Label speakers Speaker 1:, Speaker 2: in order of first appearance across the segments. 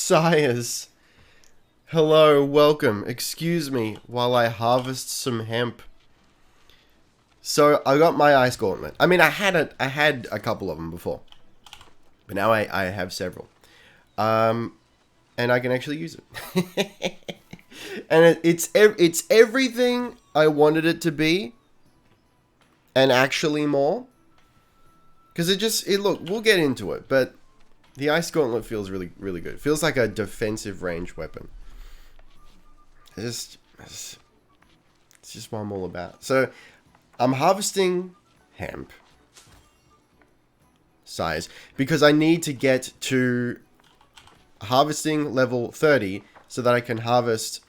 Speaker 1: Sires. Hello, welcome. Excuse me while I harvest some hemp. So I got my ice gauntlet. I mean, I had a couple of them before, but now I have several, and I can actually use it. And it's everything I wanted it to be, and actually more. Because look, we'll get into it, but the ice gauntlet feels really good. It feels like a defensive range weapon. It's just what I'm all about. So I'm harvesting hemp size because I need to get to harvesting level 30 so that I can harvest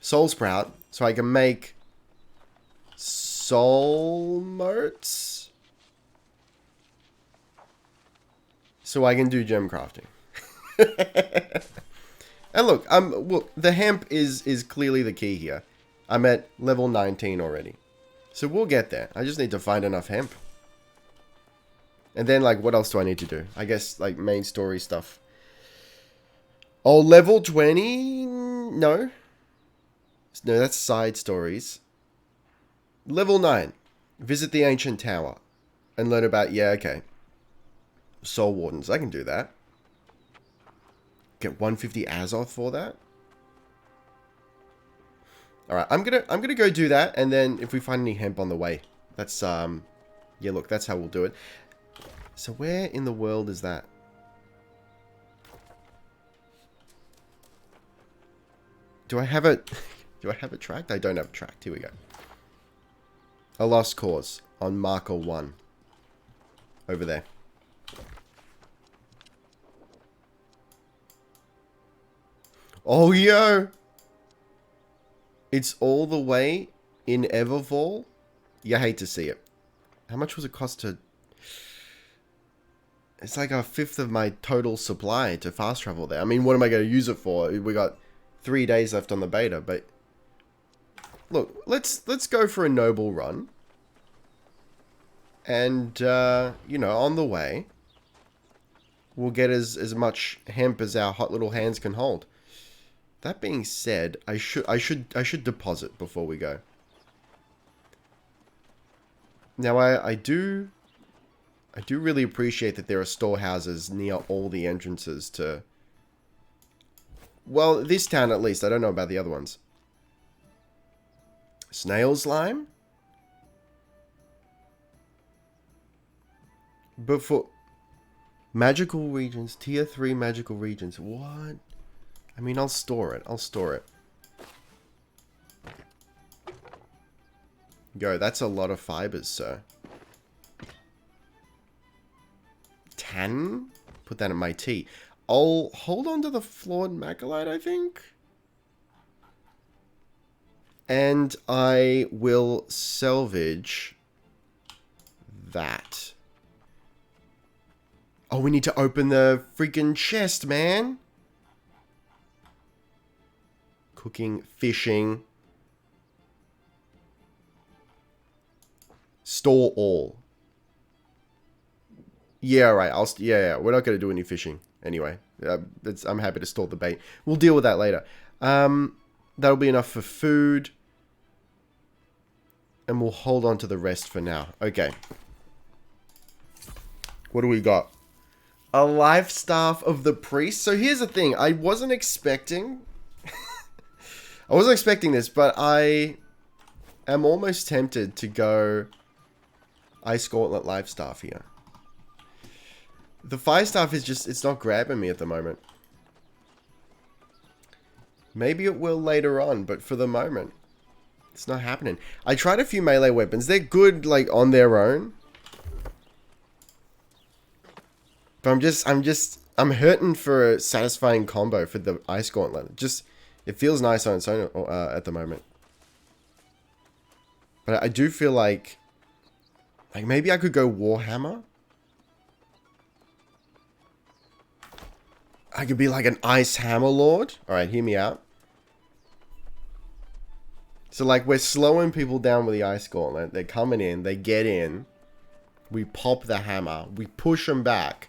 Speaker 1: soul sprout so I can make soul motes so I can do gem crafting. And look, the hemp is clearly the key here. I'm at level 19 already. So we'll get there. I just need to find enough hemp. And then, like, what else do I need to do? I guess, like, main story stuff. Oh, level 20? No. No, that's side stories. Level 9. Visit the ancient tower. And learn about, yeah, okay. Soul Wardens. I can do that. Get 150 Azoth for that. Alright, I'm gonna go do that, and then if we find any hemp on the way. That's, yeah, look, that's how we'll do it. So where in the world is that? Do I have it? Do I have it tracked? I don't have it tracked. Here we go. A lost cause on marker 1. Over there. Oh, yo! It's all the way in Everfall? You hate to see it. How much was it cost to... It's like 1/5 of my total supply to fast travel there. I mean, what am I going to use it for? We got 3 days left on the beta, but... Look, let's go for a noble run. And, you know, on the way, we'll get as much hemp as our hot little hands can hold. That being said, I should deposit before we go. Now I do really appreciate that there are storehouses near all the entrances to, well, this town at least. I don't know about the other ones. Snail slime? Before magical regions, tier 3 magical regions. What? I mean, I'll store it. I'll store it. Yo, that's a lot of fibers, sir. Tannin? Put that in my tea. I'll hold on to the flawed macrolite, I think. And I will salvage that. Oh, we need to open the freaking chest, man. Cooking, fishing. Store all. Yeah, right. Yeah. We're not going to do any fishing anyway. I'm happy to store the bait. We'll deal with that later. That'll be enough for food. And we'll hold on to the rest for now. Okay. What do we got? A life staff of the priest. So here's the thing. I wasn't expecting this, but I am almost tempted to go Ice Gauntlet Life Staff here. The Fire Staff is just, it's not grabbing me at the moment. Maybe it will later on, but for the moment, it's not happening. I tried a few melee weapons. They're good, like, on their own. But I'm hurting for a satisfying combo for the Ice Gauntlet. It feels nice on its own at the moment. But I do feel like maybe I could go Warhammer. I could be like an Ice Hammer Lord. Alright, hear me out. So like we're slowing people down with the Ice Gauntlet. They're coming in, they get in. We pop the hammer. We push them back.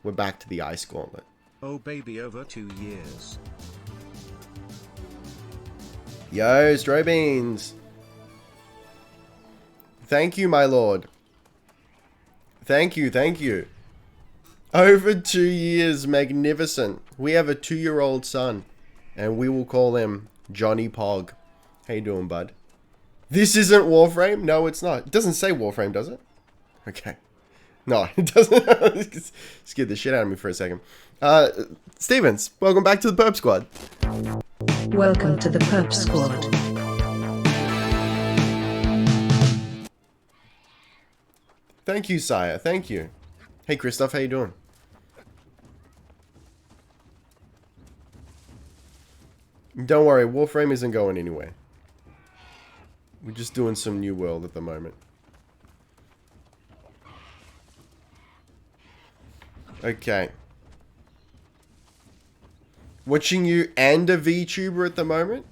Speaker 1: We're back to the Ice Gauntlet.
Speaker 2: Oh baby, over 2 years.
Speaker 1: Yo, Stray Beans. Thank you, my lord. Thank you, thank you. Over 2 years, magnificent. We have a 2-year-old son, and we will call him Johnny Pog. How you doing, bud? This isn't Warframe? No, it's not. It doesn't say Warframe, does it? Okay. No, it doesn't. Scared the shit out of me for a second. Stevens, welcome back to the Perp Squad.
Speaker 3: Welcome to the Perp Squad.
Speaker 1: Thank you, sire. Thank you. Hey, Christoph, how you doing? Don't worry, Warframe isn't going anywhere. We're just doing some New World at the moment. Okay. Watching you and a VTuber at the moment?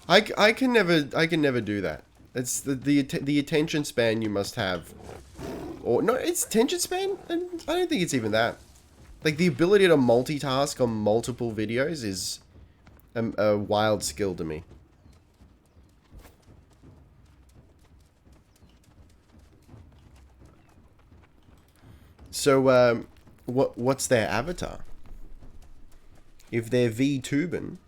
Speaker 1: I can never do that. It's the attention span you must have. Or no, it's attention span? I don't think it's even that. Like the ability to multitask on multiple videos is a wild skill to me. So what's their avatar? If they're VTubing,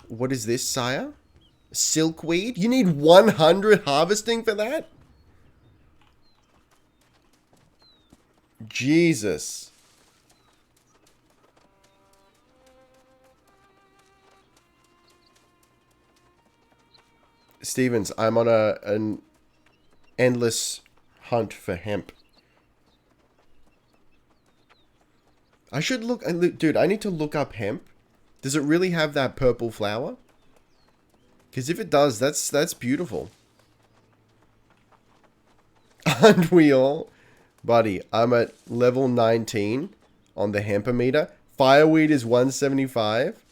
Speaker 1: what is this, sire? Silkweed? You need 100 harvesting for that? Jesus. Stevens, I'm on an endless hunt for hemp. I should look, dude, I need to look up hemp. Does it really have that purple flower? Because if it does, that's beautiful. Aren't we all? Buddy, I'm at level 19 on the hempometer. Fireweed is 175.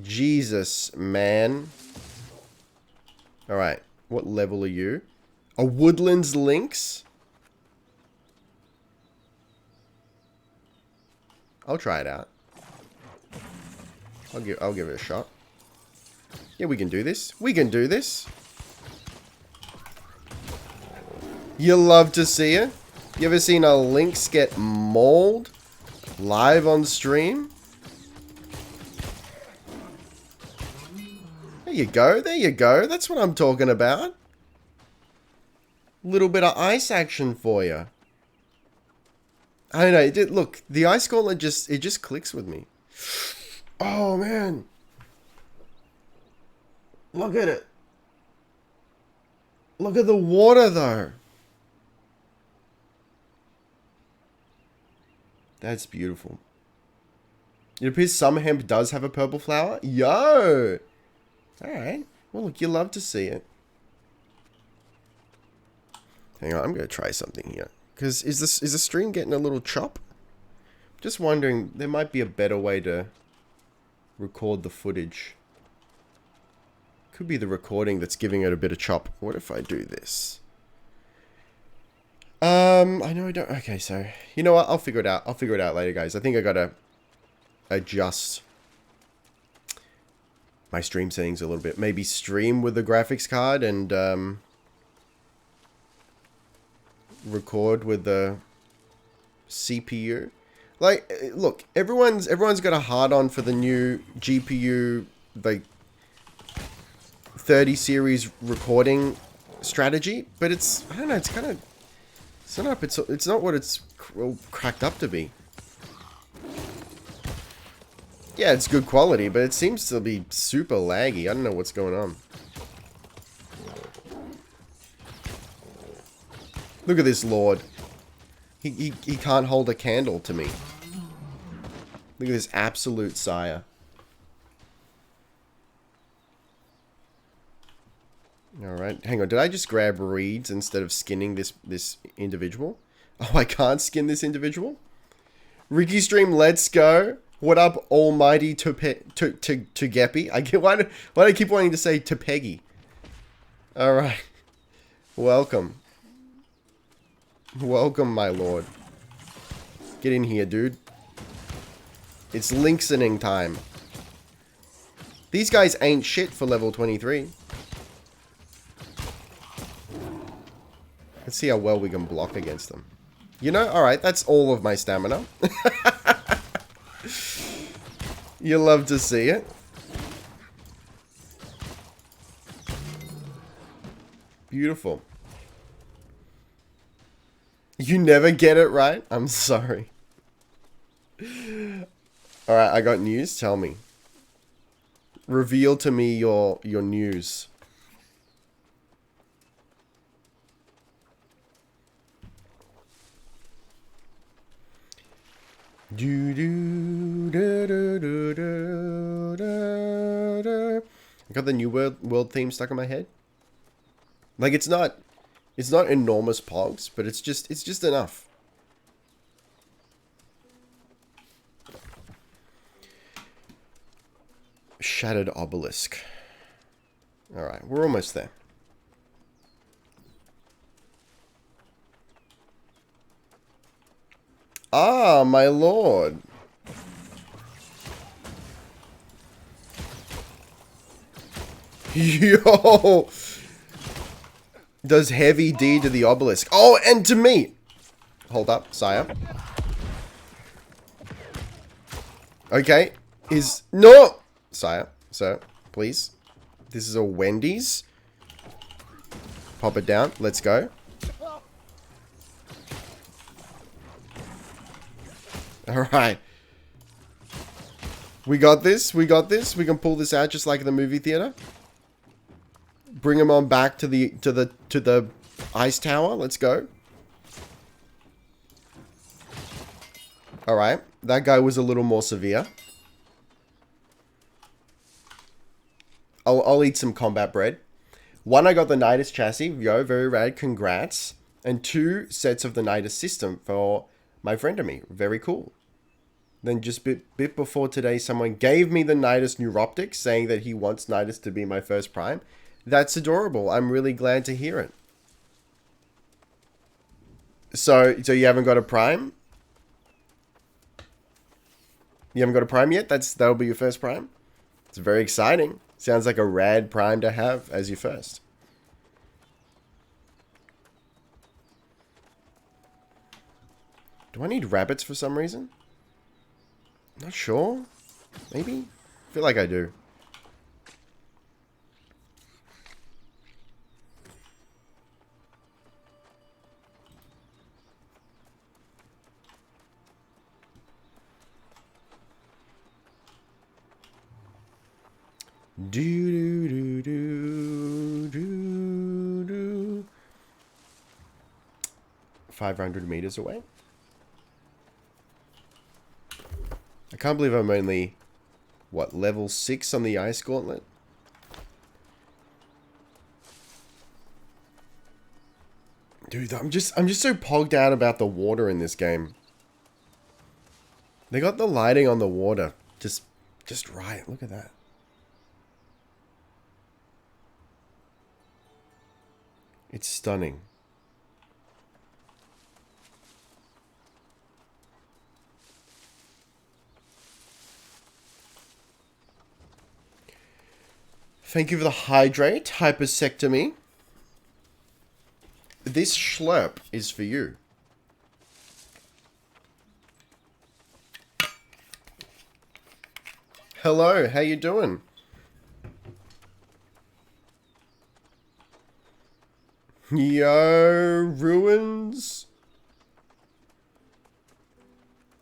Speaker 1: Jesus, man. Alright, what level are you? A Woodlands Lynx? I'll try it out. I'll give it a shot. Yeah, we can do this. We can do this. You love to see it? You ever seen a lynx get mauled live on stream? There you go. There you go. That's what I'm talking about. Little bit of ice action for you. I don't know. Look, the ice gauntlet just clicks with me. Oh man. Look at it. Look at the water though. That's beautiful. It appears some hemp does have a purple flower. Yo! Alright. Well, look, you love to see it. Hang on, I'm going to try something here. Because is the stream getting a little chop? Just wondering, there might be a better way to record the footage. Could be the recording that's giving it a bit of chop. What if I do this? I know I don't... Okay, so... You know what? I'll figure it out. I'll figure it out later, guys. I think I gotta adjust my stream settings a little bit. Maybe stream with the graphics card and, record with the CPU. Like, look, everyone's got a hard-on for the new GPU, like, 30 series recording strategy, but it's, I don't know, it's kind of... It's not what it's cracked up to be. Yeah, it's good quality, but it seems to be super laggy. I don't know what's going on. Look at this lord. He can't hold a candle to me. Look at this absolute sire. Alright, hang on. Did I just grab reeds instead of skinning this individual? Oh, I can't skin this individual? Ricky Stream, let's go. What up, almighty Togepi? Why do I keep wanting to say Topegi? Alright. Welcome. Welcome, my lord. Get in here, dude. It's Linksening time. These guys ain't shit for level 23. Let's see how well we can block against them. You know, alright, that's all of my stamina. You love to see it. Beautiful. You never get it right? I'm sorry. Alright, I got news. Tell me. Reveal to me your news. I got the new world theme stuck in my head. Like it's not enormous pogs, but it's just enough. Shattered obelisk. All right, we're almost there. Ah, my lord. Yo. Does heavy D to the obelisk. Oh, and to me. Hold up, sire. Okay. No. Sire, sir, please. This is a Wendy's. Pop it down. Let's go. Alright. We got this. We got this. We can pull this out just like in the movie theater. Bring him on back to the ice tower. Let's go. Alright. That guy was a little more severe. I'll eat some combat bread. 1, I got the Nidus chassis. Yo, very rad. Congrats. And 2 sets of the Nidus system for my friend of me. Very cool. Then just bit before today, someone gave me the Nidus Neuroptic, saying that he wants Nidus to be my first prime. That's adorable. I'm really glad to hear it. So you haven't got a prime? You haven't got a prime yet? That'll be your first prime? It's very exciting. Sounds like a rad prime to have as your first. Do I need rabbits for some reason? Not sure. Maybe? I feel like I do. Do do do do do. 500 meters away. I can't believe I'm only, what, level 6 on the ice gauntlet? Dude, I'm just so pogged out about the water in this game. They got the lighting on the water just right. Look at that. It's stunning. Thank you for the hydrate, hypersectomy. This schlurp is for you. Hello, how you doing? Yo, ruins.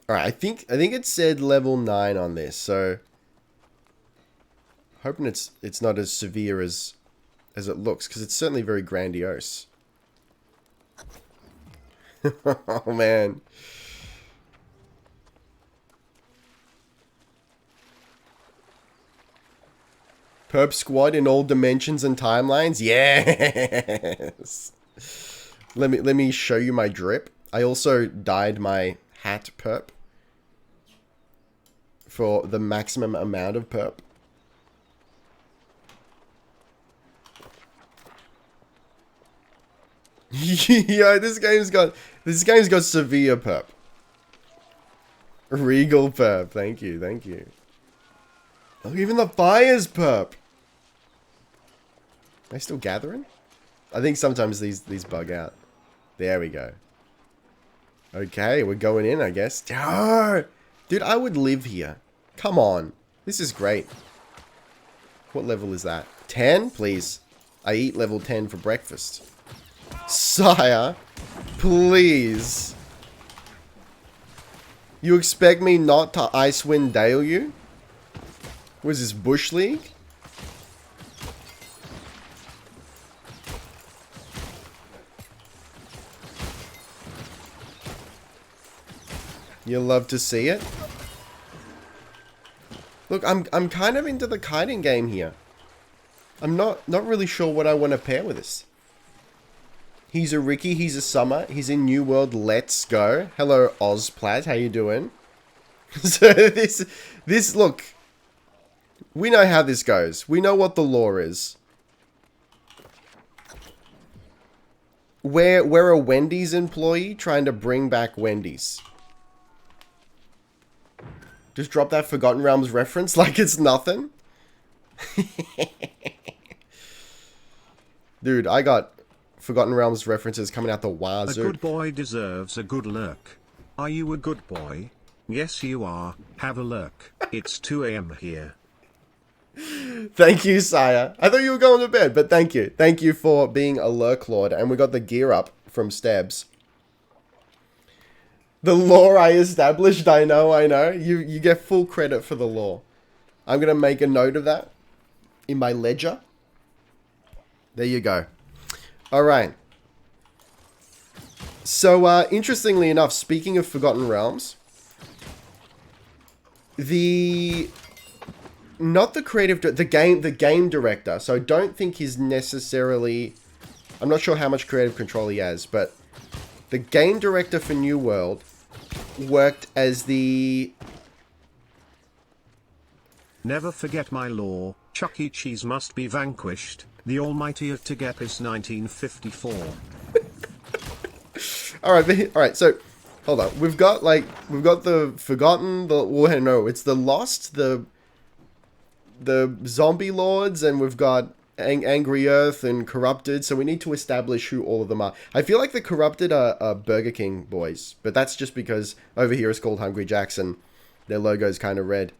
Speaker 1: Alright, I think it said level 9 on this, so hoping it's not as severe as it looks, because it's certainly very grandiose. Oh man. Perp squad in all dimensions and timelines? Yes. Let me show you my drip. I also dyed my hat perp for the maximum amount of perp. Yo, this game's got severe perp. Regal perp. Thank you, thank you. Oh, even the fire's perp. Are they still gathering? I think sometimes these bug out. There we go. Okay, we're going in, I guess. Oh, dude, I would live here. Come on. This is great. What level is that? 10? Please. I eat level 10 for breakfast. Sire, please. You expect me not to Icewind Dale you? Was this Bush League? You love to see it? Look, I'm kind of into the kiting game here. I'm not really sure what I want to pair with this. He's a Ricky, he's a Summer, he's in New World, let's go. Hello, Ozplat, how you doing? So this, look, we know how this goes. We know what the lore is. We're a Wendy's employee trying to bring back Wendy's. Just drop that Forgotten Realms reference like it's nothing. Dude, I got Forgotten Realms references coming out the wazoo.
Speaker 2: A good boy deserves a good lurk. Are you a good boy? Yes you are. Have a lurk. It's 2 AM here.
Speaker 1: Thank you, Sire. I thought you were going to bed, but thank you. Thank you for being a lurk lord. And we got the gear up from Stabs. The lore I established, I know. You get full credit for the lore. I'm going to make a note of that in my ledger. There you go. All right. So, interestingly enough, speaking of Forgotten Realms, not the creative, the game director. So I don't think he's necessarily, I'm not sure how much creative control he has, but the game director for New World worked as the...
Speaker 2: Never forget my law, Chuck E. Cheese must be vanquished, the almighty of Tegepis 1954.
Speaker 1: Alright, so, hold on. We've got the Forgotten, well, no, it's the Lost, the Zombie Lords, and we've got Angry Earth and Corrupted, so we need to establish who all of them are. I feel like the Corrupted are Burger King boys, but that's just because over here it's called Hungry Jacks and their logo's kind of red.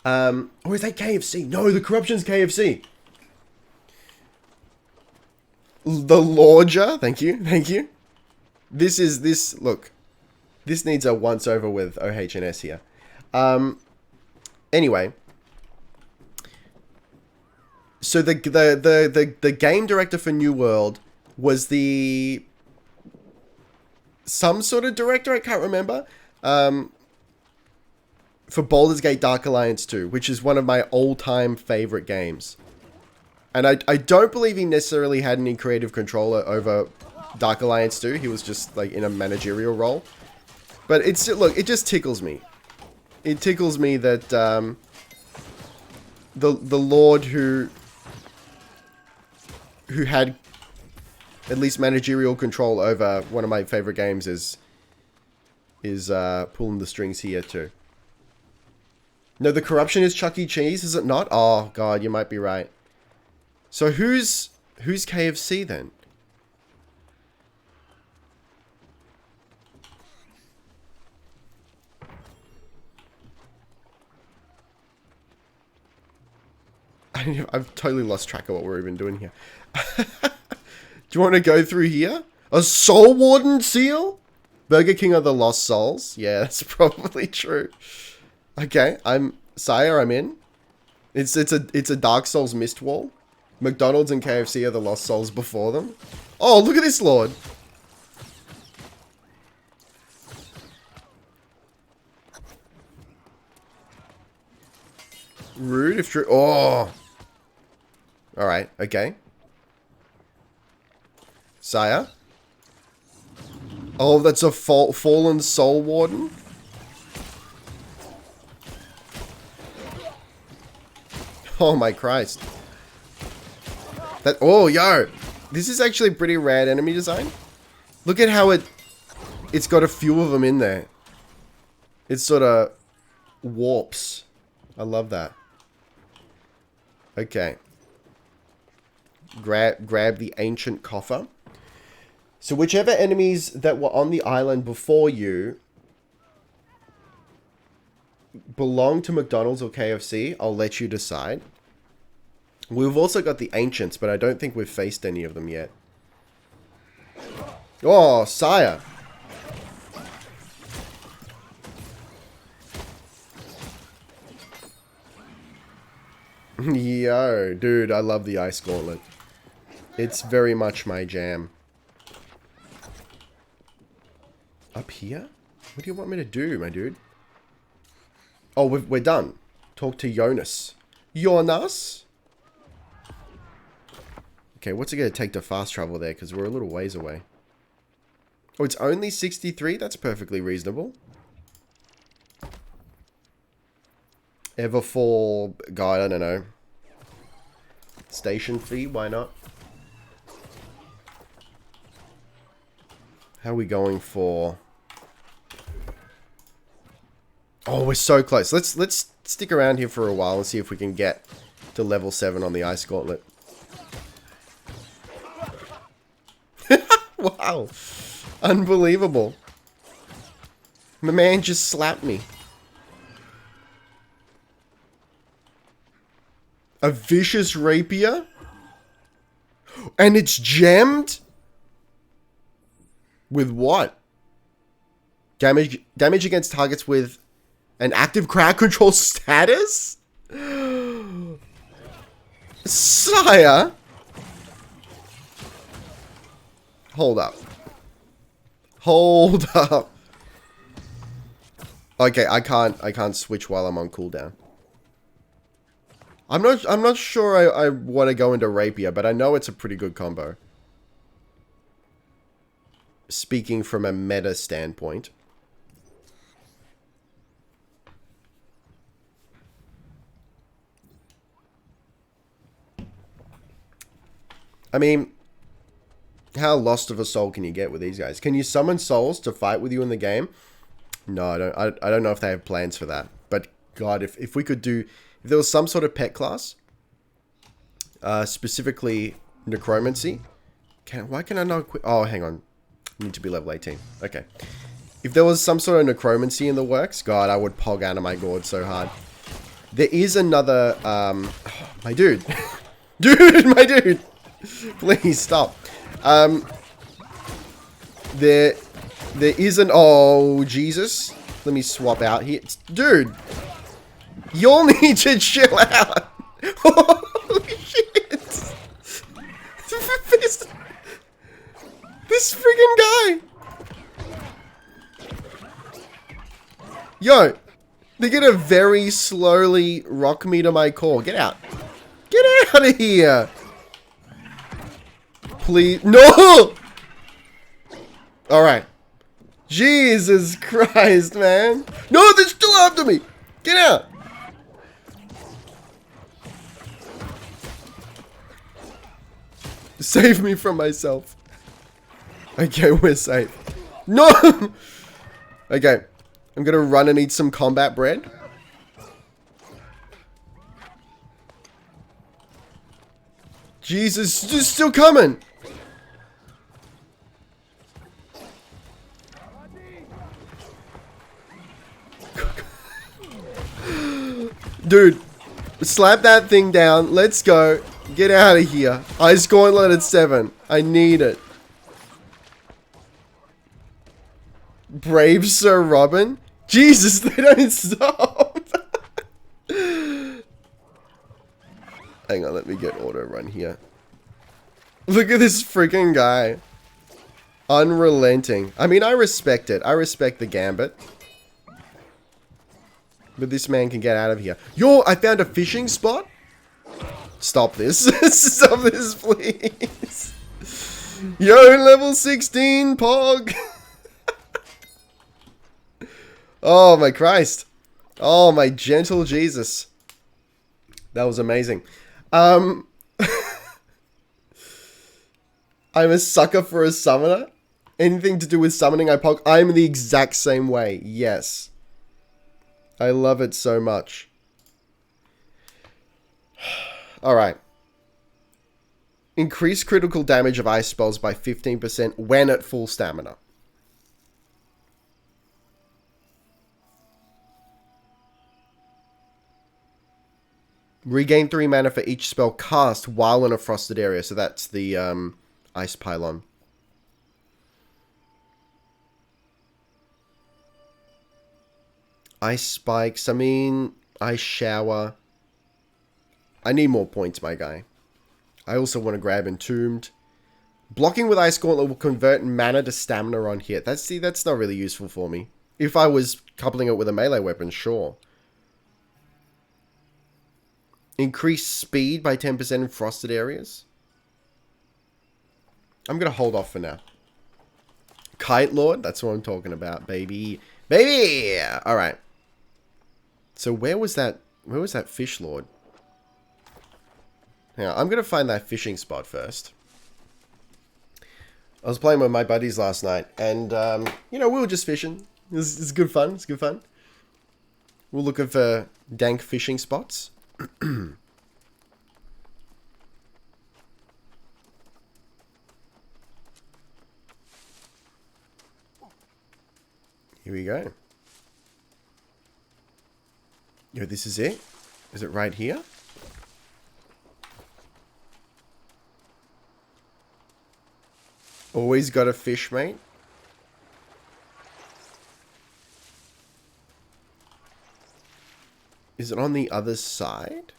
Speaker 1: Or is that KFC? No, the Corruption's KFC. The Lorger, thank you. Look, this needs a once over with OH&S here. Anyway. So the game director for New World was some sort of director, I can't remember, for Baldur's Gate Dark Alliance 2, which is one of my all-time favorite games. And I don't believe he necessarily had any creative control over Dark Alliance 2. He was just like in a managerial role. But look, it just tickles me. It tickles me that the Lord who had at least managerial control over one of my favorite games is pulling the strings here too. No, the Corruption is Chuck E. Cheese, is it not? Oh god, you might be right. So who's KFC then? I've totally lost track of what we're even doing here. Do you want to go through here? A Soul Warden seal? Burger King of the Lost Souls? Yeah, that's probably true. Okay, Sire, I'm in. It's a Dark Souls mist wall. McDonald's and KFC are the Lost Souls before them. Oh, look at this Lord. Rude if true. Oh. Alright, okay. Sire. Oh, that's a fallen Soul Warden? Oh my Christ. Oh, yo. This is actually pretty rad enemy design. Look at how it's got a few of them in there. It sort of warps. I love that. Okay. Grab the ancient coffer. So whichever enemies that were on the island before you belong to McDonald's or KFC, I'll let you decide. We've also got the ancients, but I don't think we've faced any of them yet. Oh, sire. Yo, dude, I love the ice gauntlet. It's very much my jam. Up here? What do you want me to do, my dude? Oh, we're done. Talk to Jonas. Jonas? Okay, what's it going to take to fast travel there? Because we're a little ways away. Oh, it's only 63? That's perfectly reasonable. Everfall guide, I don't know. Station fee, why not? How are we going for... Oh, we're so close. Let's stick around here for a while and see if we can get to level 7 on the ice gauntlet. Wow. Unbelievable. My man just slapped me. A vicious rapier? And it's gemmed? With what? Damage against targets with an active crowd control status? Sire? Hold up. Hold up. Okay, I can't switch while I'm on cooldown. I'm not sure I want to go into rapier, but I know it's a pretty good combo. Speaking from a meta standpoint. I mean, how lost of a soul can you get with these guys? Can you summon souls to fight with you in the game? No, I don't know if they have plans for that. But God, if we could do, if there was some sort of pet class, specifically necromancy. Why can I not quit? Oh, hang on. I need to be level 18. Okay. If there was some sort of necromancy in the works, God, I would pog out of my gourd so hard. There is another, my dude. Dude, my dude. Please stop. There is an, oh, Jesus. Let me swap out here. Dude, you'll need to chill out. Holy shit. This friggin' guy. Yo, they're gonna very slowly rock me to my core. Get out. Get out of here. Please. No! Alright. Jesus Christ, man. No, they're still after me. Get out. Save me from myself. Okay, we're safe. No! Okay. I'm gonna run and eat some combat bread. Jesus, it's still coming. Dude, slap that thing down. Let's go. Get out of here. Ice Gauntlet at 7. I need it. Brave Sir Robin? Jesus, they don't stop. Hang on, let me get auto run here. Look at this freaking guy. Unrelenting. I mean, I respect it. I respect the gambit. But this man can get out of here. Yo, I found a fishing spot. Stop this. Stop this, please. Yo, level 16, Pog. Oh, my Christ. Oh, my gentle Jesus. That was amazing. I'm a sucker for a summoner. Anything to do with summoning, I Pog. I'm the exact same way. Yes. I love it so much. Alright. Increase critical damage of ice spells by 15% when at full stamina. Regain 3 mana for each spell cast while in a frosted area. So that's the ice pylon. Ice spikes. I mean, ice shower. I need more points, my guy. I also want to grab Entombed. Blocking with Ice Gauntlet will convert mana to stamina on hit. That's not really useful for me. If I was coupling it with a melee weapon, sure. Increase speed by 10% in frosted areas. I'm going to hold off for now. Kite Lord, that's what I'm talking about, baby. Baby! Alright. So where was that Fish Lord? Hang on, I'm going to find that fishing spot first. I was playing with my buddies last night, and, you know, we were just fishing. It's good fun. It's good fun. We're looking for dank fishing spots. Here we go. Yo, this is it? Is it right here? Always got a fish, mate. Is it on the other side?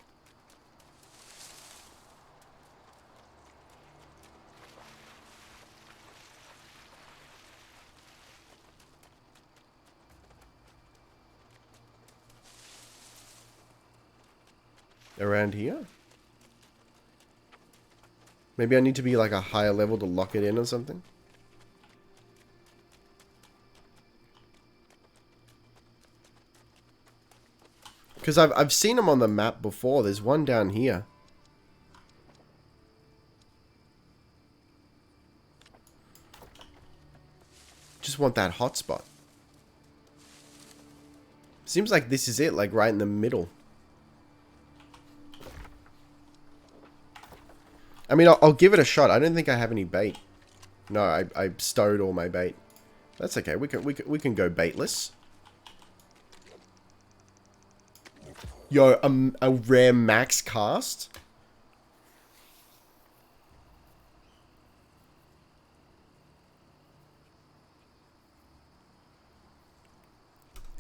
Speaker 1: Around here? Maybe I need to be like a higher level to lock it in or something? Because I've seen them on the map before. There's one down here. Just want that hotspot. Seems like this is it, like right in the middle. I mean, I'll give it a shot. I don't think I have any bait. No, I stowed all my bait. That's okay. We can go baitless. Yo, a rare max cast.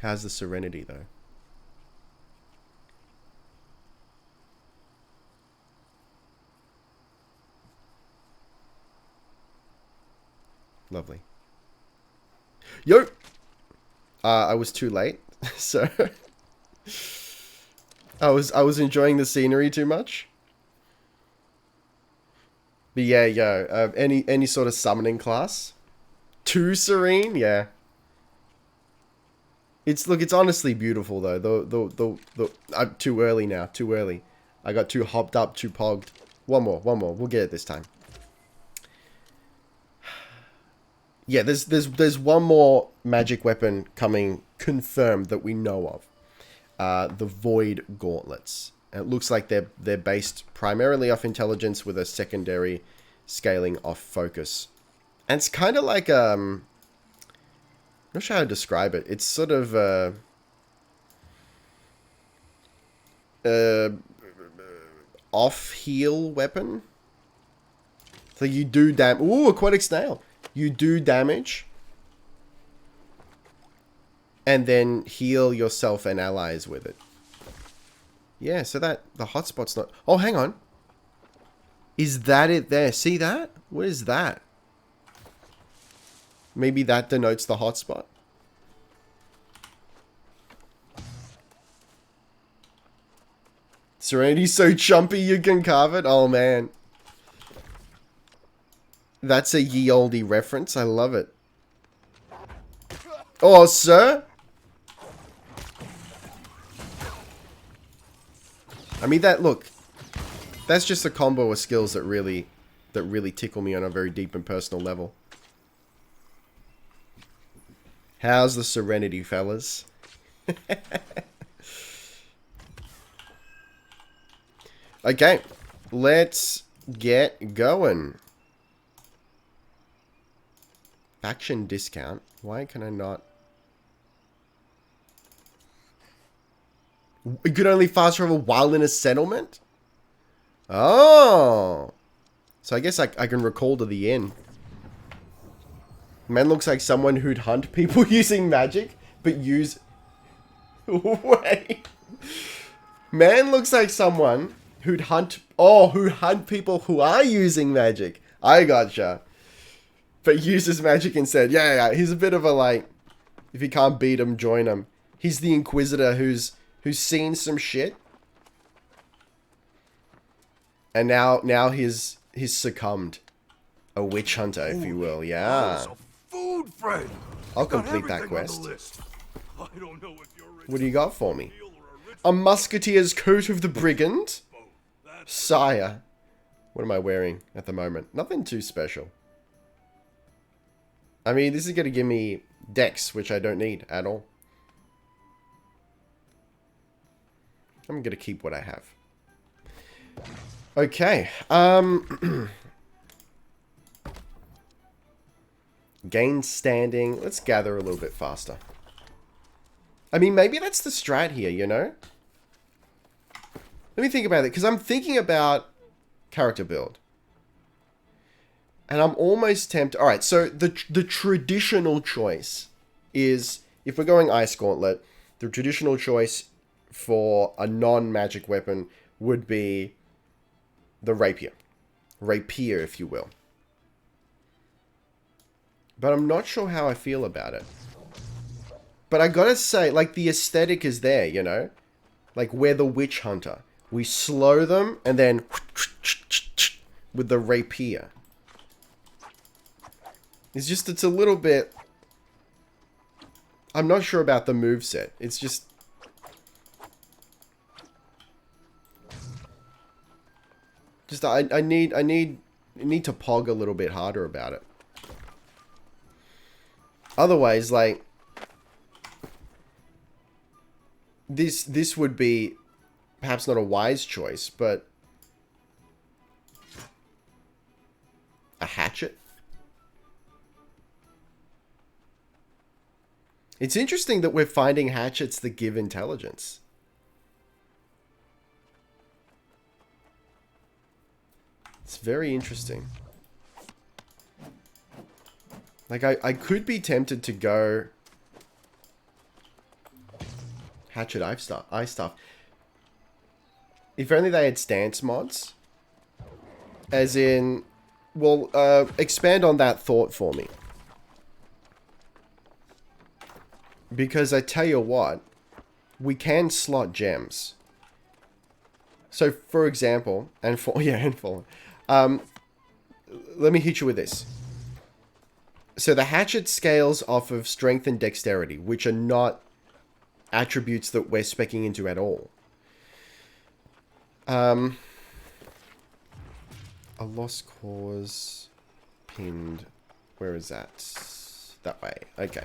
Speaker 1: How's the Serenity though? Lovely. Yo! I was too late, so I was enjoying the scenery too much. But yeah, yo, any sort of summoning class. Too serene, yeah. It's honestly beautiful though. I'm too early now, too early. I got too hopped up, too pogged. One more. We'll get it this time. Yeah, there's one more magic weapon coming confirmed that we know of. The Void Gauntlets. And it looks like they're based primarily off intelligence with a secondary scaling off focus. And it's kind of like I'm not sure how to describe it. It's sort of off heal weapon. So you do ooh, aquatic snail. You do damage, and then heal yourself and allies with it. Yeah, so that the hotspot's not... Oh, hang on. Is that it there? See that? What is that? Maybe that denotes the hotspot. Serenity's so chumpy you can carve it? Oh, man. That's a ye olde reference. I love it. Oh, sir? I mean, look. That's just a combo of skills that really tickle me on a very deep and personal level. How's the Serenity, fellas? Okay, let's get going. Faction discount. Why can I not? You could only fast travel while in a settlement? Oh. So I guess I can recall to the inn. Man looks like someone who'd hunt people using magic, but use... Wait. Man looks like someone who'd hunt... Oh, who hunt people who are using magic. I gotcha. But uses magic instead. Yeah. He's a bit of a, like... If you can't beat him, join him. He's the Inquisitor who's seen some shit. And now he's succumbed. A witch hunter, if you will. Yeah.
Speaker 4: Food friend.
Speaker 1: I'll complete that quest.
Speaker 4: I don't know if you're rich
Speaker 1: What do you got for me? A musketeer's coat of the brigand? Sire. What am I wearing at the moment? Nothing too special. I mean, this is going to give me dex, which I don't need at all. I'm going to keep what I have. Okay. Gain standing. Let's gather a little bit faster. I mean, maybe that's the strat here, you know? Let me think about it, because I'm thinking about character build. And I'm almost tempted... Alright, so the traditional choice is, if we're going Ice Gauntlet, the traditional choice for a non-magic weapon would be the rapier. Rapier, if you will. But I'm not sure how I feel about it. But I gotta say, like, the aesthetic is there, you know? Like, we're the witch hunter. We slow them, and then... with the rapier. It's a little bit... I'm not sure about the moveset. It's just... I need to pog a little bit harder about it. Otherwise, like... This would be perhaps not a wise choice, but... a hatchet? It's interesting that we're finding hatchets that give intelligence. It's very interesting. Like, I could be tempted to go... hatchet ice stuff. If only they had stance mods. As in... Well, expand on that thought for me. Because I tell you what, we can slot gems. So, for example, and for let me hit you with this. So the hatchet scales off of strength and dexterity, which are not attributes that we're speccing into at all. A lost cause pinned. Where is that? That way. Okay.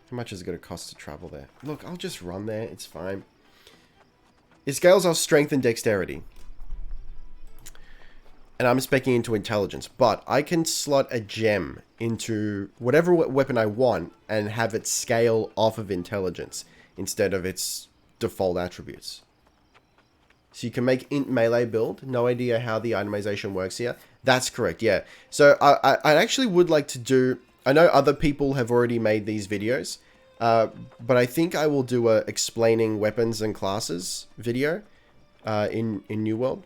Speaker 1: How much is it going to cost to travel there? Look, I'll just run there. It's fine. It scales off strength and dexterity. And I'm speccing into intelligence. But I can slot a gem into whatever weapon I want and have it scale off of intelligence instead of its default attributes. So you can make int melee build. No idea how the itemization works here. That's correct, yeah. So I actually would like to do... I know other people have already made these videos, but I think I will do a explaining weapons and classes video in New World.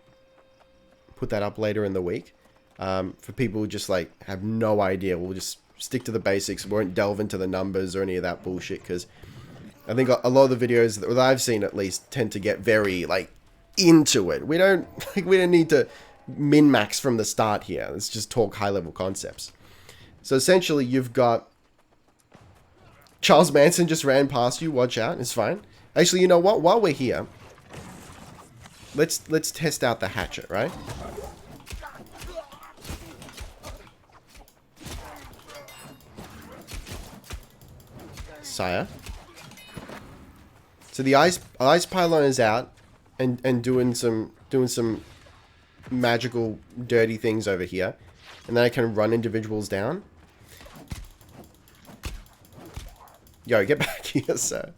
Speaker 1: Put that up later in the week. For people who just like have no idea, we'll just stick to the basics. We won't delve into the numbers or any of that bullshit, because I think a lot of the videos that I've seen at least tend to get very like into it. We don't need to min-max from the start here. Let's just talk high-level concepts. So essentially, you've got Charles Manson just ran past you. Watch out, it's fine. Actually, you know what? While we're here, let's test out the hatchet, right? Sire. So the ice pylon is out and doing some magical dirty things over here. And then I can run individuals down. Yo, get back here, sir.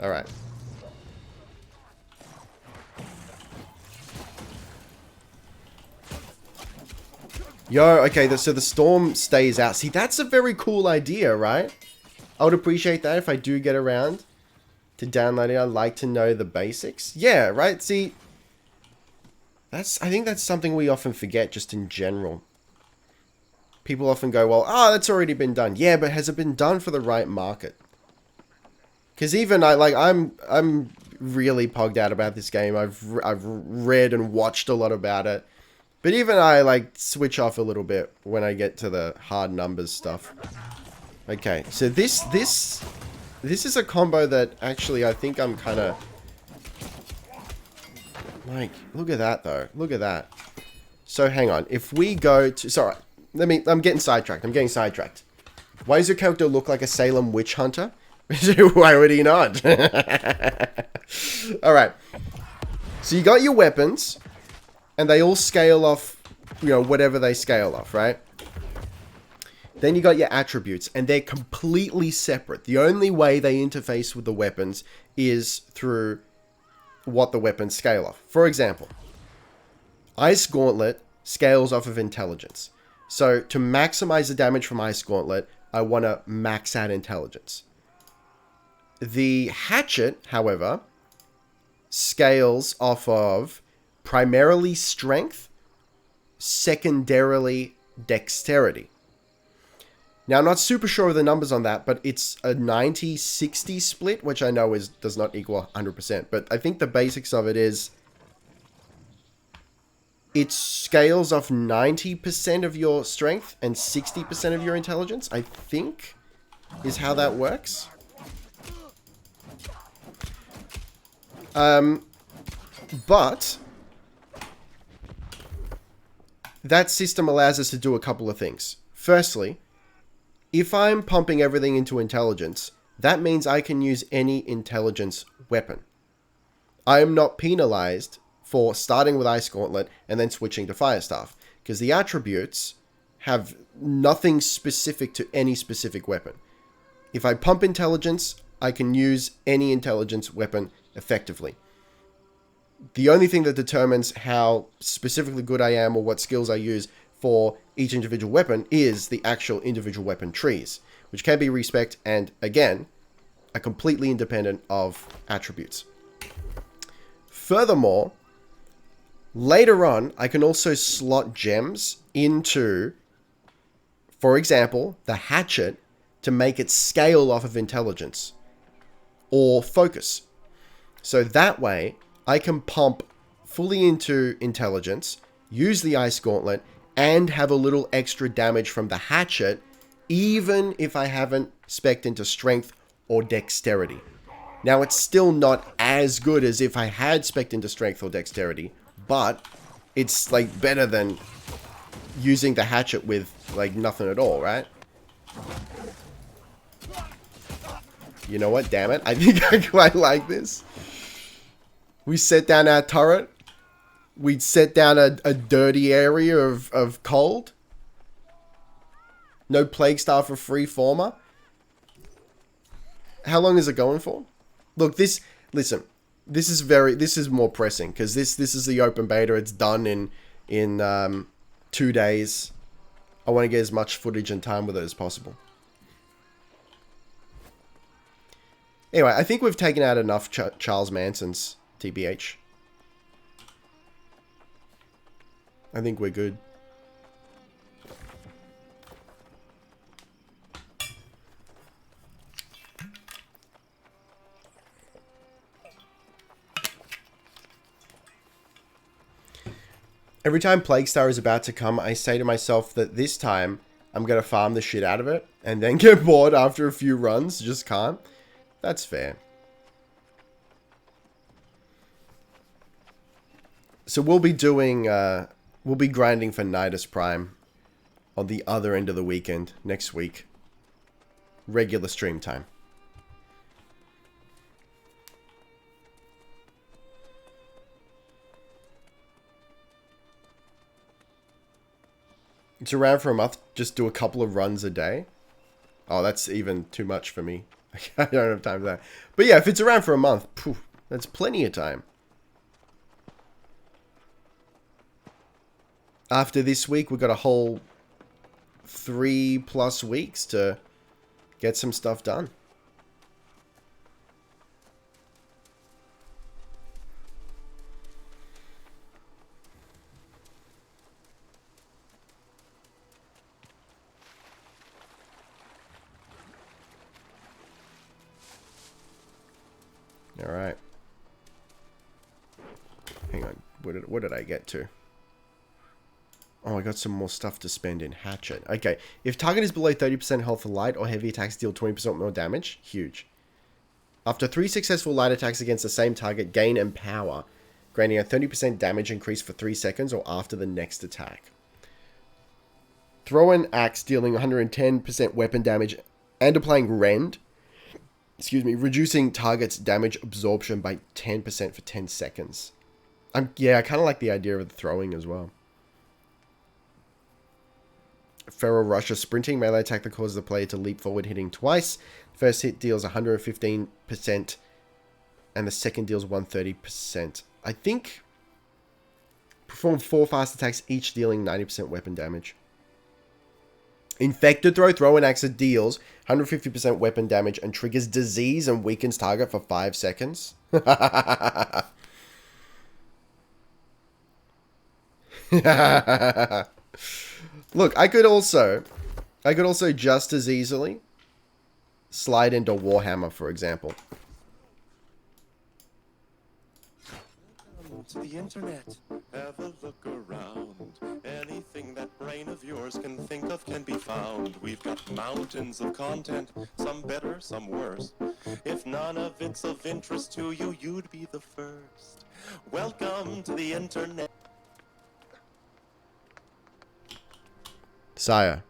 Speaker 1: Alright. Yo, okay, so the storm stays out. See, that's a very cool idea, right? I would appreciate that if I do get around to downloading. I'd like to know the basics. Yeah, right? See, I think that's something we often forget just in general. People often go, well, that's already been done. Yeah, but has it been done for the right market? Because even I'm really pogged out about this game. I've read and watched a lot about it. But even I switch off a little bit when I get to the hard numbers stuff. Okay, so this is a combo that actually I think I'm kind of look at that though. Look at that. So hang on. If we go to sorry, I'm getting sidetracked. Why does your character look like a Salem witch hunter? Why would he not? All right. So you got your weapons. And they all scale off, whatever they scale off, right? Then you got your attributes, and they're completely separate. The only way they interface with the weapons is through what the weapons scale off. For example, Ice Gauntlet scales off of intelligence. So to maximize the damage from Ice Gauntlet, I want to max out intelligence. The Hatchet, however, scales off of primarily strength, secondarily dexterity. Now, I'm not super sure of the numbers on that, but it's a 90-60 split, which I know does not equal 100%. But I think the basics of it is it scales off 90% of your strength and 60% of your intelligence, I think, is how that works. But that system allows us to do a couple of things. Firstly, if I'm pumping everything into intelligence, that means I can use any intelligence weapon. I am not penalized for starting with Ice Gauntlet and then switching to Fire Staff, because the attributes have nothing specific to any specific weapon. If I pump intelligence, I can use any intelligence weapon effectively. The only thing that determines how specifically good I am or what skills I use for each individual weapon is the actual individual weapon trees, which can be respect and, again, are completely independent of attributes. Furthermore, later on, I can also slot gems into, for example, the Hatchet to make it scale off of intelligence or focus. So that way, I can pump fully into intelligence, use the Ice Gauntlet, and have a little extra damage from the Hatchet, even if I haven't spec'd into strength or dexterity. Now, it's still not as good as if I had spec'd into strength or dexterity, but it's better than using the Hatchet with nothing at all, right? You know what? Damn it. I think I quite like this. We set down our turret. We set down a dirty area of cold. No Plague Star for Freeformer. How long is it going for? Look, listen, this is more pressing because this is the open beta. It's done in 2 days. I want to get as much footage and time with it as possible. Anyway, I think we've taken out enough Charles Manson's TBH. I think we're good. Every time Plague Star is about to come, I say to myself that this time I'm going to farm the shit out of it and then get bored after a few runs. Just can't. That's fair. So we'll be doing, we'll be grinding for Nidus Prime on the other end of the weekend next week. Regular stream time. it's around for a month, just do a couple of runs a day. Oh, that's even too much for me. I don't have time for that. But yeah, if it's around for a month, poof, that's plenty of time. After this week, we've got a whole 3+ weeks to get some stuff done. All right. Hang on. What did I get to? Oh, I got some more stuff to spend in Hatchet. Okay. If target is below 30% health for light or heavy attacks deal 20% more damage. Huge. After 3 successful light attacks against the same target, gain Empower, granting a 30% damage increase for 3 seconds or after the next attack. Throw an axe dealing 110% weapon damage and applying Rend. Reducing target's damage absorption by 10% for 10 seconds. Yeah, I kind of like the idea of the throwing as well. Feral Rush, a sprinting melee attack that causes the player to leap forward, hitting twice. The first hit deals 115%, and the second deals 130%. I think perform 4 fast attacks, each dealing 90% weapon damage. Infected Throw an axe that deals 150% weapon damage and triggers disease and weakens target for 5 seconds. Look, I could also just as easily slide into Warhammer, for example.
Speaker 5: To the internet. Have a look around. Anything that brain of yours can think of can be found. We've got mountains of content, some better, some worse. If none of it's of interest to you, you'd be the first. Welcome to the internet.
Speaker 1: Sire.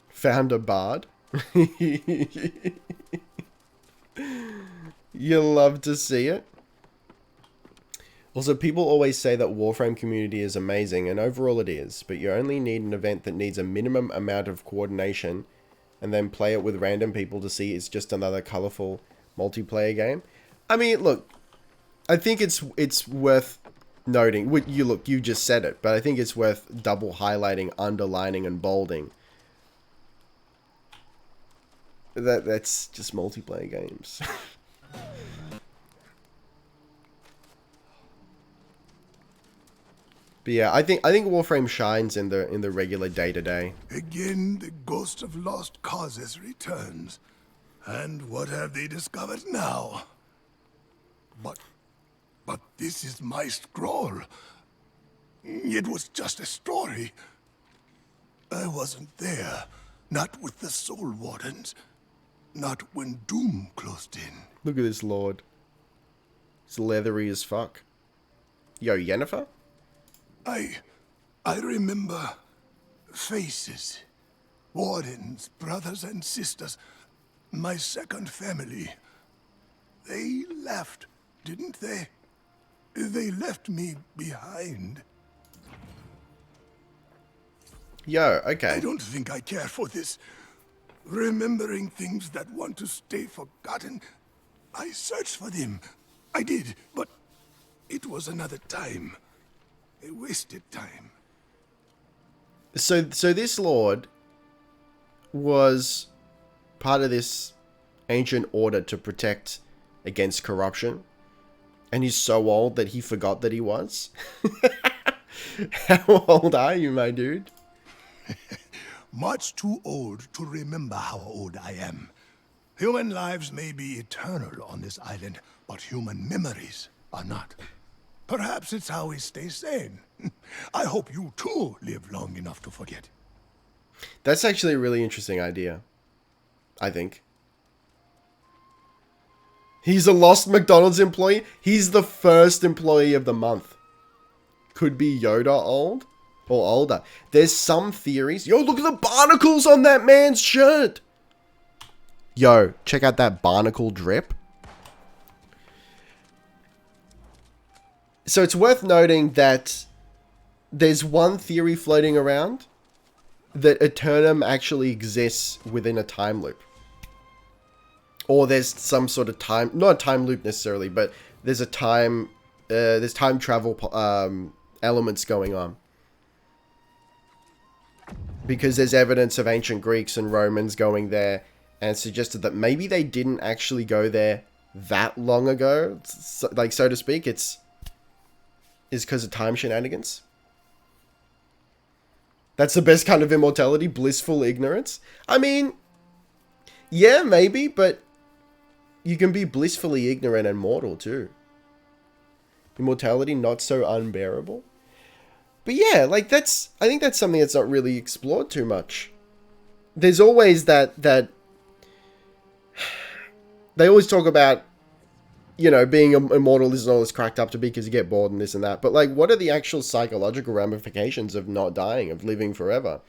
Speaker 1: Found a bard. You'll love to see it. Also, people always say that Warframe community is amazing, and overall it is, but you only need an event that needs a minimum amount of coordination, and then play it with random people to see it's just another colorful multiplayer game. I mean, look, I think it's worth noting. You just said it, but I think it's worth double highlighting, underlining, and bolding. That's just multiplayer games. But yeah, I think Warframe shines in the regular day-to-day.
Speaker 4: Again, the ghost of lost causes returns. And what have they discovered now? But this is my scroll. It was just a story. I wasn't there. Not with the Soul Wardens. Not when Doom closed in.
Speaker 1: Look at this lord. It's leathery as fuck. Yo, Yennefer?
Speaker 4: I remember faces. Wardens, brothers and sisters. My second family. They left, didn't they? They left me behind.
Speaker 1: Yo, okay.
Speaker 4: I don't think I care for this. Remembering things that want to stay forgotten. I searched for them. I did, but it was another time. A wasted time.
Speaker 1: So this lord was part of this ancient order to protect against corruption. And he's so old that he forgot that he was. How old are you, my dude?
Speaker 4: Much too old to remember how old I am. Human lives may be eternal on this island, but human memories are not. Perhaps it's how we stay sane. I hope you too live long enough to forget.
Speaker 1: That's actually a really interesting idea. I think. He's a lost McDonald's employee. He's the first employee of the month. Could be Yoda old or older. There's some theories. Yo, look at the barnacles on that man's shirt. Yo, check out that barnacle drip. So it's worth noting that there's one theory floating around that Eternum actually exists within a time loop. Or there's some sort of time, not a time loop necessarily, but there's a time, there's time travel elements going on. Because there's evidence of ancient Greeks and Romans going there, and suggested that maybe they didn't actually go there that long ago, so, like, so to speak. Is because of time shenanigans. That's the best kind of immortality, blissful ignorance. I mean, yeah, maybe, but you can be blissfully ignorant and mortal too. Immortality not so unbearable. But yeah, like I think that's something that's not really explored too much. There's always that they always talk about, you know, being immortal isn't all it's cracked up to be because you get bored and this and that. But like, what are the actual psychological ramifications of not dying, of living forever?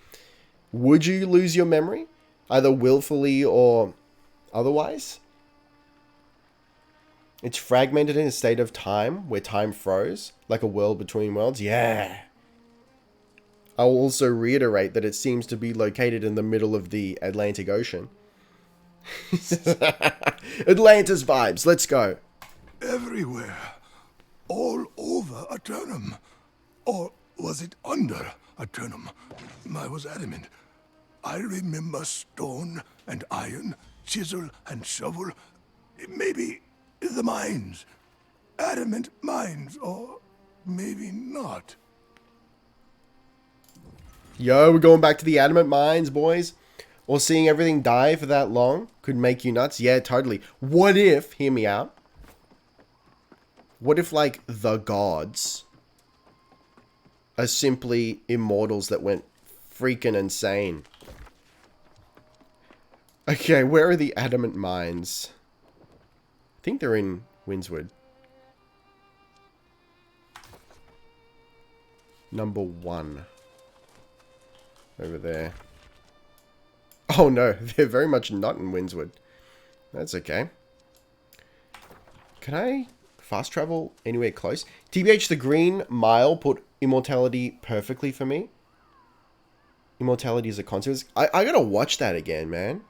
Speaker 1: Would you lose your memory, either willfully or otherwise? It's fragmented in a state of time where time froze, like a world between worlds. Yeah. I'll also reiterate that it seems to be located in the middle of the Atlantic Ocean. Atlantis vibes, let's go.
Speaker 4: Everywhere. All over Eternum. Or was it under Eternum? I was adamant. I remember stone and iron, chisel and shovel. Maybe the mines. Adamant mines, or maybe not.
Speaker 1: Yo, we're going back to the adamant mines, boys. Or seeing everything die for that long could make you nuts. Yeah, totally. What if, hear me out, what if, like, the gods are simply immortals that went freaking insane? Okay, where are the adamant mines? I think they're in Windswood. Number 1. Over there. Oh no, they're very much not in Windswood. That's okay. Can I fast travel anywhere close? TBH, the Green Mile put immortality perfectly for me. Immortality is a consequence. I gotta watch that again, man.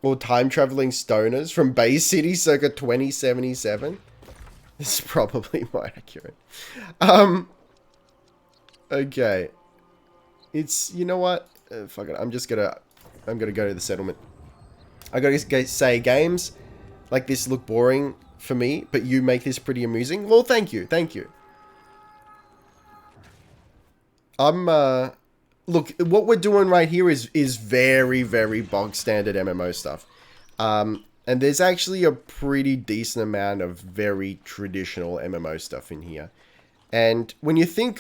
Speaker 1: Or time traveling stoners from Bay City circa 2077. This is probably more accurate. Okay. It's, you know what? Fuck it. I'm gonna go to the settlement. I gotta say, games like this look boring for me, but you make this pretty amusing. Well, thank you. Thank you. Look, what we're doing right here is very, very bog standard MMO stuff. And there's actually a pretty decent amount of very traditional MMO stuff in here. And when you think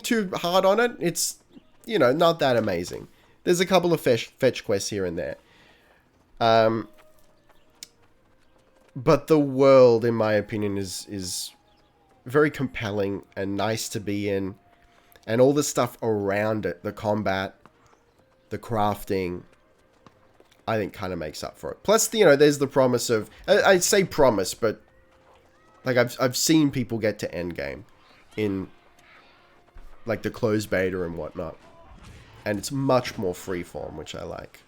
Speaker 1: too hard on it, it's, you know, not that amazing. There's a couple of fetch quests here and there. But the world, in my opinion, is very compelling and nice to be in. And all the stuff around it, the combat, the crafting, I think kind of makes up for it. Plus, you know, there's the promise of... I say promise, but... like, I've seen people get to endgame in, like, the closed beta and whatnot. And it's much more freeform, which I like.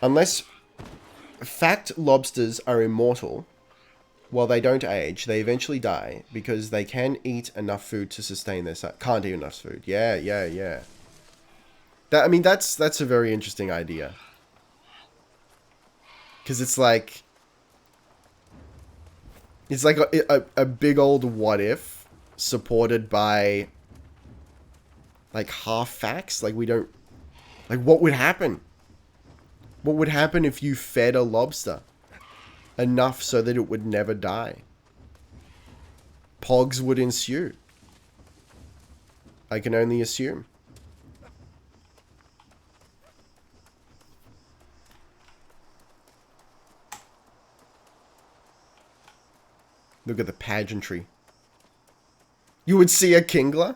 Speaker 1: Unless... fact lobsters are immortal... while they don't age, they eventually die because they can eat enough food to sustain their can't eat enough food. Yeah. That, I mean, that's a very interesting idea. Because it's like a big old what if supported by like half facts. Like, we don't, like, what would happen? What would happen if you fed a lobster enough so that it would never die? Pogs would ensue. I can only assume. Look at the pageantry. You would see a Kingler?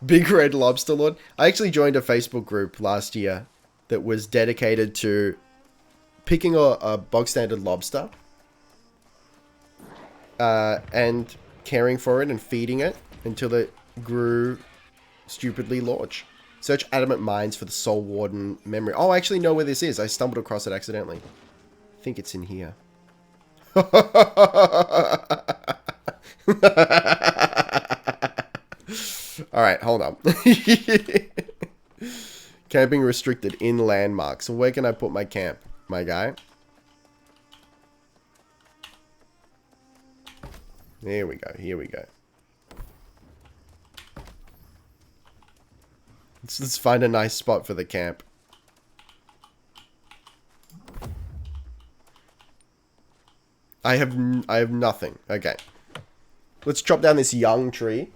Speaker 1: Big Red Lobster Lord. I actually joined a Facebook group last year that was dedicated to picking a bog standard lobster and caring for it and feeding it until it grew stupidly large. Search adamant mines for the soul warden memory. Oh, I actually know where this is. I stumbled across it accidentally. I think it's in here. Alright, hold on. Camping restricted in landmarks. So where can I put my camp, my guy? There we go. Here we go. Let's find a nice spot for the camp. I have nothing. Okay. Let's chop down this young tree.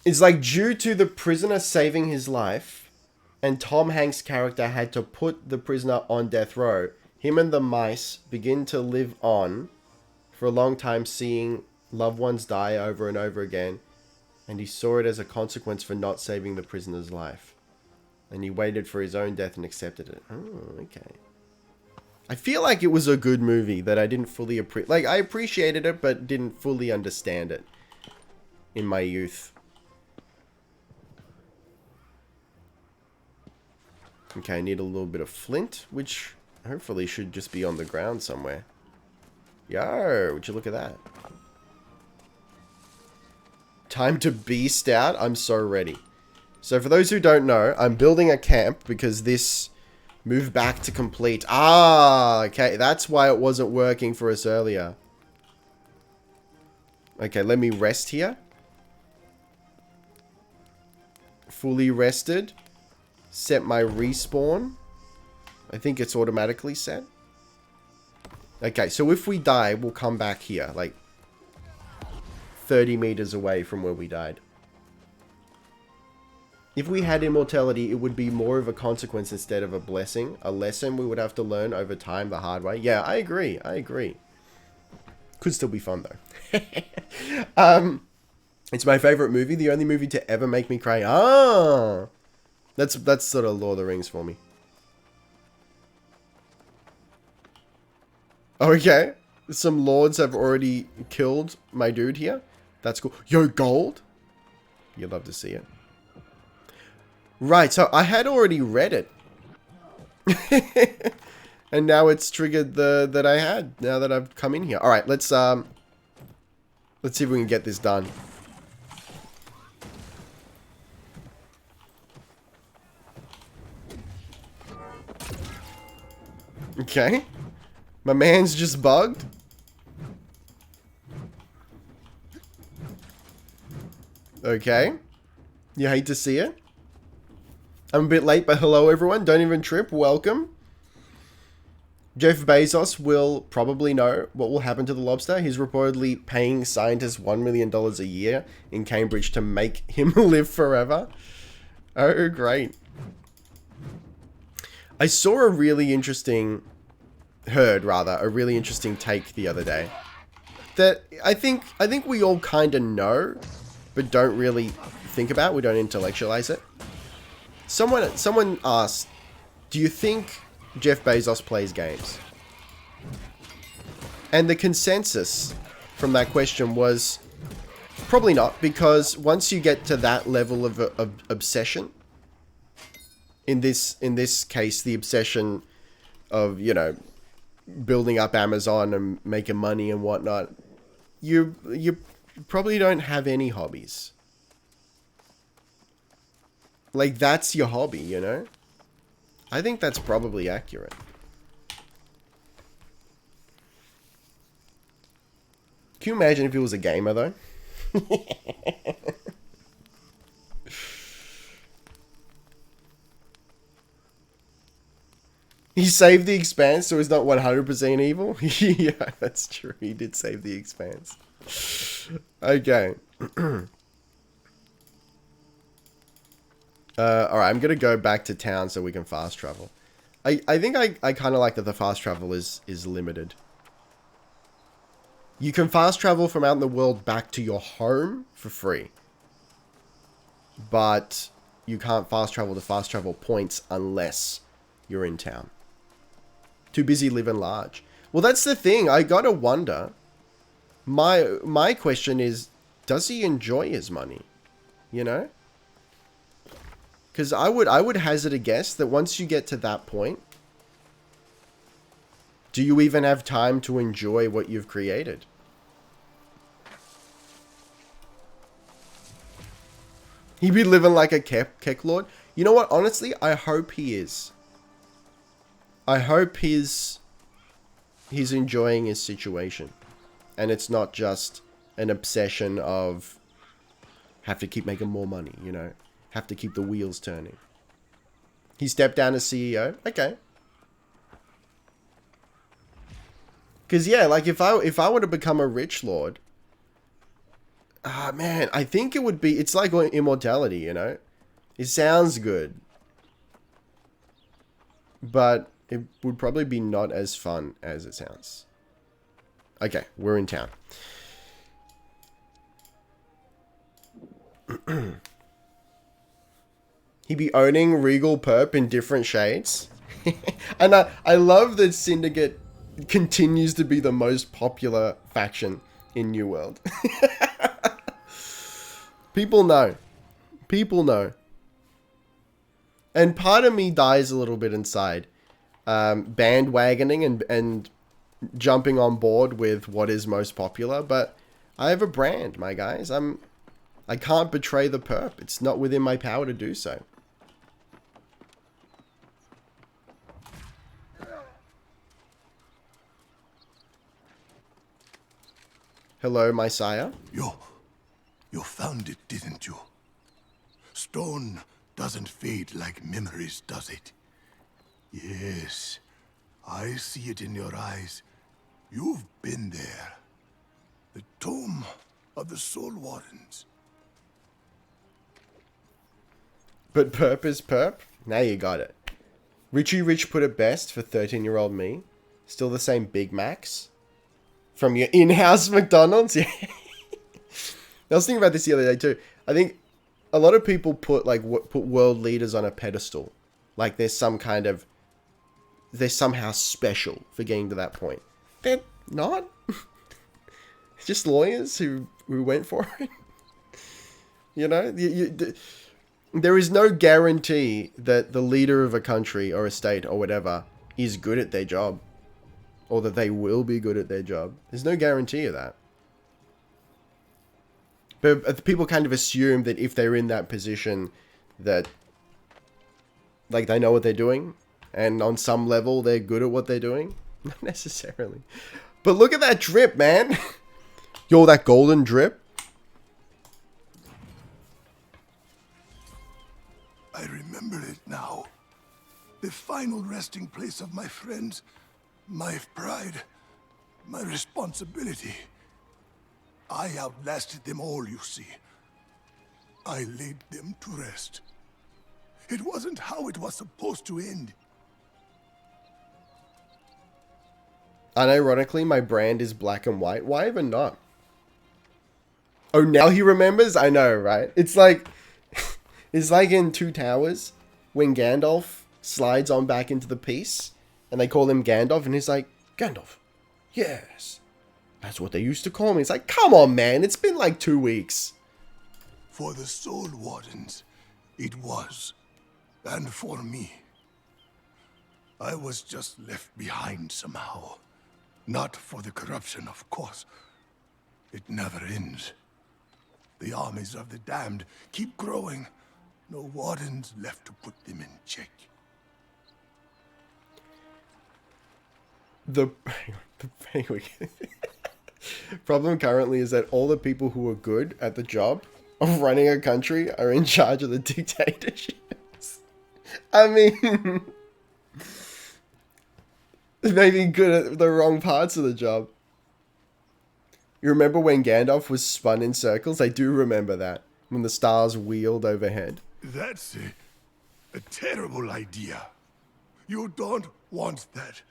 Speaker 1: It's like due to the prisoner saving his life, and Tom Hanks' character had to put the prisoner on death row, him and the mice begin to live on for a long time, seeing loved ones die over and over again, and he saw it as a consequence for not saving the prisoner's life. And he waited for his own death and accepted it. Oh, okay. I feel like it was a good movie that I didn't fully appreciate. Like, I appreciated it, but didn't fully understand it in my youth. Okay, I need a little bit of flint, which hopefully should just be on the ground somewhere. Yo, would you look at that? Time to beast out. I'm so ready. So for those who don't know, I'm building a camp because this moved back to complete. Ah, okay. That's why it wasn't working for us earlier. Okay, let me rest here. Fully rested. Set my respawn. I think it's automatically set. Okay, so if we die, we'll come back here. Like 30 meters away from where we died. If we had immortality, it would be more of a consequence instead of a blessing. A lesson we would have to learn over time the hard way. Yeah, I agree. I agree. Could still be fun, though. It's my favorite movie. The only movie to ever make me cry. Ah! That's sort of Lord of the Rings for me. Okay. Some lords have already killed my dude here. That's cool. Yo, gold? You'd love to see it. Right, so I had already read it. And now it's triggered that I had, now that I've come in here. Alright, let's see if we can get this done. Okay. My man's just bugged. Okay. You hate to see it. I'm a bit late, but hello everyone. Don't even trip. Welcome. Jeff Bezos will probably know what will happen to the lobster. He's reportedly paying scientists $1 million a year in Cambridge to make him live forever. Oh, great. I saw a really interesting... heard, rather, a really interesting take the other day. That I think we all kind of know, but don't really think about. We don't intellectualize it. Someone asked, do you think Jeff Bezos plays games? And the consensus from that question was probably not, because once you get to that level of obsession, in this case, the obsession of, you know, building up Amazon and making money and whatnot, you probably don't have any hobbies. Like, that's your hobby, you know? I think that's probably accurate. Can you imagine if he was a gamer, though? He saved the Expanse, so he's not 100% evil? Yeah, that's true. He did save the Expanse. Okay. Alright, I'm going to go back to town so we can fast travel. I think I kind of like that the fast travel is limited. You can fast travel from out in the world back to your home for free. But you can't fast travel to fast travel points unless you're in town. Too busy living large. Well, that's the thing. I gotta wonder. My question is, does he enjoy his money? You know? Because I would hazard a guess that once you get to that point, do you even have time to enjoy what you've created? He'd be living like a Keck Lord. You know what? Honestly, I hope he is. I hope he's enjoying his situation. And it's not just an obsession of have to keep making more money, you know? Have to keep the wheels turning. He stepped down as CEO. Okay. Because, yeah, like, if I were to become a rich lord... Ah, man, I think it would be... It's like immortality, you know? It sounds good. But it would probably be not as fun as it sounds. Okay, we're in town. He'd be owning Regal Perp in different shades. And I love that Syndicate continues to be the most popular faction in New World. People know. People know. And part of me dies a little bit inside. Bandwagoning and jumping on board with what is most popular. But I have a brand, my guys. I can't betray the perp. It's not within my power to do so. Hello, my sire.
Speaker 4: You found it, didn't you? Stone doesn't fade like memories, does it? Yes, I see it in your eyes. You've been there. The tomb of the Soul Wardens.
Speaker 1: But perp is perp? Now you got it. Richie Rich put it best for 13-year-old me. Still the same Big Macs. From your in-house McDonald's? Yeah. I was thinking about this the other day too. I think a lot of people put world leaders on a pedestal. Like they're somehow special for getting to that point. They're not. It's just lawyers who went for it. You know? There is no guarantee that the leader of a country or a state or whatever is good at their job. Or that they will be good at their job. There's no guarantee of that. But people kind of assume that if they're in that position that like they know what they're doing. And on some level they're good at what they're doing. Not necessarily. But look at that drip, man. Yo, that golden drip.
Speaker 4: I remember it now. The final resting place of my friends. My pride. My responsibility. I outlasted them all, you see. I laid them to rest. It wasn't how it was supposed to end.
Speaker 1: Unironically, my brand is black and white. Why even not? Oh, now he remembers? I know, right? It's like in Two Towers when Gandalf slides on back into the piece and they call him Gandalf and he's like, Gandalf, yes. That's what they used to call me. It's like, come on, man. It's been like 2 weeks.
Speaker 4: For the Soul Wardens, it was. And for me. I was just left behind somehow. Not for the corruption, of course. It never ends. The armies of the damned keep growing. No wardens left to put them in check.
Speaker 1: The problem currently is that all the people who are good at the job of running a country are in charge of the dictatorships. I mean, maybe good at the wrong parts of the job. You remember when Gandalf was spun in circles? I do remember that. When the stars wheeled overhead.
Speaker 4: That's a terrible idea. You don't want that.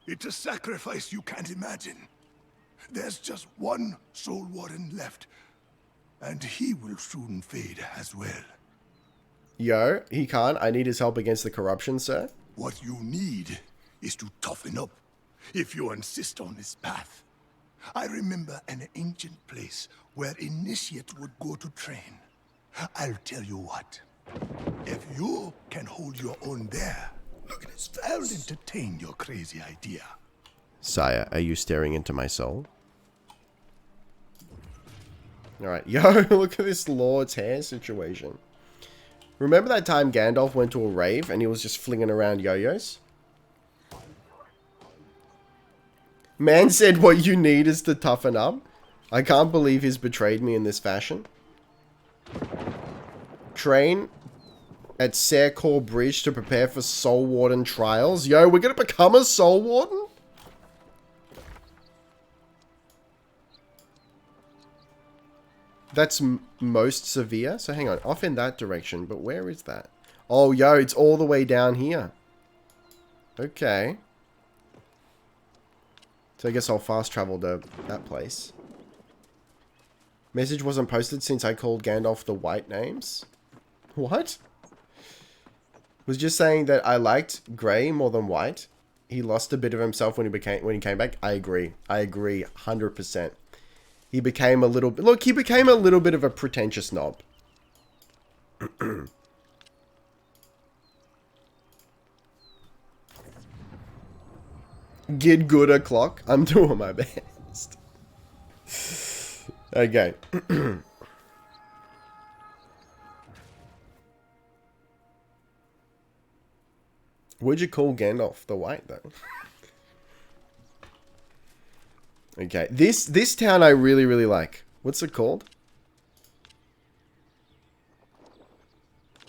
Speaker 4: It's a sacrifice you can't imagine. There's just one Soul Warden left, and he will soon fade as well.
Speaker 1: Yo, he can't. I need his help against the corruption, sir.
Speaker 4: What you need is to toughen up, if you insist on this path. I remember an ancient place where initiates would go to train. I'll tell you what. If you can hold your own there, I'll entertain your crazy idea.
Speaker 1: Sire, are you staring into my soul? Alright, yo, look at this Lord's hair situation. Remember that time Gandalf went to a rave and he was just flinging around yo-yos? Man said what you need is to toughen up. I can't believe he's betrayed me in this fashion. Train at Saircor Bridge to prepare for Soul Warden trials. Yo, we're gonna become a Soul Warden? That's most severe. So hang on, off in that direction. But where is that? Oh, yo, it's all the way down here. Okay. So I guess I'll fast travel to that place. Message wasn't posted since I called Gandalf the white names. What? Was just saying that I liked grey more than white. He lost a bit of himself when he came back. I agree. I agree 100%. He became a little... Look, he became a little bit of a pretentious knob. Get good o'clock. I'm doing my best. Okay. Would you call Gandalf the White, though? Okay, this town I really, really like. What's it called?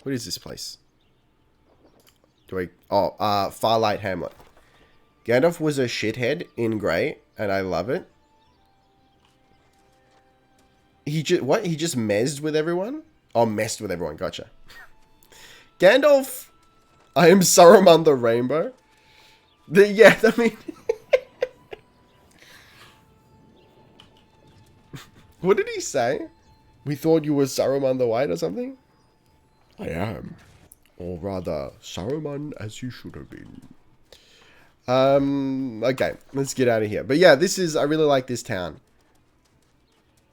Speaker 1: What is this place? Farlight Hamlet. Gandalf was a shithead in grey, and I love it. He just mezzed with everyone? Oh, messed with everyone, gotcha. Gandalf, I am Saruman the Rainbow. Yeah, I mean... What did he say? We thought you were Saruman the White or something? I am. Or rather, Saruman as you should have been. Okay, let's get out of here. But yeah, I really like this town.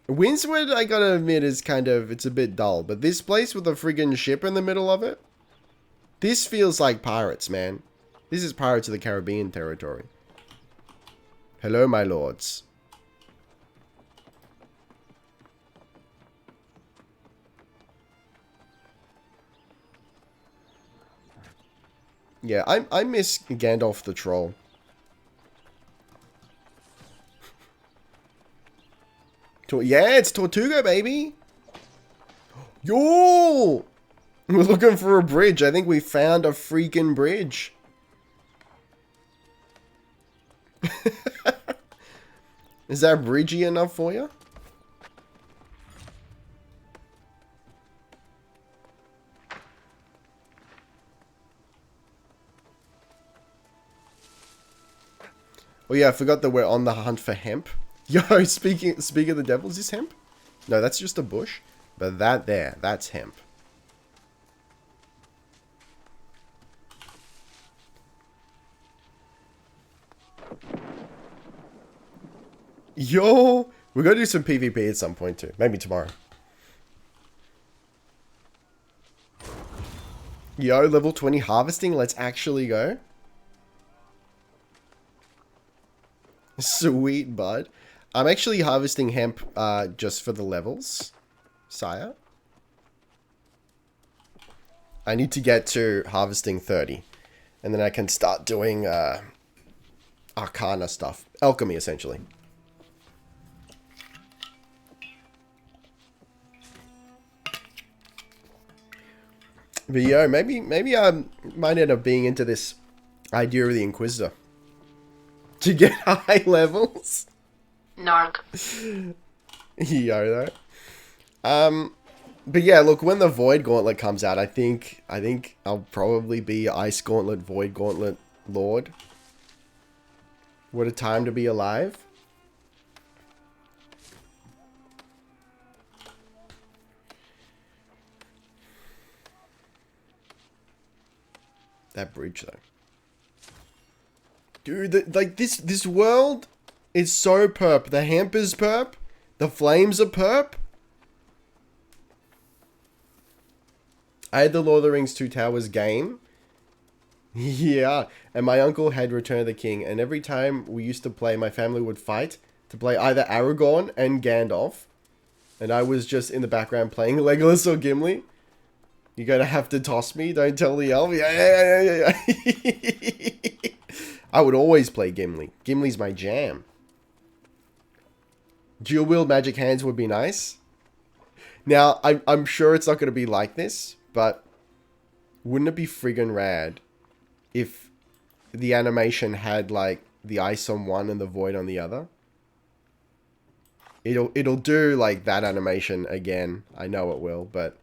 Speaker 1: Windswood, I gotta admit, is it's a bit dull. But this place with a friggin' ship in the middle of it, this feels like pirates, man. This is Pirates of the Caribbean territory. Hello, my lords. Yeah, I miss Gandalf the Troll. Yeah, it's Tortuga, baby! Yo! We're looking for a bridge. I think we found a freaking bridge. Is that bridgey enough for you? Oh yeah, I forgot that we're on the hunt for hemp. Yo, speaking of the devil, is this hemp? No, that's just a bush. But that's hemp. Yo, we're gonna do some PvP at some point too. Maybe tomorrow. Yo, level 20 harvesting. Let's actually go. Sweet, bud. I'm actually harvesting hemp just for the levels, sire. I need to get to harvesting 30. And then I can start doing arcana stuff. Alchemy, essentially. But yo, maybe I might end up being into this idea of the Inquisitor. To get high levels.
Speaker 3: Narc.
Speaker 1: Yo, though. But yeah, look, when the Void Gauntlet comes out, I think I'll probably be Ice Gauntlet, Void Gauntlet Lord. What a time to be alive. That bridge, though. Dude, like, this world is so perp. The hemp is perp. The flames are perp. I had the Lord of the Rings Two Towers game. Yeah, and my uncle had Return of the King, and every time we used to play, my family would fight to play either Aragorn and Gandalf, and I was just in the background playing Legolas or Gimli. You're gonna have to toss me, don't tell the elf. Yeah. I would always play Gimli. Gimli's my jam. Dual wield magic hands would be nice. Now, I'm sure it's not gonna be like this, but wouldn't it be friggin' rad if the animation had, like, the ice on one and the void on the other? It'll do, like, that animation again. I know it will, but...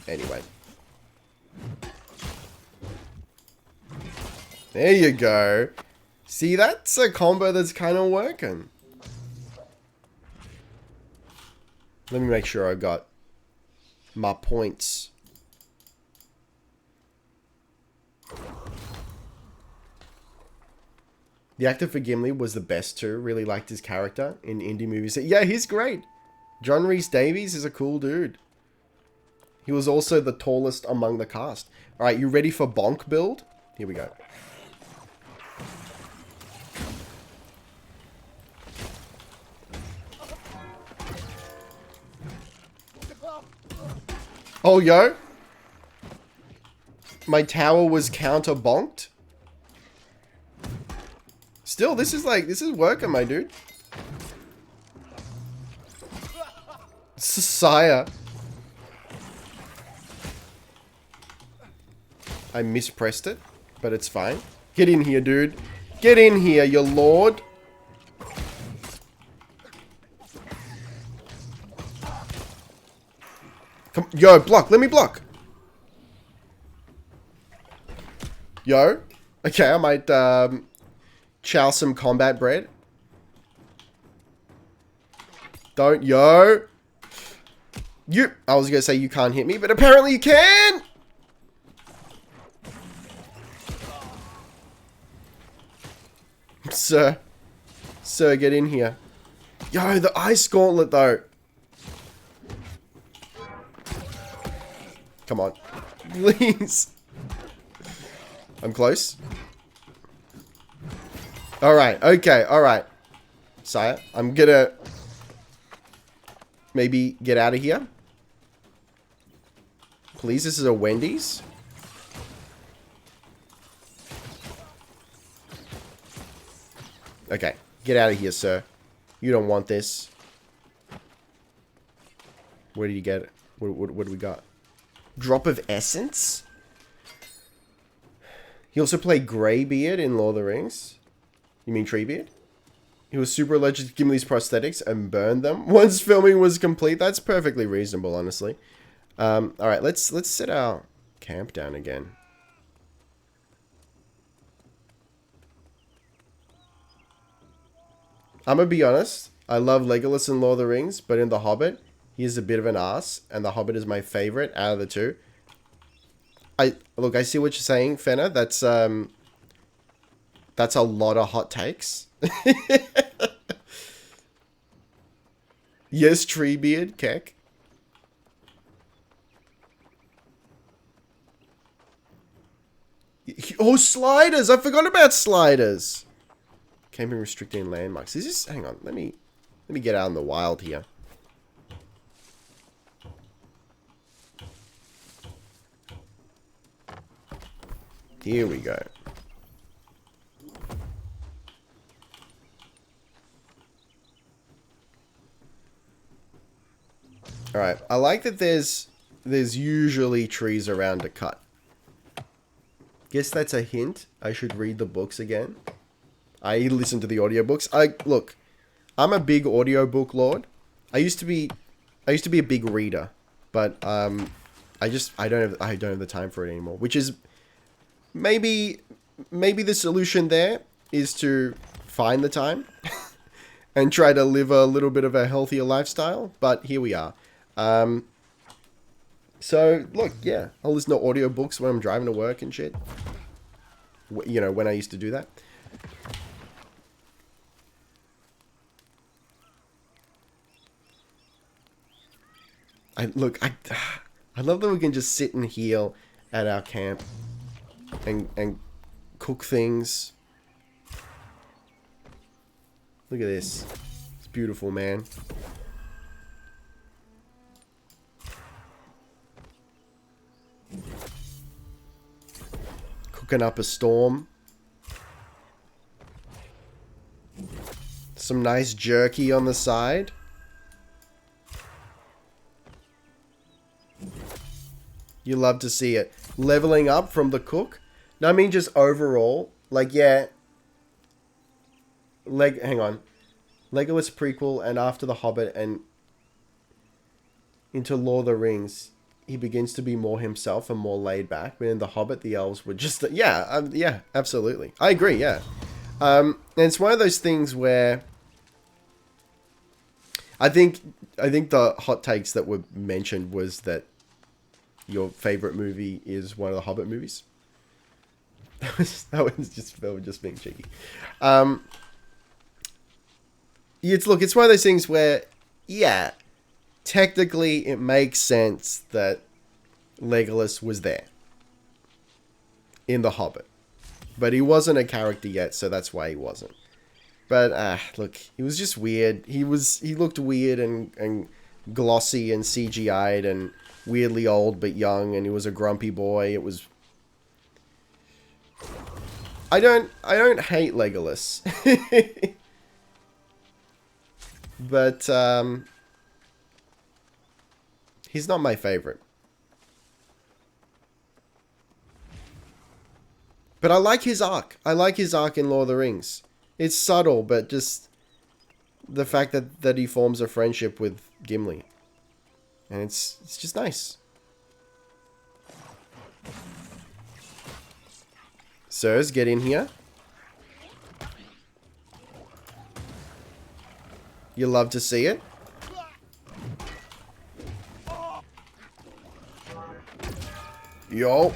Speaker 1: Anyway. There you go. See, that's a combo that's kind of working. Let me make sure I got my points. The actor for Gimli was the best too. Really liked his character in indie movies. Yeah, he's great. John Rhys Davies is a cool dude. He was also the tallest among the cast. Alright, you ready for bonk build? Here we go. Oh, yo. My tower was counter bonked. Still, this is working, my dude. Sire. I mispressed it, but it's fine. Get in here, dude. Get in here, your lord. Come, yo, block. Let me block. Yo. Okay, I might, chow some combat bread. Don't, yo. You, I was gonna say you can't hit me, but apparently you can! Sir. Sir, get in here. Yo, the ice gauntlet, though. Come on. Please. I'm close. Alright, okay, alright. Sire, I'm gonna maybe get out of here. Please, this is a Wendy's. Okay, get out of here, sir. You don't want this. Where did you get it? What do we got? Drop of Essence? He also played Greybeard in Lord of the Rings. You mean Treebeard? He was super allergic to Gimli's prosthetics and burned them once filming was complete. That's perfectly reasonable, honestly. Alright, let's set our camp down again. I'm gonna be honest. I love Legolas in Lord of the Rings, but in The Hobbit, he is a bit of an ass, and The Hobbit is my favorite out of the two. Look, I see what you're saying, Fenner. That's a lot of hot takes. Yes, Treebeard, Keck. Oh, sliders! I forgot about sliders. Camping restricted in landmarks. Is this? Hang on. Let me get out in the wild here. Here we go. Alright, I like that there's usually trees around to cut. Guess that's a hint. I should read the books again. I listen to the audiobooks. Look, I'm a big audiobook lord. I used to be a big reader, but I don't have the time for it anymore, which is maybe the solution there is to find the time and try to live a little bit of a healthier lifestyle, but here we are. So, look, yeah, I'll listen to audiobooks when I'm driving to work and shit. You know, when I used to do that. I love that we can just sit and heal at our camp and cook things. Look at this. It's beautiful, man. Cooking up a storm. Some nice jerky on the side. You love to see it. Leveling up from the cook. No, I mean just overall. Like, yeah. Hang on. Legolas prequel and after The Hobbit and into Lord of the Rings, he begins to be more himself and more laid back. But in The Hobbit, the elves were just... yeah, absolutely. I agree, yeah. And it's one of those things where... I think the hot takes that were mentioned was that your favorite movie is one of the Hobbit movies. That was just being cheeky. It's one of those things where, yeah, technically it makes sense that Legolas was there in The Hobbit, but he wasn't a character yet, so that's why he wasn't. But look, he was just weird. He looked weird and glossy and CGI'd and weirdly old but young, and he was a grumpy boy. It was... I don't hate Legolas. But he's not my favorite. But I like his arc. I like his arc in Lord of the Rings. It's subtle, but just the fact that he forms a friendship with Gimli. And it's just nice. Sirs, get in here. You love to see it. Yo.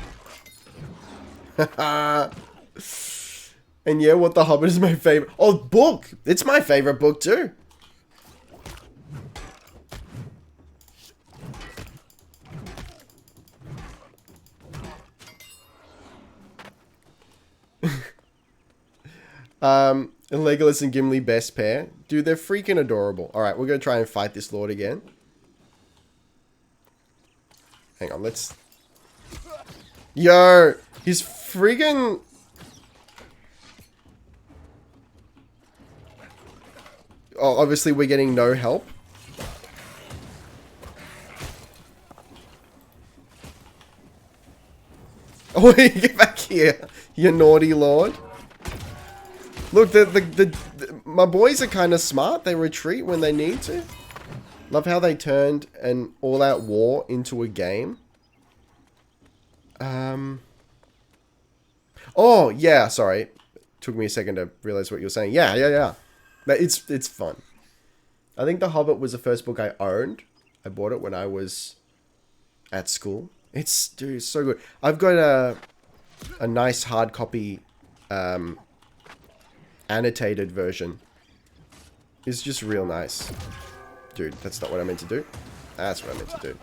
Speaker 1: And yeah, What the Hobbit is my favorite. Oh, book! It's my favorite book too. Legolas and Gimli best pair. Dude, they're freaking adorable. Alright, we're gonna try and fight this lord again. Hang on, let's... Yo! He's freaking... Oh, obviously we're getting no help. Oh, get back here, you naughty lord. Look, my boys are kind of smart. They retreat when they need to. Love how they turned an all-out war into a game. Oh, yeah, sorry. Took me a second to realize what you were saying. Yeah. But it's fun. I think The Hobbit was the first book I owned. I bought it when I was at school. Dude, it's so good. I've got a nice hard copy annotated version. It's just real nice. Dude, that's not what I meant to do. That's what I meant to do.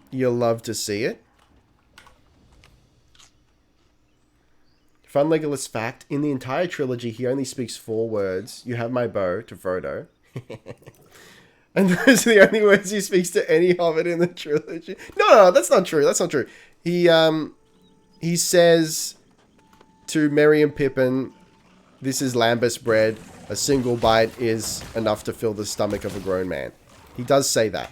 Speaker 1: You'll love to see it. Fun Legolas fact. In the entire trilogy, he only speaks 4 words. You have my bow to Frodo. And those are the only words he speaks to any hobbit in the trilogy. No, that's not true. That's not true. He says to Merry and Pippin, this is lambus bread. A single bite is enough to fill the stomach of a grown man. He does say that.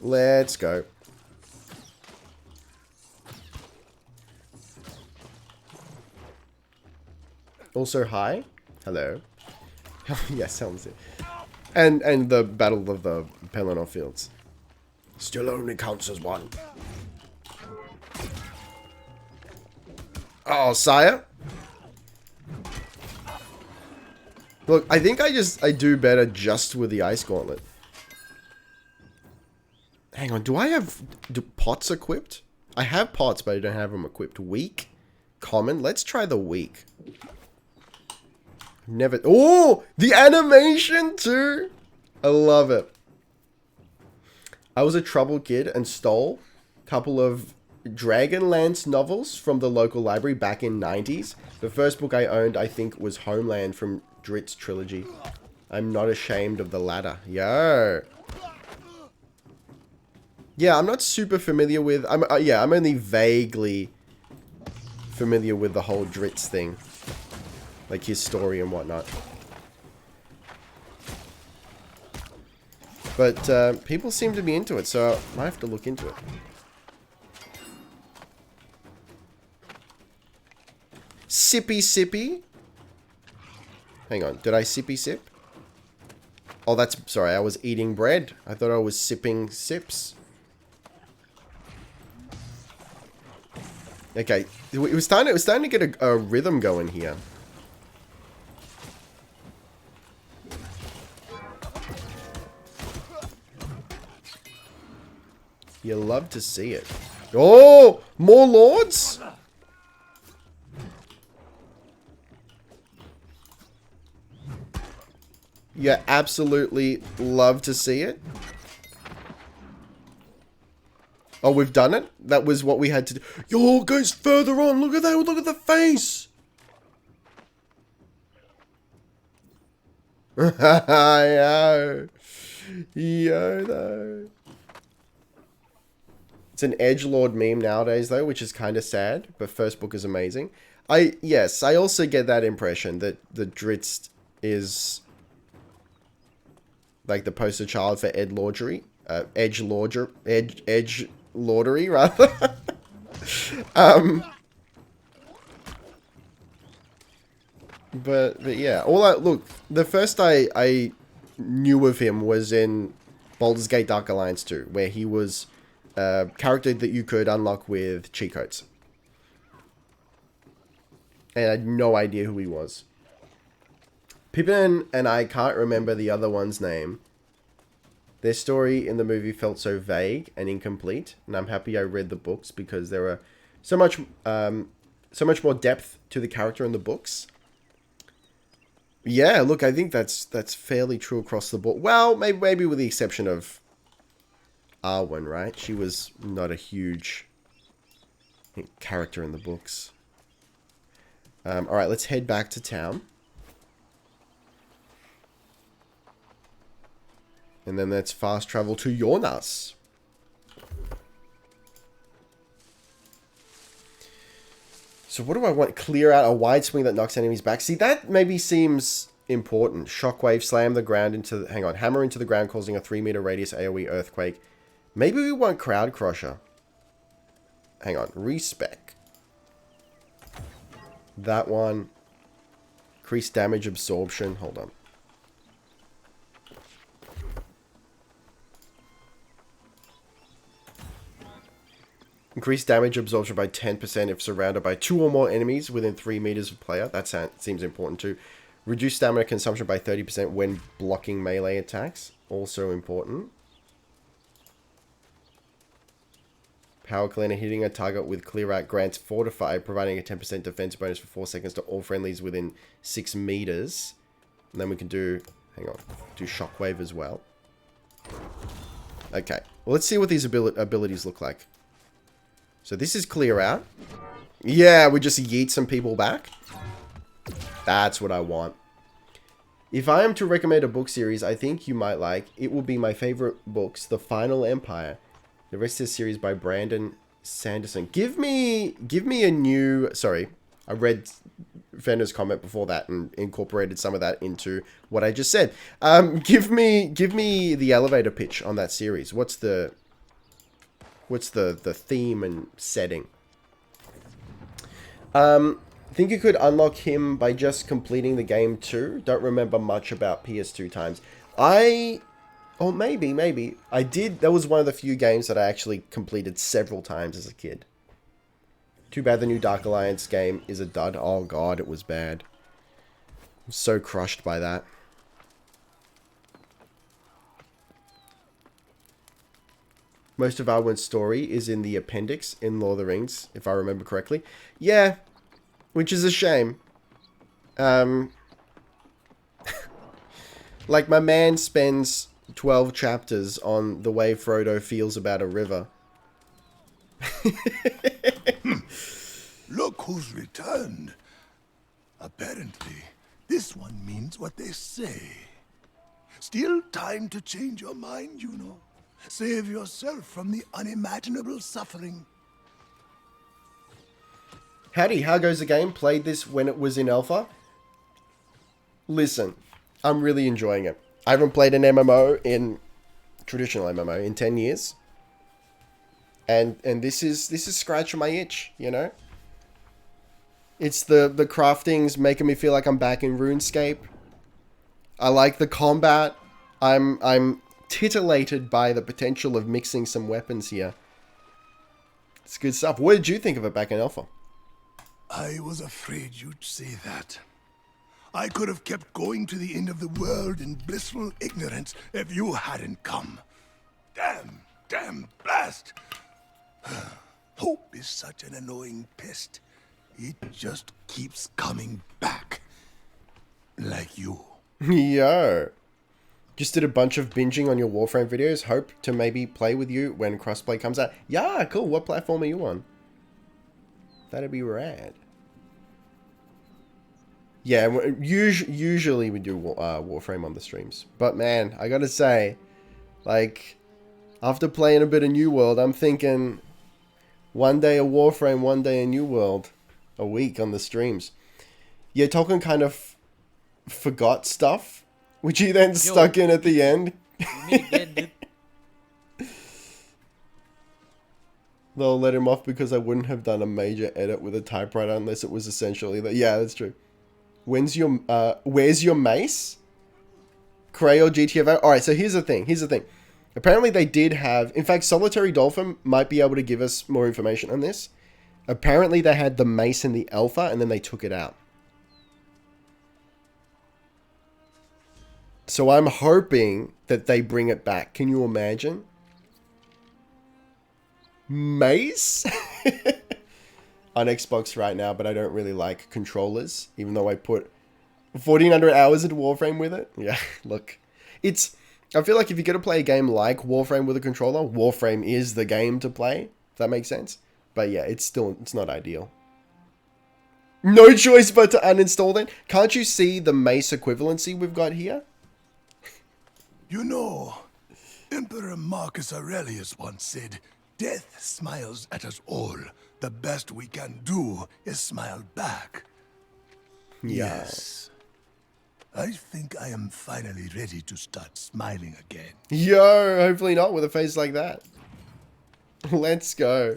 Speaker 1: Let's go. Also, hi. Hello. Yes, sounds it. And the Battle of the Pelennor Fields. Still only counts as one. Oh, sire. Look, I think I do better just with the Ice Gauntlet. Hang on, do I have pots equipped? I have pots, but I don't have them equipped. Weak? Common? Let's try the weak. Never... Oh! The animation, too! I love it. I was a troubled kid and stole a couple of Dragonlance novels from the local library back in 90s. The first book I owned, I think, was Homeland from Drit's trilogy. I'm not ashamed of the latter. Yo! Yeah, I'm not super familiar with... I'm only vaguely familiar with the whole Drit's thing. Like his story and whatnot. But people seem to be into it, so I might have to look into it. Sippy sippy? Hang on, did I sippy sip? Oh, that's... Sorry, I was eating bread. I thought I was sipping sips. Okay, it was starting to get a rhythm going here. You love to see it. Oh, more lords? You absolutely love to see it. Oh, we've done it? That was what we had to do. Yo, it goes further on. Look at that. Look at the face. Yo. Yo, though. It's an edgelord meme nowadays, though, which is kind of sad. But first book is amazing. Yes, I also get that impression that the Dritz is like the poster child for edgelordery. Edgelordery, rather. But yeah, look, the first I knew of him was in Baldur's Gate Dark Alliance 2, where he was a character that you could unlock with cheat codes. And I had no idea who he was. Pippin and I can't remember the other one's name. Their story in the movie felt so vague and incomplete, and I'm happy I read the books because there are so much more depth to the character in the books. Yeah, look, I think that's fairly true across the board. Well, maybe with the exception of Arwen, right? She was not a huge character in the books. All right, let's head back to town. And then let's fast travel to Yornas. So what do I want? Clear out a wide swing that knocks enemies back. See, that maybe seems important. Shockwave, slam the ground into... Hang on. Hammer into the ground, causing a 3-meter radius AoE earthquake. Maybe we want Crowd Crusher. Hang on. Respec. That one. Increase damage absorption. Hold on. Increase damage absorption by 10% if surrounded by 2 or more enemies within 3 meters of player. That seems important too. Reduce stamina consumption by 30% when blocking melee attacks. Also important. Power Cleaner, hitting a target with Clear Out grants Fortify, providing a 10% defense bonus for 4 seconds to all friendlies within 6 meters. And then we can do, hang on, do Shockwave as well. Okay, well, let's see what these abilities look like. So this is Clear Out. Yeah, we just yeet some people back. That's what I want. If I am to recommend a book series I think you might like, it will be my favorite books, The Final Empire. The rest of the series by Brandon Sanderson. Give me a new... Sorry, I read Fender's comment before that and incorporated some of that into what I just said. Give me the elevator pitch on that series. What's the theme and setting? Think you could unlock him by just completing the game too? Don't remember much about PS2 times. Or maybe. I did. That was one of the few games that I actually completed several times as a kid. Too bad the new Dark Alliance game is a dud. Oh god, it was bad. I'm so crushed by that. Most of Arwen's story is in the appendix in Lord of the Rings, if I remember correctly. Yeah, which is a shame. Like, my man spends 12 chapters on the way Frodo feels about a river.
Speaker 4: Look who's returned. Apparently, this one means what they say. Still time to change your mind, you know. Save yourself from the unimaginable suffering.
Speaker 1: Howdy, how goes the game? Played this when it was in alpha? Listen, I'm really enjoying it. I haven't played an MMO in traditional MMO in 10 years. And this is scratching my itch, you know? It's the crafting's making me feel like I'm back in RuneScape. I like the combat. I'm titillated by the potential of mixing some weapons here. It's good stuff. What did you think of it back in alpha?
Speaker 4: I was afraid you'd say that. I could have kept going to the end of the world in blissful ignorance if you hadn't come. Damn blast! Hope is such an annoying pest. It just keeps coming back. Like you.
Speaker 1: Yo. Just did a bunch of binging on your Warframe videos. Hope to maybe play with you when crossplay comes out. Yeah, cool. What platform are you on? That'd be rad. Yeah, usually we do Warframe on the streams. But man, I gotta say, like, after playing a bit of New World, I'm thinking one day a Warframe, one day a New World. A week on the streams. Yeah, Tolkien kind of forgot stuff, which he then stuck in at the end. They'll let him off because I wouldn't have done a major edit with a typewriter unless it was essentially that. Yeah, that's true. Where's your mace? Cray or GTFO? Alright, so here's the thing. Apparently they did have... In fact, Solitary Dolphin might be able to give us more information on this. Apparently they had the mace in the alpha and then they took it out. So I'm hoping that they bring it back. Can you imagine? Mace? On Xbox right now, but I don't really like controllers, even though I put 1,400 hours into Warframe with it. Yeah, look. I feel like if you're going to play a game like Warframe with a controller, Warframe is the game to play. If that makes sense. But yeah, it's not ideal. No choice but to uninstall then. Can't you see the mace equivalency we've got here?
Speaker 4: You know, Emperor Marcus Aurelius once said, "Death smiles at us all. The best we can do is smile back."
Speaker 1: Yeah.
Speaker 4: Yes. I think I am finally ready to start smiling again.
Speaker 1: Yo, hopefully not with a face like that. Let's go.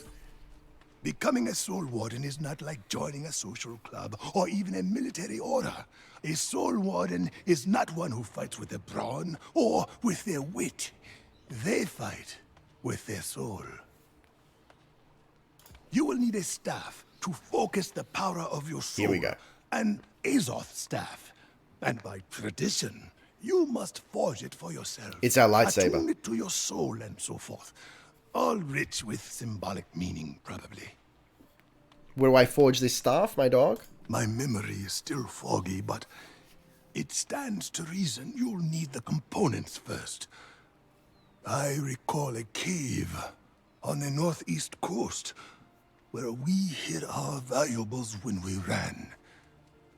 Speaker 4: Becoming a Soul Warden is not like joining a social club or even a military order. A Soul Warden is not one who fights with their brawn or with their wit. They fight with their soul. You will need a staff to focus the power of your soul.
Speaker 1: Here we go.
Speaker 4: An Azoth staff. And by tradition, you must forge it for yourself.
Speaker 1: It's our lightsaber.
Speaker 4: Attune it to your soul and so forth. All rich with symbolic meaning, probably.
Speaker 1: Where do I forge this staff, my dog?
Speaker 4: My memory is still foggy, but it stands to reason you'll need the components first. I recall a cave on the northeast coast where we hid our valuables when we ran.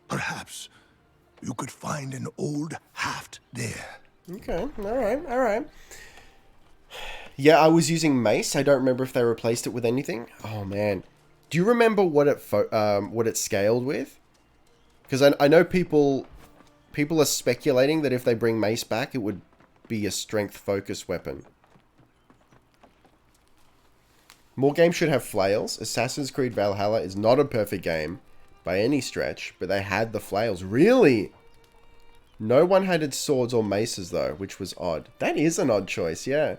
Speaker 4: Perhaps you could find an old haft there.
Speaker 1: Okay, alright. Yeah, I was using mace. I don't remember if they replaced it with anything. Oh man. Do you remember what it scaled with? Because I know people are speculating that if they bring mace back, it would be a strength focus weapon. More games should have flails. Assassin's Creed Valhalla is not a perfect game by any stretch, but they had the flails. Really? No one-handed swords or maces, though, which was odd. That is an odd choice, yeah.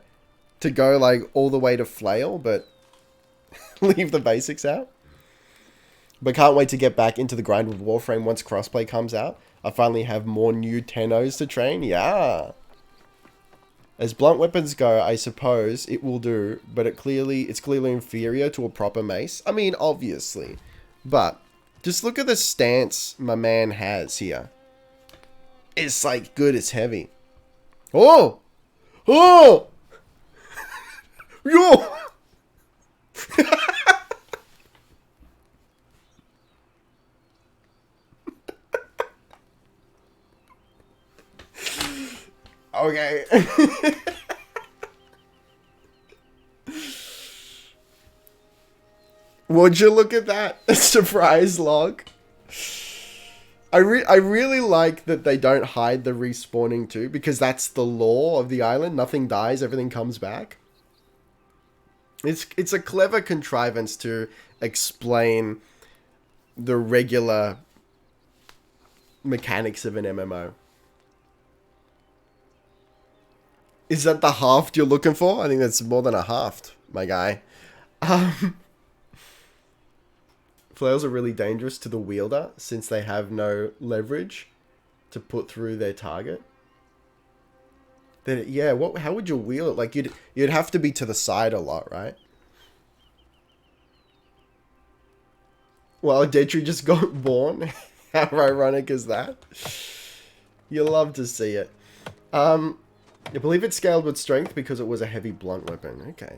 Speaker 1: To go, like, all the way to flail, but leave the basics out. But can't wait to get back into the grind with Warframe once crossplay comes out. I finally have more new Tennos to train. Yeah. As blunt weapons go, I suppose it will do, but it's clearly inferior to a proper mace. I mean, obviously. But just look at the stance my man has here. It's like good as heavy. Oh! Oh! Yo! Okay. Would you look at that? Surprise log. I really like that they don't hide the respawning too, because that's the law of the island. Nothing dies, everything comes back. It's a clever contrivance to explain the regular mechanics of an MMO. Is that the halved you're looking for? I think that's more than a halved, my guy. Flails are really dangerous to the wielder since they have no leverage to put through their target. Then yeah, how would you wield it? Like you'd have to be to the side a lot, right? Well, Detri just got born. How ironic is that? You'll love to see it. I believe it scaled with strength because it was a heavy blunt weapon. Okay.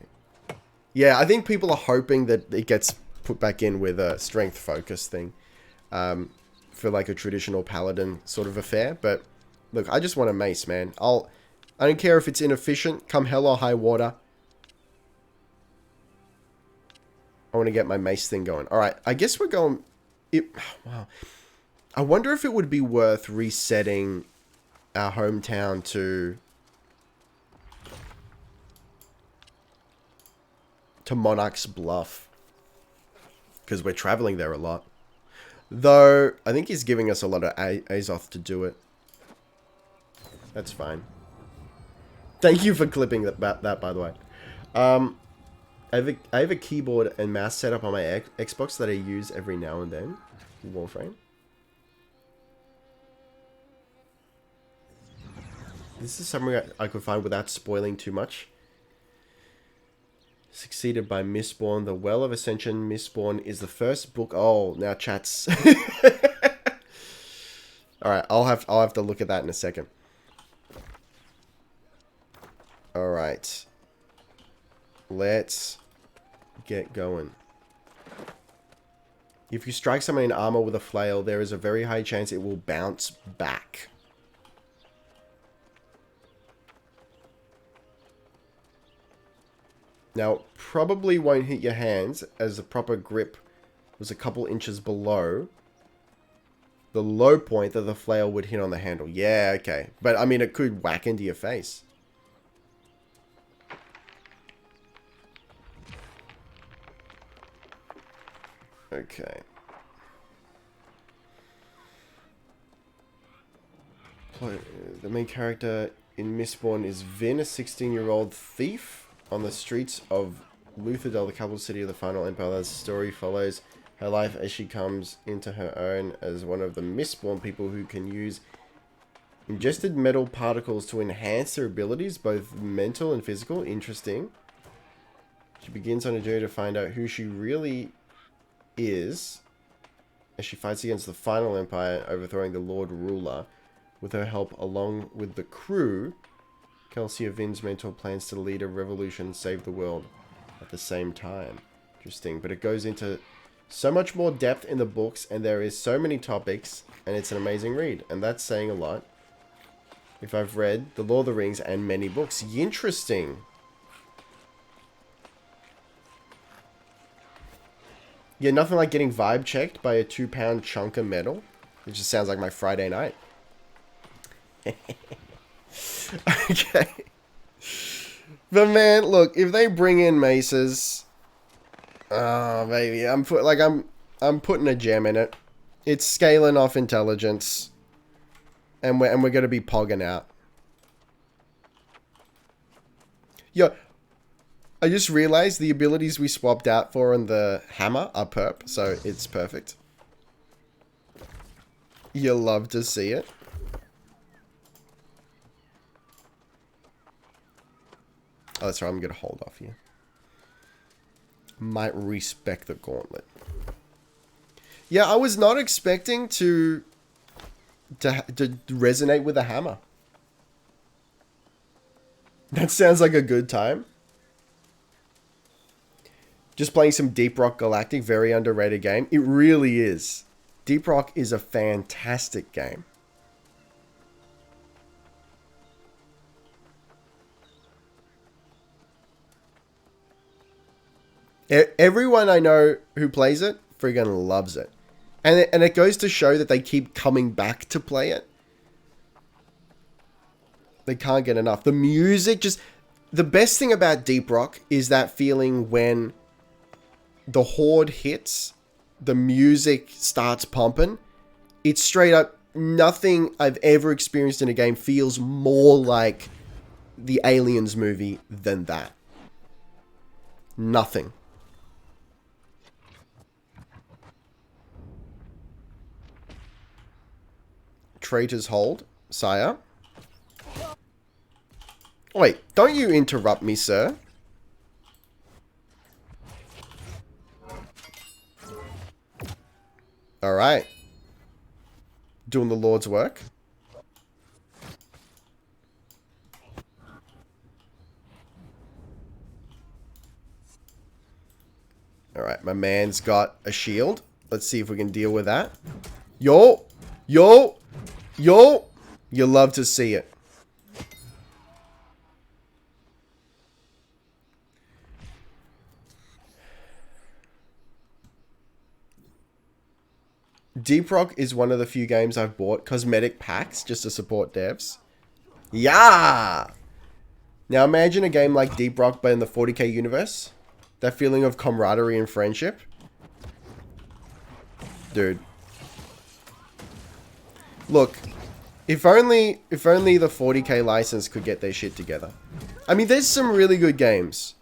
Speaker 1: Yeah, I think people are hoping that it gets put back in with a strength focus thing. For like a traditional paladin sort of affair. But look, I just want a mace, man. I don't care if it's inefficient, come hell or high water. I want to get my mace thing going. Alright, I guess we're going... Wow. I wonder if it would be worth resetting our hometown to Monarch's Bluff. Because we're traveling there a lot. Though, I think he's giving us a lot of Azoth to do it. That's fine. Thank you for clipping that by the way. I have a keyboard and mouse set up on my Xbox that I use every now and then. Warframe. This is something I could find without spoiling too much. Succeeded by Mistborn. The Well of Ascension Mistborn is the first book. Oh, now chat's. All right, I'll have to look at that in a second. All right. Let's get going. If you strike someone in armor with a flail, there is a very high chance it will bounce back. Now, probably won't hit your hands, as the proper grip was a couple inches below the low point that the flail would hit on the handle. Yeah, okay. But, I mean, it could whack into your face. Okay. The main character in Mistborn is Vin, a 16-year-old thief on the streets of Luthadel, the capital city of the Final Empire. The story follows her life as she comes into her own as one of the Mistborn people who can use ingested metal particles to enhance their abilities, both mental and physical. Interesting. She begins on a journey to find out who she really is as she fights against the Final Empire, overthrowing the Lord Ruler. With her help, along with the crew, Kelsey of Vin's mentor plans to lead a revolution and save the world at the same time. Interesting. But it goes into so much more depth in the books, and there is so many topics, and it's an amazing read. And that's saying a lot. If I've read The Lord of the Rings and many books. Interesting. Yeah, nothing like getting vibe checked by a 2-pound chunk of metal. It just sounds like my Friday night. Okay. But man, look, if they bring in maces, oh baby, I'm putting a gem in it. It's scaling off intelligence. And we're going to be pogging out. Yo, I just realized the abilities we swapped out for on the hammer are perp, so it's perfect. You'll love to see it. Oh, that's right, I'm going to hold off here. Might respect the gauntlet. Yeah, I was not expecting to resonate with a hammer. That sounds like a good time. Just playing some Deep Rock Galactic, very underrated game. It really is. Deep Rock is a fantastic game. Everyone I know who plays it friggin' loves it. And it goes to show that they keep coming back to play it. They can't get enough. The music just... The best thing about Deep Rock is that feeling when the horde hits, the music starts pumping. It's straight up... Nothing I've ever experienced in a game feels more like the Aliens movie than that. Nothing. Traitor's Hold, sire. Wait, don't you interrupt me, sir. Alright. Doing the Lord's work. Alright, my man's got a shield. Let's see if we can deal with that. Yo! Yo! Yo! You love to see it. Deep Rock is one of the few games I've bought cosmetic packs just to support devs. Yeah! Now imagine a game like Deep Rock but in the 40k universe. That feeling of camaraderie and friendship. Dude. Look, if only the 40k license could get their shit together. I mean, there's some really good games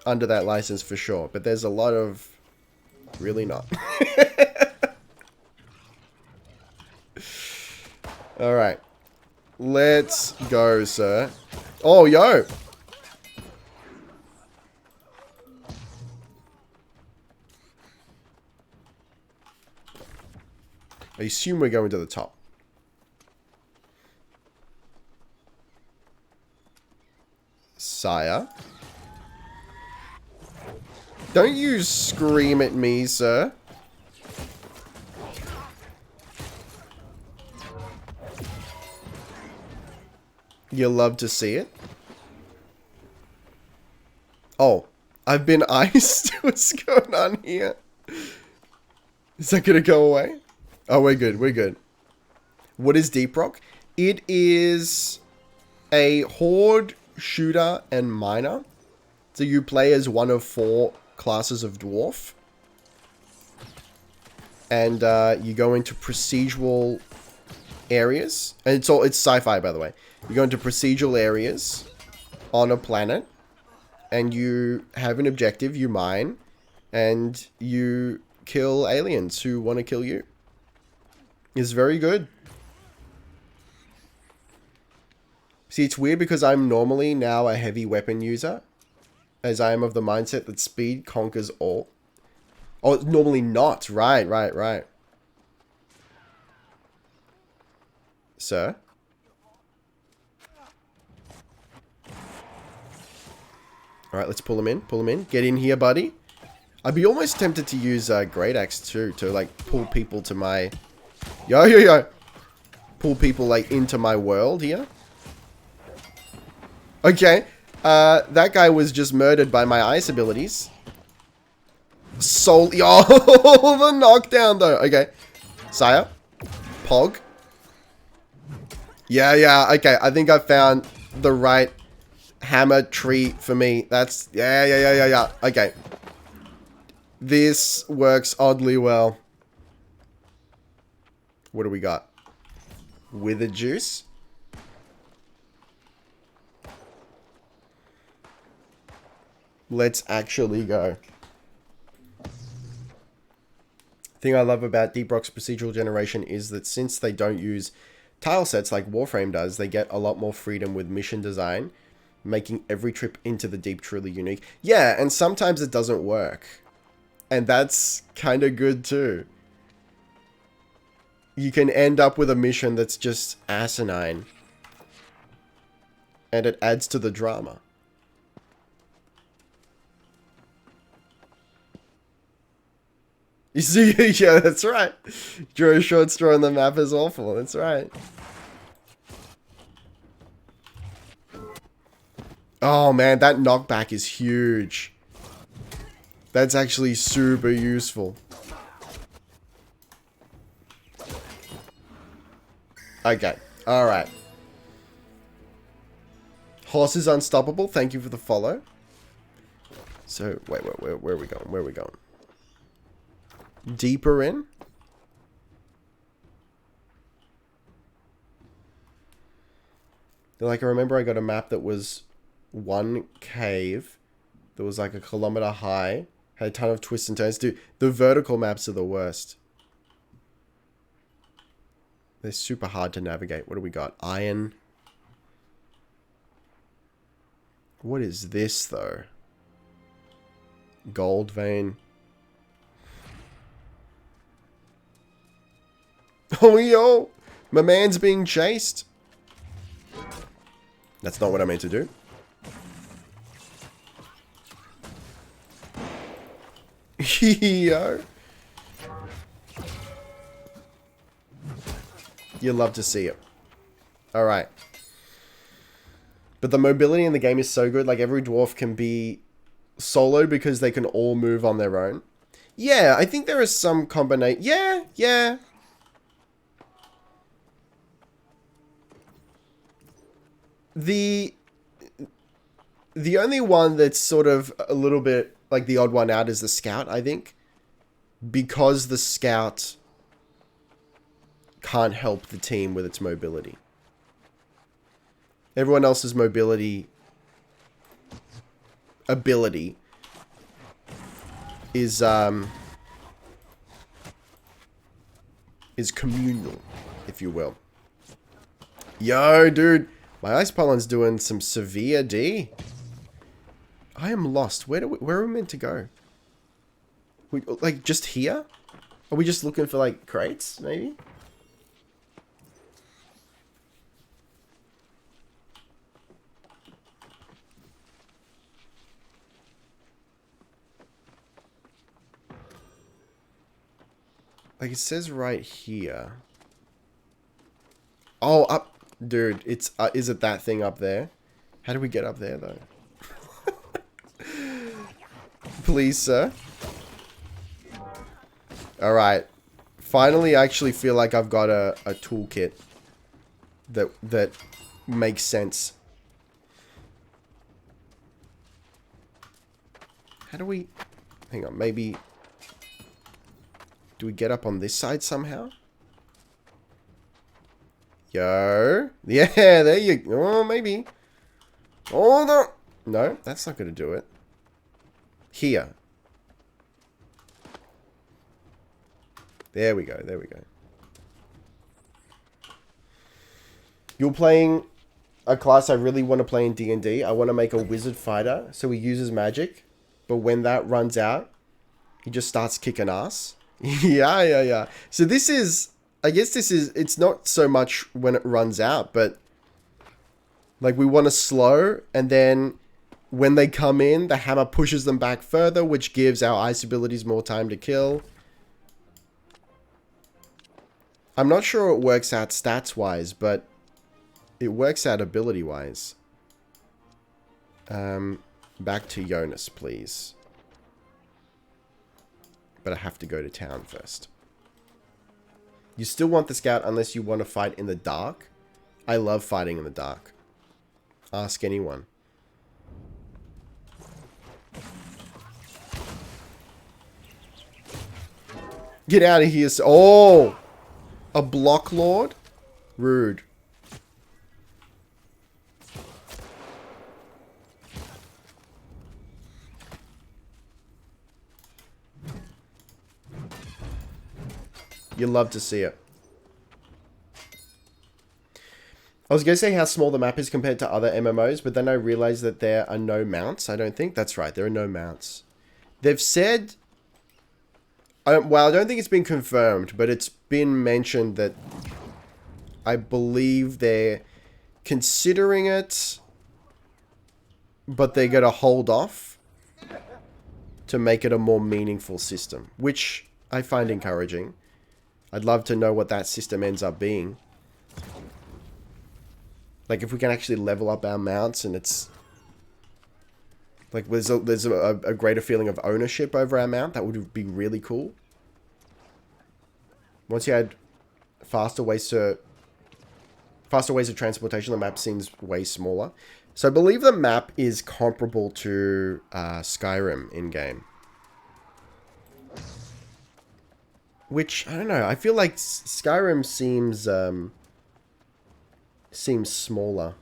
Speaker 1: under that license for sure, but there's a lot of really not. All right, let's go, sir. Oh, yo. I assume we're going to the top. Sire. Don't you scream at me, sir. You love to see it. Oh, I've been iced. What's going on here? Is that gonna go away? Oh, we're good. We're good. What is Deep Rock? It is a horde shooter and miner. So you play as one of 4 classes of dwarf. And you go into procedural areas. And it's sci-fi, by the way. You go into procedural areas on a planet. And you have an objective, you mine. And you kill aliens who want to kill you. It's very good. See, it's weird because I'm normally now a heavy weapon user. As I am of the mindset that speed conquers all. Oh, it's normally not. Right. Sir? Alright, let's pull him in. Pull him in. Get in here, buddy. I'd be almost tempted to use Great Axe too. To, like, pull people to my... Yo. Pull people, like, into my world here. Okay. That guy was just murdered by my ice abilities. Yo, the knockdown, though. Okay. Sire. Pog. Yeah. Okay, I think I found the right hammer tree for me. That's... Yeah. Okay. This works oddly well. What do we got? with a juice. Let's actually go. Thing I love about Deep Rock's procedural generation is that since they don't use tile sets like Warframe does, they get a lot more freedom with mission design, making every trip into the deep truly unique. Yeah, and sometimes it doesn't work. And that's kind of good too. You can end up with a mission that's just asinine. And it adds to the drama. You see, yeah, that's right. Drew a short straw on the map is awful. That's right. Oh man, that knockback is huge. That's actually super useful. Okay, alright. Horse is unstoppable. Thank you for the follow. So, wait, where are we going? Where are we going? Deeper in? Like, I remember I got a map that was one cave that was like 1 kilometer high, had a ton of twists and turns. Dude, the vertical maps are the worst. They're super hard to navigate. What do we got? Iron. What is this, though? Gold vein. Oh, yo! My man's being chased. That's not what I meant to do. Yo. You love to see it. Alright. But the mobility in the game is so good. Like, every dwarf can be soloed because they can all move on their own. Yeah, I think there is some combination. Yeah. The only one that's sort of a little bit like the odd one out is the scout, I think. Because the scout can't help the team with its mobility. Everyone else's mobility ability is communal, if you will. Yo, dude. My ice pollen's doing some severe D. I am lost. Where are we meant to go? Like, just here? Are we just looking for, like, crates, maybe? Like, it says right here. Oh, up. Dude, it's is it that thing up there? How do we get up there, though? Please, sir. Alright. Finally, I actually feel like I've got a toolkit that makes sense. How do we... Hang on, maybe... Do we get up on this side somehow? Yo. Yeah, there you go. Oh, maybe. Oh, no. No, that's not going to do it. Here. There we go. There we go. You're playing a class I really want to play in D&D. I want to make a wizard fighter, so he uses magic. But when that runs out, he just starts kicking ass. Yeah. So this is... I guess this is, it's not so much when it runs out, but like we want to slow, and then when they come in, the hammer pushes them back further, which gives our ice abilities more time to kill. I'm not sure it works out stats-wise, but it works out ability-wise. Back to Jonas, please. But I have to go to town first. You still want the scout unless you want to fight in the dark. I love fighting in the dark. Ask anyone. Get out of here. Oh! A block lord? Rude. You love to see it. I was going to say how small the map is compared to other MMOs, but then I realized that there are no mounts, I don't think. That's right, there are no mounts. They've said... well, I don't think it's been confirmed, but it's been mentioned that I believe they're considering it, but they're going to hold off to make it a more meaningful system, which I find encouraging. I'd love to know what that system ends up being. Like, if we can actually level up our mounts and it's... like, there's a greater feeling of ownership over our mount, that would be really cool. Once you had faster ways of transportation, the map seems way smaller. So I believe the map is comparable to Skyrim in-game. Which, I don't know, I feel like Skyrim seems smaller.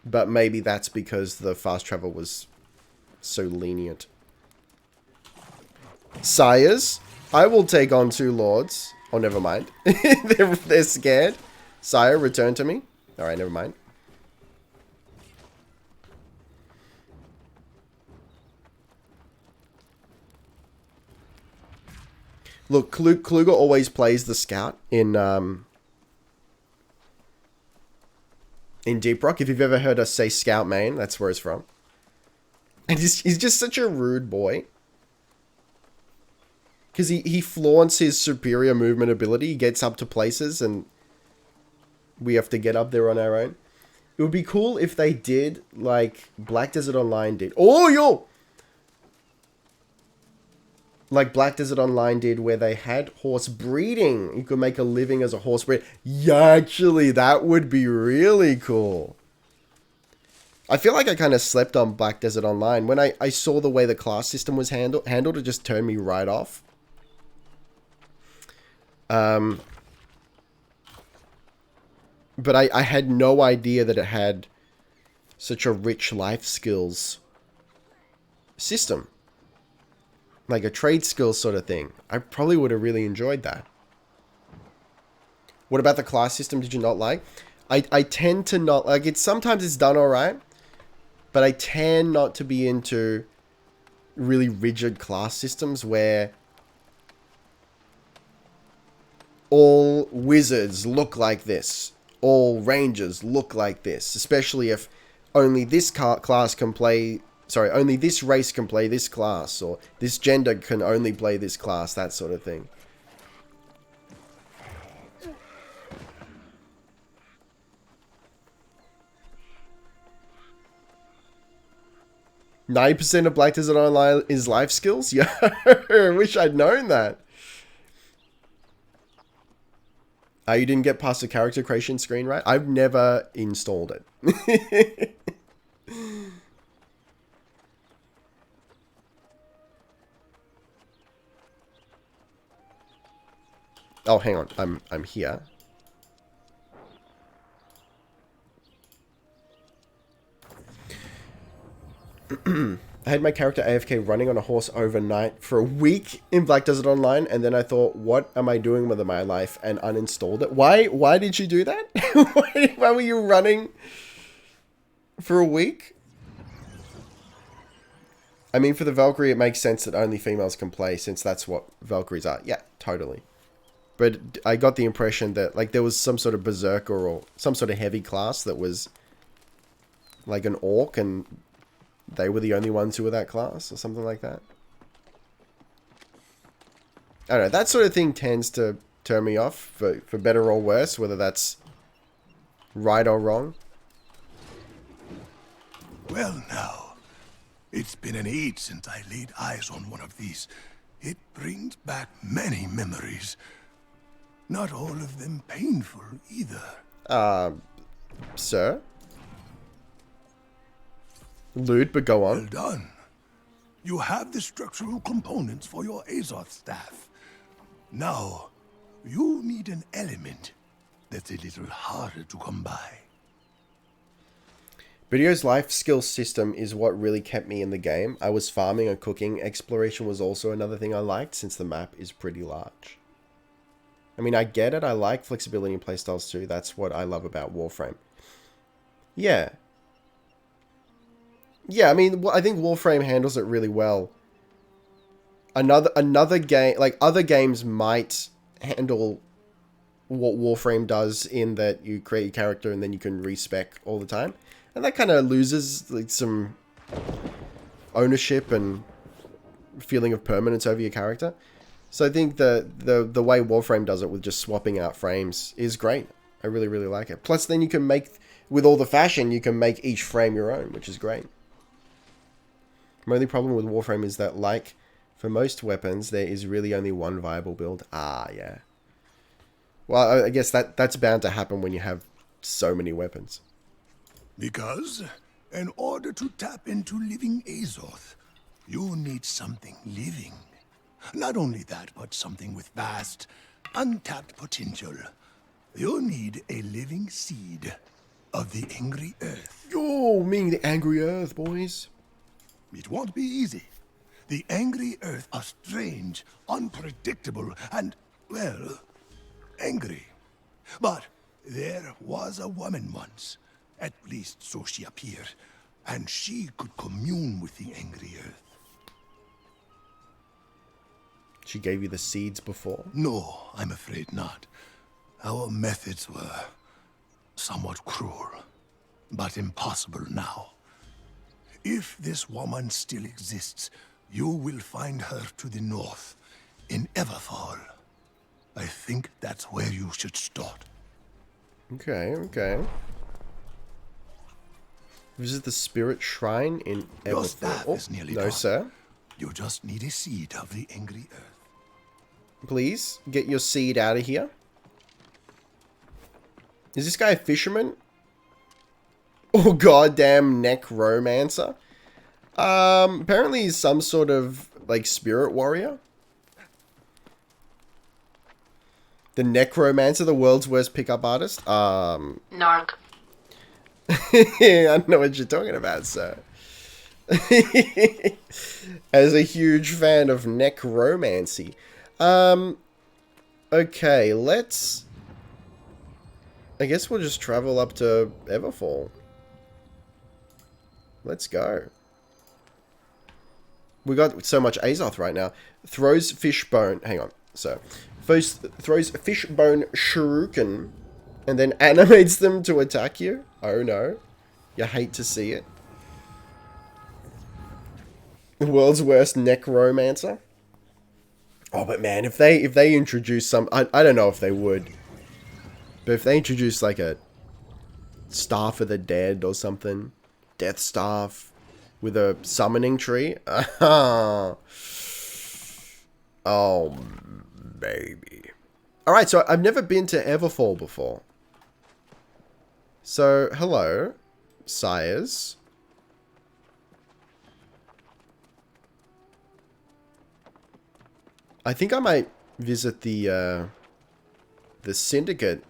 Speaker 1: But maybe that's because the fast travel was so lenient. Sires, I will take on 2 lords. Oh, never mind. they're scared. Sire, return to me. Alright, never mind. Look, Kluger always plays the scout in Deep Rock. If you've ever heard us say scout main, that's where it's from. And he's just such a rude boy. Because he flaunts his superior movement ability. He gets up to places and we have to get up there on our own. It would be cool if they did like Black Desert Online did. Oh, yo! Like Black Desert Online did, where they had horse breeding. You could make a living as a horse breeder. Yeah, actually, that would be really cool. I feel like I kind of slept on Black Desert Online. When I saw the way the class system was handled, it just turned me right off. But I had no idea that it had such a rich life skills system. Like a trade skills sort of thing. I probably would have really enjoyed that. What about the class system did you not like? I tend to not like it. Sometimes it's done alright. But I tend not to be into really rigid class systems where all wizards look like this. All rangers look like this. Especially if only this class can play... Sorry, only this race can play this class. Or this gender can only play this class. That sort of thing. %90 of Black Desert Online is life skills? Yeah, I wish I'd known that. You didn't get past the character creation screen, right? I've never installed it. Oh, hang on. I'm here. I had my character AFK running on a horse overnight for a week in Black Desert Online, and then I thought, what am I doing with my life? And uninstalled it. Why did you do that? Why were you running for a week? I mean, for the Valkyrie, it makes sense that only females can play, since that's what Valkyries are. Yeah, totally. But I got the impression that like there was some sort of berserker or some sort of heavy class that was like an orc, and they were the only ones who were that class or something like that. I don't know. That sort of thing tends to turn me off for better or worse, whether that's right or wrong.
Speaker 4: Well now, it's been an age since I laid eyes on one of these. It brings back many memories. Not all of them painful either.
Speaker 1: Sir? Lewd, but go on.
Speaker 4: Well done. You have the structural components for your Azoth staff. Now, you need an element that's a little harder to come by.
Speaker 1: Video's life skill system is what really kept me in the game. I was farming and cooking. Exploration was also another thing I liked since the map is pretty large. I mean, I get it. I like flexibility in playstyles too. That's what I love about Warframe. Yeah. Yeah, I mean, I think Warframe handles it really well. Another game, like other games might handle what Warframe does in that you create your character and then you can respec all the time. And that kind of loses like some ownership and feeling of permanence over your character. So I think the way Warframe does it with just swapping out frames is great. I really, really like it. Plus then you can make, with all the fashion, you can make each frame your own, which is great. My only problem with Warframe is that, like for most weapons, there is really only one viable build. Ah, yeah. Well, I guess that's bound to happen when you have so many weapons.
Speaker 4: Because, in order to tap into living Azoth, you need something living. Not only that, but something with vast, untapped potential. You need a living seed of the angry earth.
Speaker 1: Yo, meaning the angry earth, boys.
Speaker 4: It won't be easy. The angry earth are strange, unpredictable, and, well, angry. But there was a woman once, at least so she appeared, and she could commune with the angry earth.
Speaker 1: She gave you the seeds before?
Speaker 4: No, I'm afraid not. Our methods were somewhat cruel, but impossible now. If this woman still exists, you will find her to the north, in Everfall. I think that's where you should start.
Speaker 1: Okay, okay. Visit the spirit shrine in Everfall.
Speaker 4: Your staff is nearly
Speaker 1: no,
Speaker 4: done.
Speaker 1: sir.
Speaker 4: You just need a seed of the angry earth.
Speaker 1: Please, get your seed out of here. Is this guy a fisherman? Oh, goddamn necromancer. Apparently he's some sort of, like, spirit warrior. The necromancer, the world's worst pickup artist.
Speaker 3: Narg.
Speaker 1: I don't know what you're talking about, sir. As a huge fan of necromancy. Okay, let's... I guess we'll just travel up to Everfall. Let's go. We got so much Azoth right now. Throws fish bone. Hang on. So, first throws fish bone shuriken, and then animates them to attack you. Oh no, you hate to see it. The world's worst necromancer. Oh, but man, if they introduce some, I don't know if they would, but if they introduce like a Staff of the Dead or something, Death Staff with a summoning tree. Oh, baby. Alright, so I've never been to Everfall before. So, hello, sires. I think I might visit the Syndicate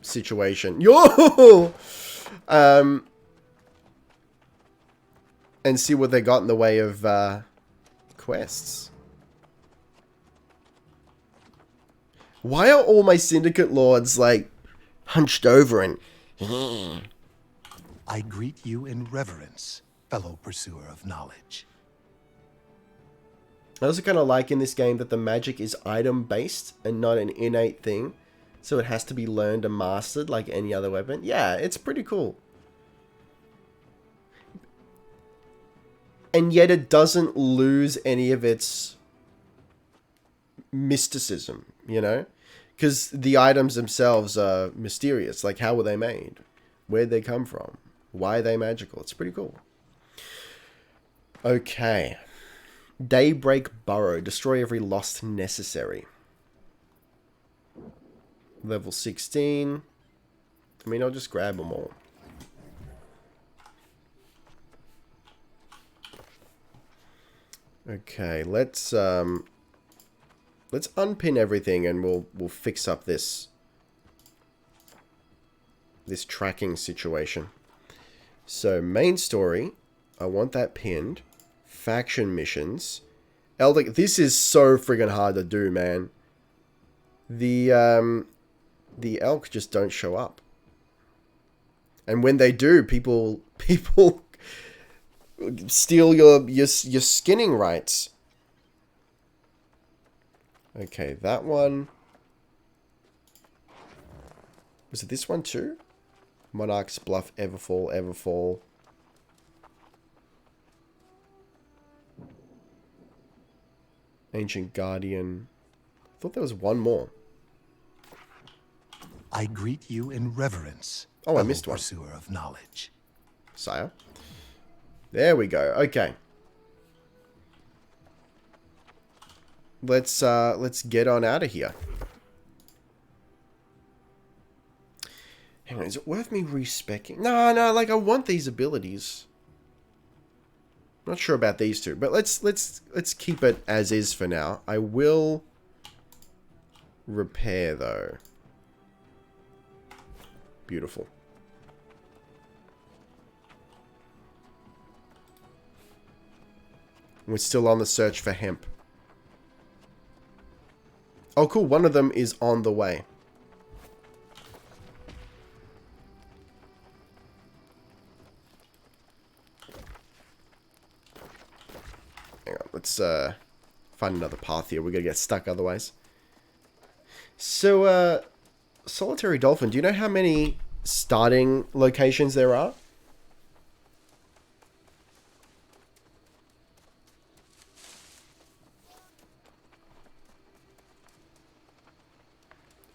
Speaker 1: situation. Yo! And see what they got in the way of quests. Why are all my Syndicate lords like hunched over and...
Speaker 4: I greet you in reverence, fellow pursuer of knowledge.
Speaker 1: I also kind of like in this game that the magic is item based and not an innate thing. So it has to be learned and mastered like any other weapon. Yeah, it's pretty cool. And yet it doesn't lose any of its mysticism, you know? Because the items themselves are mysterious. Like, how were they made? Where'd they come from? Why are they magical? It's pretty cool. Okay. Daybreak Burrow. Destroy every lost necessary. Level 16. I mean, I'll just grab them all. Okay, let's unpin everything and we'll fix up this this tracking situation. So, main story. I want that pinned. Faction missions. Elder... This is so friggin' hard to do, man. The elk just don't show up. And when they do, people steal your skinning rights. Okay, that one. Was it this one too? Monarch's Bluff, Everfall. Ancient Guardian. I thought there was one more.
Speaker 4: I greet you in reverence.
Speaker 1: Oh, I missed one.
Speaker 4: Pursuer of knowledge.
Speaker 1: Sire. There we go. Okay. Let's get on out of here. Hang on, is it worth me respecing? No, like I want these abilities. Not sure about these two, but let's keep it as is for now. I will repair though. Beautiful. We're still on the search for hemp. Oh, cool. One of them is on the way. Hang on. Let's find another path here. We're going to get stuck otherwise. So, Solitary Dolphin, do you know how many starting locations there are?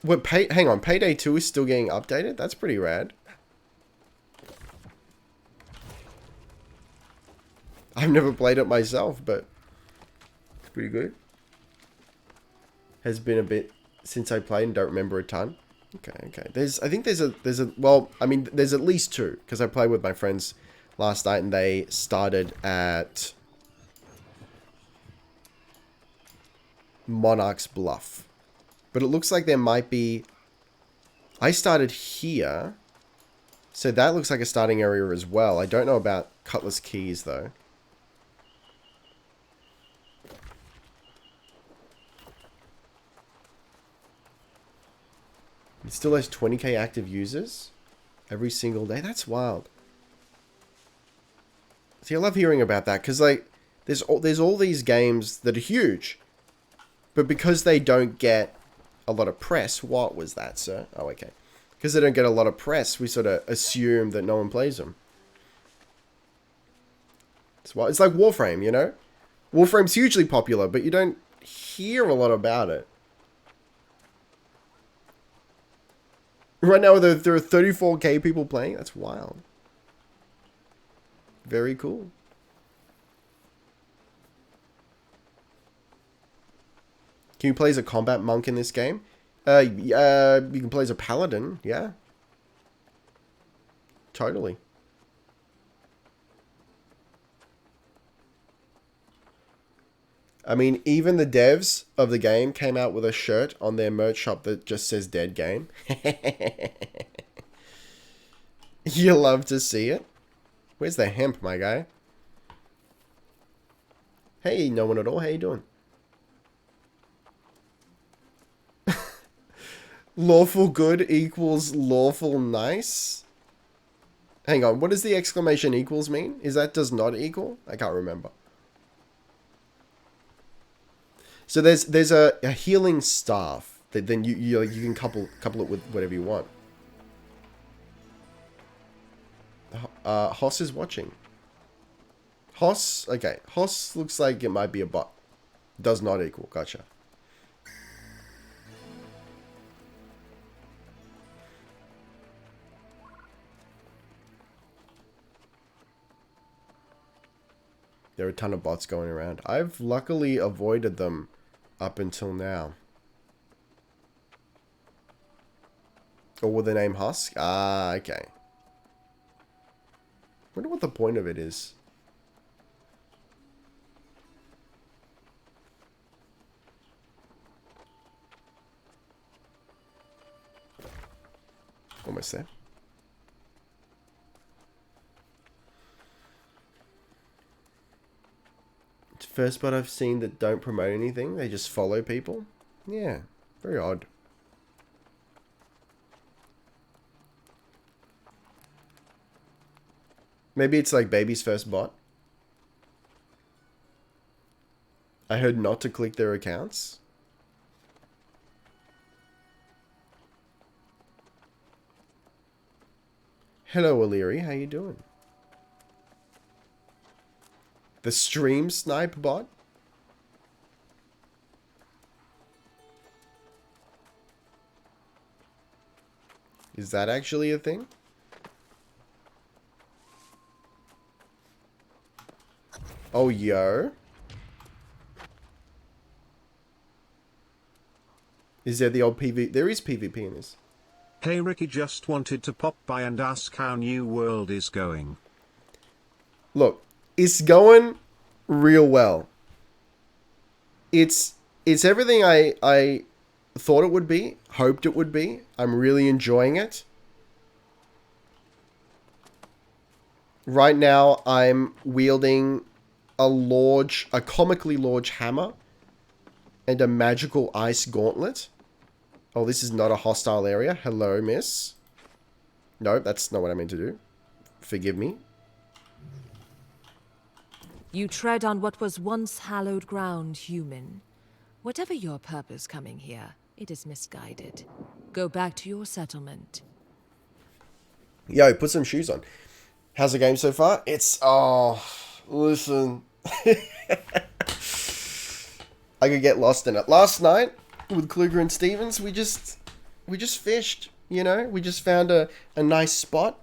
Speaker 1: What, hang on, Payday 2 is still getting updated? That's pretty rad. I've never played it myself, but it's pretty good. Has been a bit since I played and don't remember a ton. Okay. I think there's a well, I mean, there's at least two, because I played with my friends last night and they started at Monarch's Bluff. But it looks like there might be... I started here. So that looks like a starting area as well. I don't know about Cutlass Keys, though. It still has 20k active users every single day. That's wild. See, I love hearing about that. Because, like, there's all these games that are huge. But because they don't get a lot of press. What was that, sir? Oh, okay. Because they don't get a lot of press, we sort of assume that no one plays them. It's like Warframe, you know? Warframe's hugely popular, but you don't hear a lot about it. Right now, there are 34k people playing. That's wild. Very cool. Can you play as a combat monk in this game? You can play as a paladin, yeah. Totally. I mean, even the devs of the game came out with a shirt on their merch shop that just says Dead Game. You love to see it. Where's the hemp, my guy? Hey, no one at all. How you doing? Lawful good equals lawful nice? Hang on, what does the exclamation equals mean? Is that does not equal? I can't remember. So there's a healing staff that then you can couple it with whatever you want. Hoss is watching. Hoss, okay. Hoss looks like it might be a bot. Does not equal, gotcha. There are a ton of bots going around. I've luckily avoided them up until now. Or with the name Husk? Ah, okay. Wonder what the point of it is. Almost there. First bot I've seen that don't promote anything. They just follow people. Yeah, very odd. Maybe it's like baby's first bot. I heard not to click their accounts. Hello, O'Leary. How you doing? The stream snipe bot? Is that actually a thing? Oh, yo. Is there the old PvP? There is PvP in this.
Speaker 2: Hey Ricky, just wanted to pop by and ask how New World is going.
Speaker 1: Look, it's going real well. It's everything I thought it would be, hoped it would be. I'm really enjoying it. Right now, I'm wielding a comically large hammer and a magical ice gauntlet. Oh, this is not a hostile area. Hello, miss. No, that's not what I meant to do. Forgive me.
Speaker 6: You tread on what was once hallowed ground, human. Whatever your purpose coming here, it is misguided. Go back to your settlement.
Speaker 1: Yo, put some shoes on. How's the game so far? It's... Oh, listen. I could get lost in it. Last night, with Kluger and Stevens, we just fished, you know? We just found a nice spot,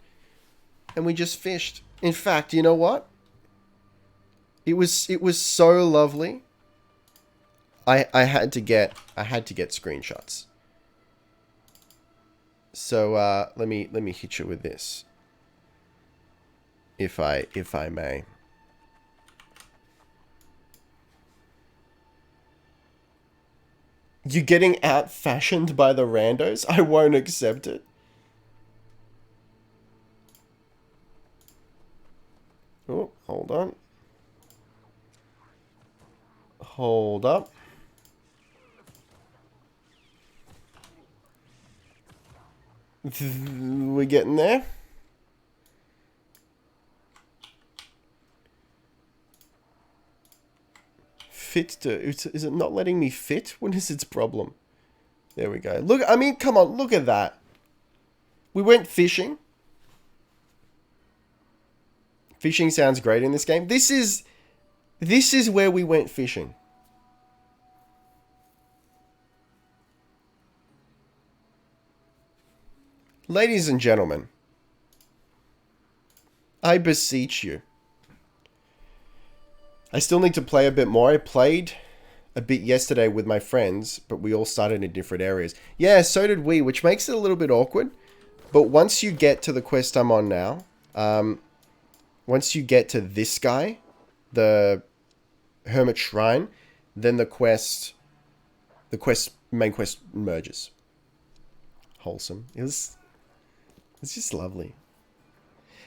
Speaker 1: and we just fished. In fact, you know what? It was so lovely. I had to get screenshots. So let me hit you with this. If I may. You getting out-fashioned by the randos? I won't accept it. Oh, hold on. Hold up. We're getting there. Fit to... Is it not letting me fit? What is its problem? There we go. Look, I mean, come on, look at that. We went fishing. Fishing sounds great in this game. This is where we went fishing. Ladies and gentlemen, I beseech you. I still need to play a bit more. I played a bit yesterday with my friends, but we all started in different areas. Yeah, so did we, which makes it a little bit awkward. But once you get to the quest I'm on now, once you get to this guy, the Hermit Shrine, then the main quest merges. Wholesome. It's just lovely.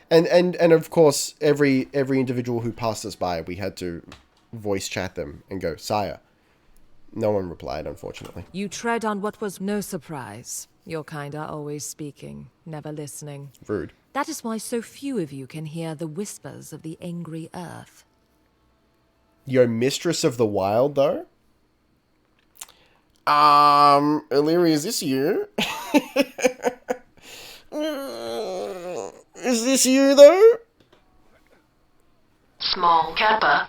Speaker 1: And of course, every individual who passed us by, we had to voice chat them and go, "Sire." No one replied, unfortunately.
Speaker 6: You tread on what was no surprise. Your kind are always speaking, never listening.
Speaker 1: Rude.
Speaker 6: That is why so few of you can hear the whispers of the angry earth.
Speaker 1: You're mistress of the wild, though? Illyria, is this you? Is this you, though?
Speaker 3: Small Kappa.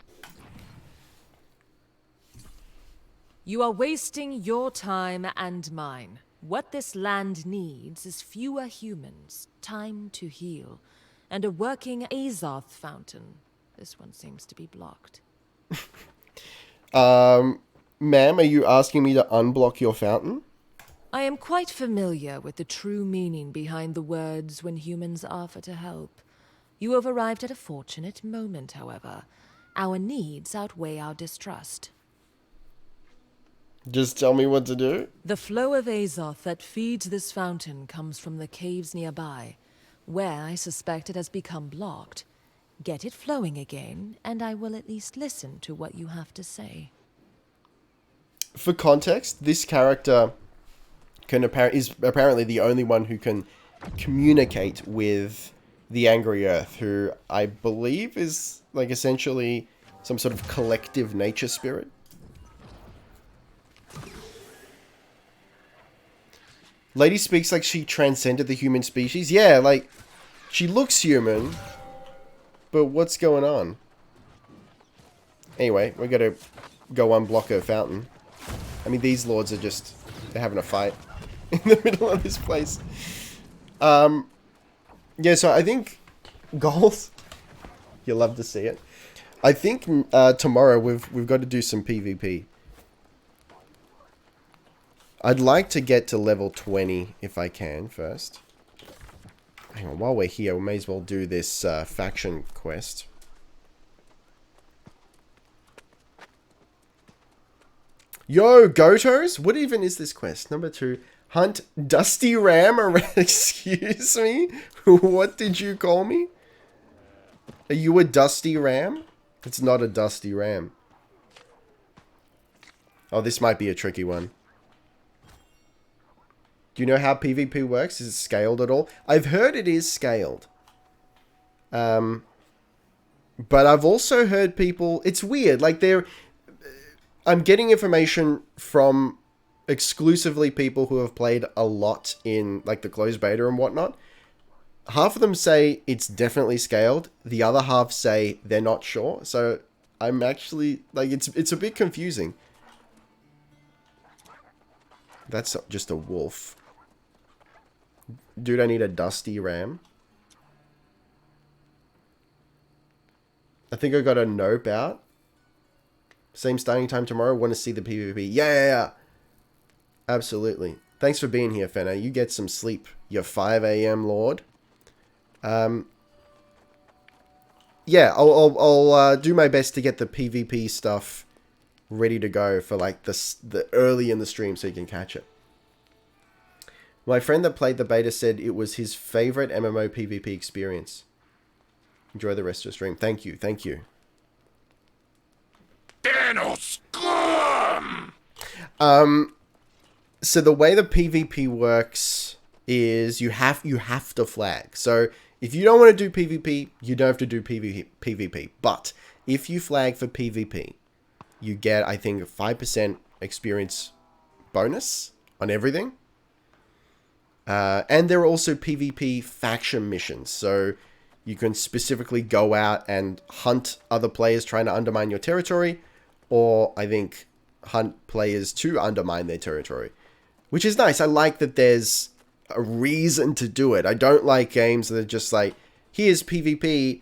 Speaker 6: You are wasting your time and mine. What this land needs is fewer humans, time to heal, and a working Azoth fountain. This one seems to be blocked.
Speaker 1: Ma'am, are you asking me to unblock your fountain?
Speaker 6: I am quite familiar with the true meaning behind the words when humans offer to help. You have arrived at a fortunate moment, however. Our needs outweigh our distrust.
Speaker 1: Just tell me what to do?
Speaker 6: The flow of Azoth that feeds this fountain comes from the caves nearby, where I suspect it has become blocked. Get it flowing again, and I will at least listen to what you have to say.
Speaker 1: For context, this character is apparently the only one who can communicate with the Angry Earth, who I believe is like essentially some sort of collective nature spirit. Lady speaks like she transcended the human species. Yeah, like, she looks human, but what's going on? Anyway, we gotta go unblock her fountain. I mean, these lords are just, they're having a fight in the middle of this place. Yeah, so I think goals, you'll love to see it. I think tomorrow we've got to do some PvP. I'd like to get to level 20 if I can first. Hang on, while we're here, we may as well do this faction quest. Yo, Gotos? What even is this quest? Number 2. Hunt Dusty Ram around. Excuse me? What did you call me? Are you a Dusty Ram? It's not a Dusty Ram. Oh, this might be a tricky one. Do you know how PvP works? Is it scaled at all? I've heard it is scaled. But I've also heard people... It's weird. Like, I'm getting information from exclusively people who have played a lot in, like, the closed beta and whatnot. Half of them say it's definitely scaled. The other half say they're not sure. So, I'm actually... Like, it's a bit confusing. That's just a wolf. Dude, I need a Dusty Ram. I think I got a nope out. Same starting time tomorrow. Want to see the PvP. Yeah. Absolutely. Thanks for being here, Fenna. You get some sleep. You 5 a.m. Lord. Yeah, I'll do my best to get the PvP stuff ready to go for like the early in the stream so you can catch it. My friend that played the beta said it was his favorite MMO PvP experience. Enjoy the rest of the stream. Thank you. So the way the PvP works is you have to flag. So if you don't want to do PvP, you don't have to do PvP. But if you flag for PvP, you get, I think, a 5% experience bonus on everything. And there are also PvP faction missions. So you can specifically go out and hunt other players trying to undermine your territory. Or, I think, hunt players to undermine their territory. Which is nice. I like that there's a reason to do it. I don't like games that are just like, here's PvP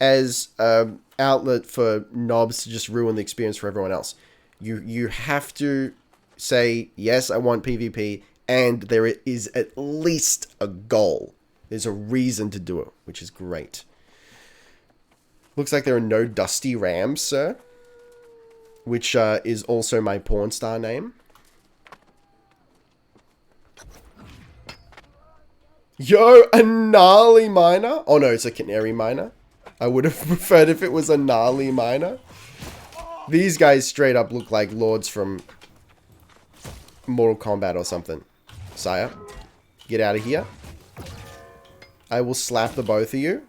Speaker 1: as an outlet for knobs to just ruin the experience for everyone else. You have to say, yes, I want PvP. And there is at least a goal. There's a reason to do it, which is great. Looks like there are no Dusty Rams, sir. Which is also my porn star name. Yo, a gnarly miner. Oh no, it's a canary miner. I would have preferred if it was a gnarly miner. These guys straight up look like lords from Mortal Kombat or something. Sire, get out of here. I will slap the both of you.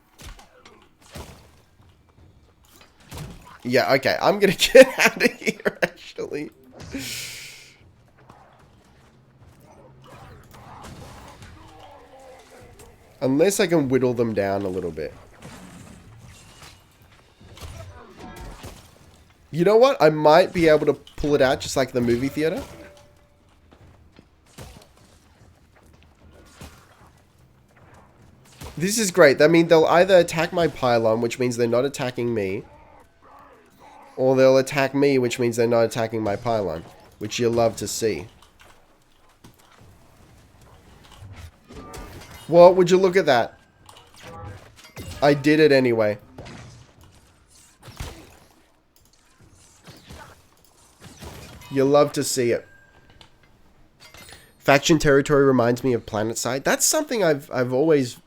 Speaker 1: Yeah, okay. I'm gonna get out of here, actually. Unless I can whittle them down a little bit. You know what? I might be able to pull it out just like the movie theater. This is great. I mean, they'll either attack my pylon, which means they're not attacking me. Or they'll attack me, which means they're not attacking my pylon. Which you'll love to see. Well, would you look at that? I did it anyway. You'll love to see it. Faction territory reminds me of PlanetSide. That's something I've always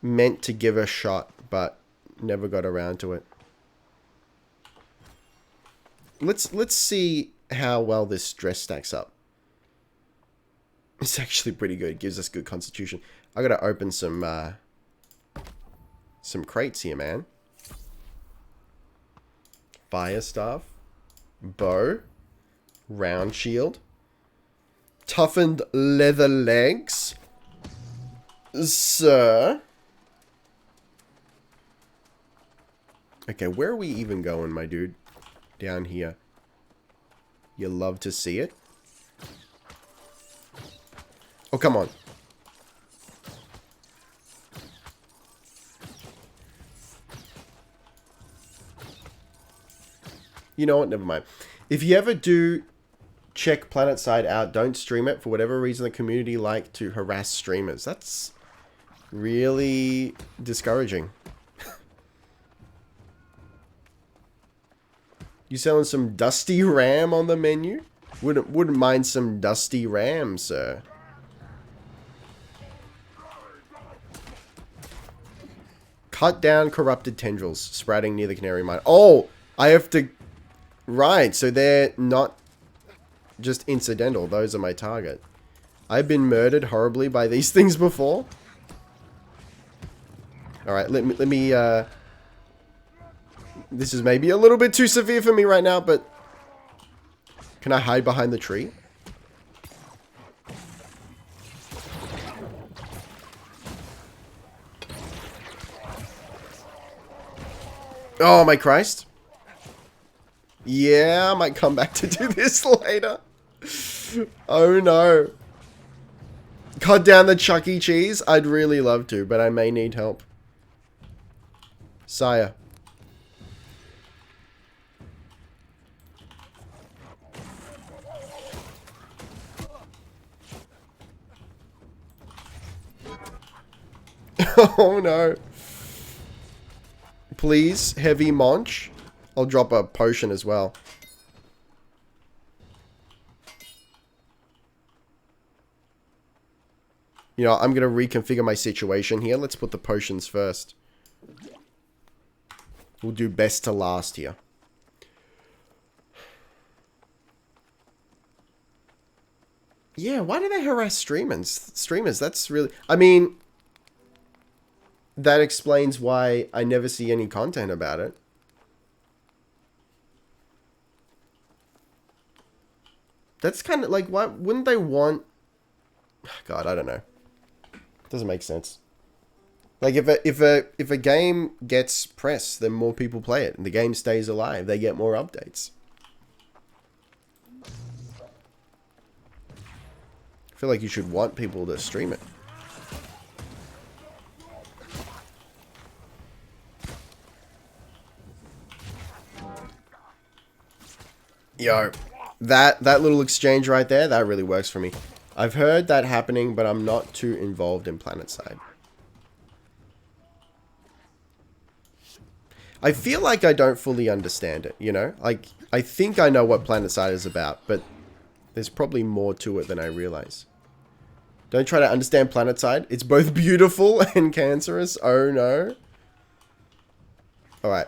Speaker 1: meant to give a shot, but never got around to it. Let's see how well this stress stacks up. It's actually pretty good. It gives us good constitution. I gotta open some crates here, man. Fire staff, bow, round shield, toughened leather legs, sir. Okay, where are we even going, my dude? Down here. You love to see it. Oh, come on. You know what? Never mind. If you ever do check PlanetSide out, don't stream it. For whatever reason, the community like to harass streamers. That's really discouraging. You selling some dusty ram on the menu? Wouldn't mind some dusty ram, sir. Cut down corrupted tendrils sprouting near the canary mine. Oh, I have to... Right, so they're not just incidental. Those are my target. I've been murdered horribly by these things before. Alright, let me this is maybe a little bit too severe for me right now, but... Can I hide behind the tree? Oh, my Christ. Yeah, I might come back to do this later. Oh, no. Cut down the Chuck E. Cheese? I'd really love to, but I may need help. Sire. Oh, no. Please, heavy munch. I'll drop a potion as well. You know, I'm going to reconfigure my situation here. Let's put the potions first. We'll do best to last here. Yeah, why do they harass streamers? That's really... I mean... That explains why I never see any content about it. That's kind of like, why wouldn't they want... God, I don't know. Doesn't make sense. Like, if a game gets press, then more people play it. And the game stays alive. They get more updates. I feel like you should want people to stream it. Yo, that little exchange right there, that really works for me. I've heard that happening, but I'm not too involved in PlanetSide. I feel like I don't fully understand it, you know? Like, I think I know what PlanetSide is about, but there's probably more to it than I realize. Don't try to understand PlanetSide. It's both beautiful and cancerous. Oh, no. Alright.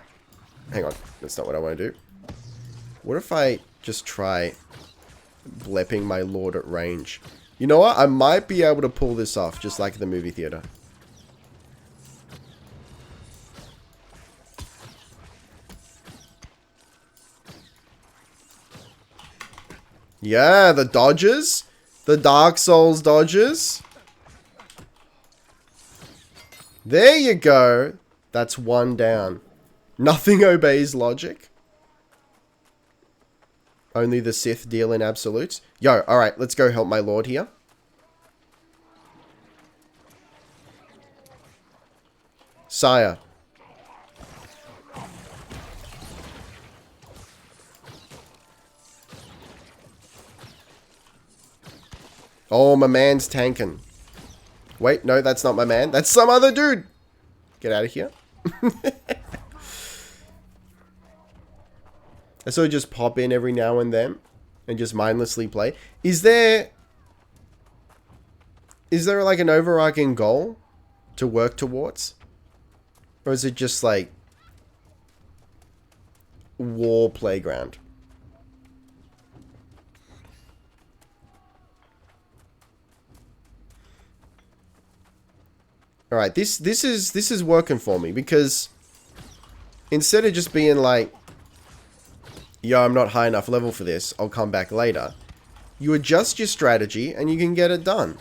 Speaker 1: Hang on. That's not what I want to do. What if I just try blepping my lord at range? You know what? I might be able to pull this off, just like the movie theater. Yeah, the dodges. The Dark Souls dodges. There you go. That's one down. Nothing obeys logic. Only the Sith deal in absolutes. Yo, alright, let's go help my lord here. Sire. Oh, my man's tanking. Wait, no, that's not my man. That's some other dude. Get out of here. I sort of just pop in every now and then and just mindlessly play. Is there like an overarching goal to work towards? Or is it just like war playground. All right, this is working for me because instead of just being like, yo, I'm not high enough level for this, I'll come back later. You adjust your strategy and you can get it done.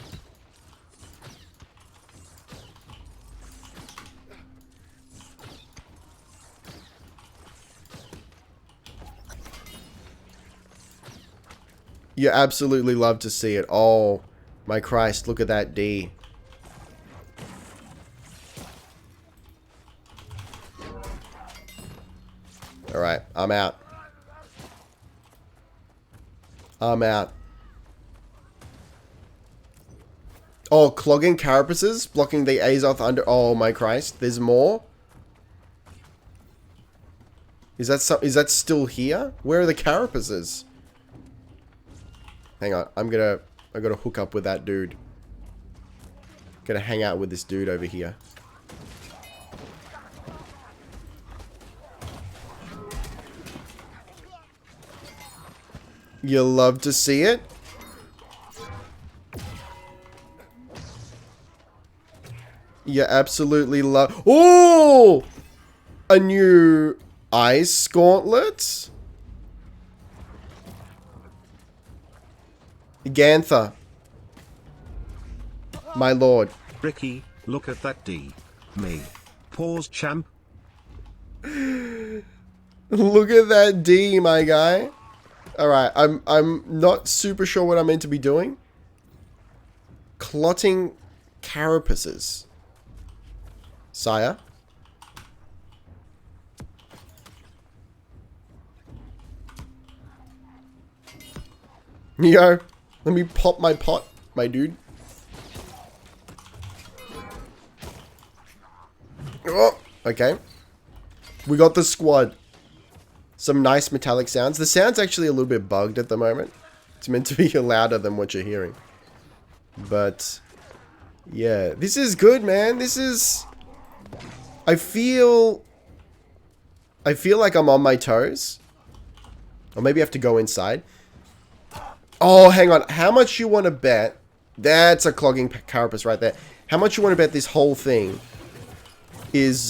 Speaker 1: You absolutely love to see it. Oh, my Christ, look at that D. Alright, I'm out. I'm out. Oh, clogging carapaces? Blocking the Azoth under... Oh, my Christ. There's more? Is that still here? Where are the carapaces? Hang on. I gotta hook up with that dude. Gotta hang out with this dude over here. You love to see it? You absolutely love... Oh! A new ice gauntlet? Ganther. My lord.
Speaker 2: Ricky, look at that D. Me. Pause, champ.
Speaker 1: Look at that D, my guy. Alright, I'm not super sure what I'm meant to be doing. Clotting carapaces. Sire? Yo, let me pop my pot, my dude. Oh, okay. We got the squad. Some nice metallic sounds. The sound's actually a little bit bugged at the moment. It's meant to be louder than what you're hearing. But, yeah. This is good, man. This is... I feel like I'm on my toes. Or maybe I have to go inside. Oh, hang on. How much you want to bet? That's a clogging carapace right there. How much you want to bet this whole thing is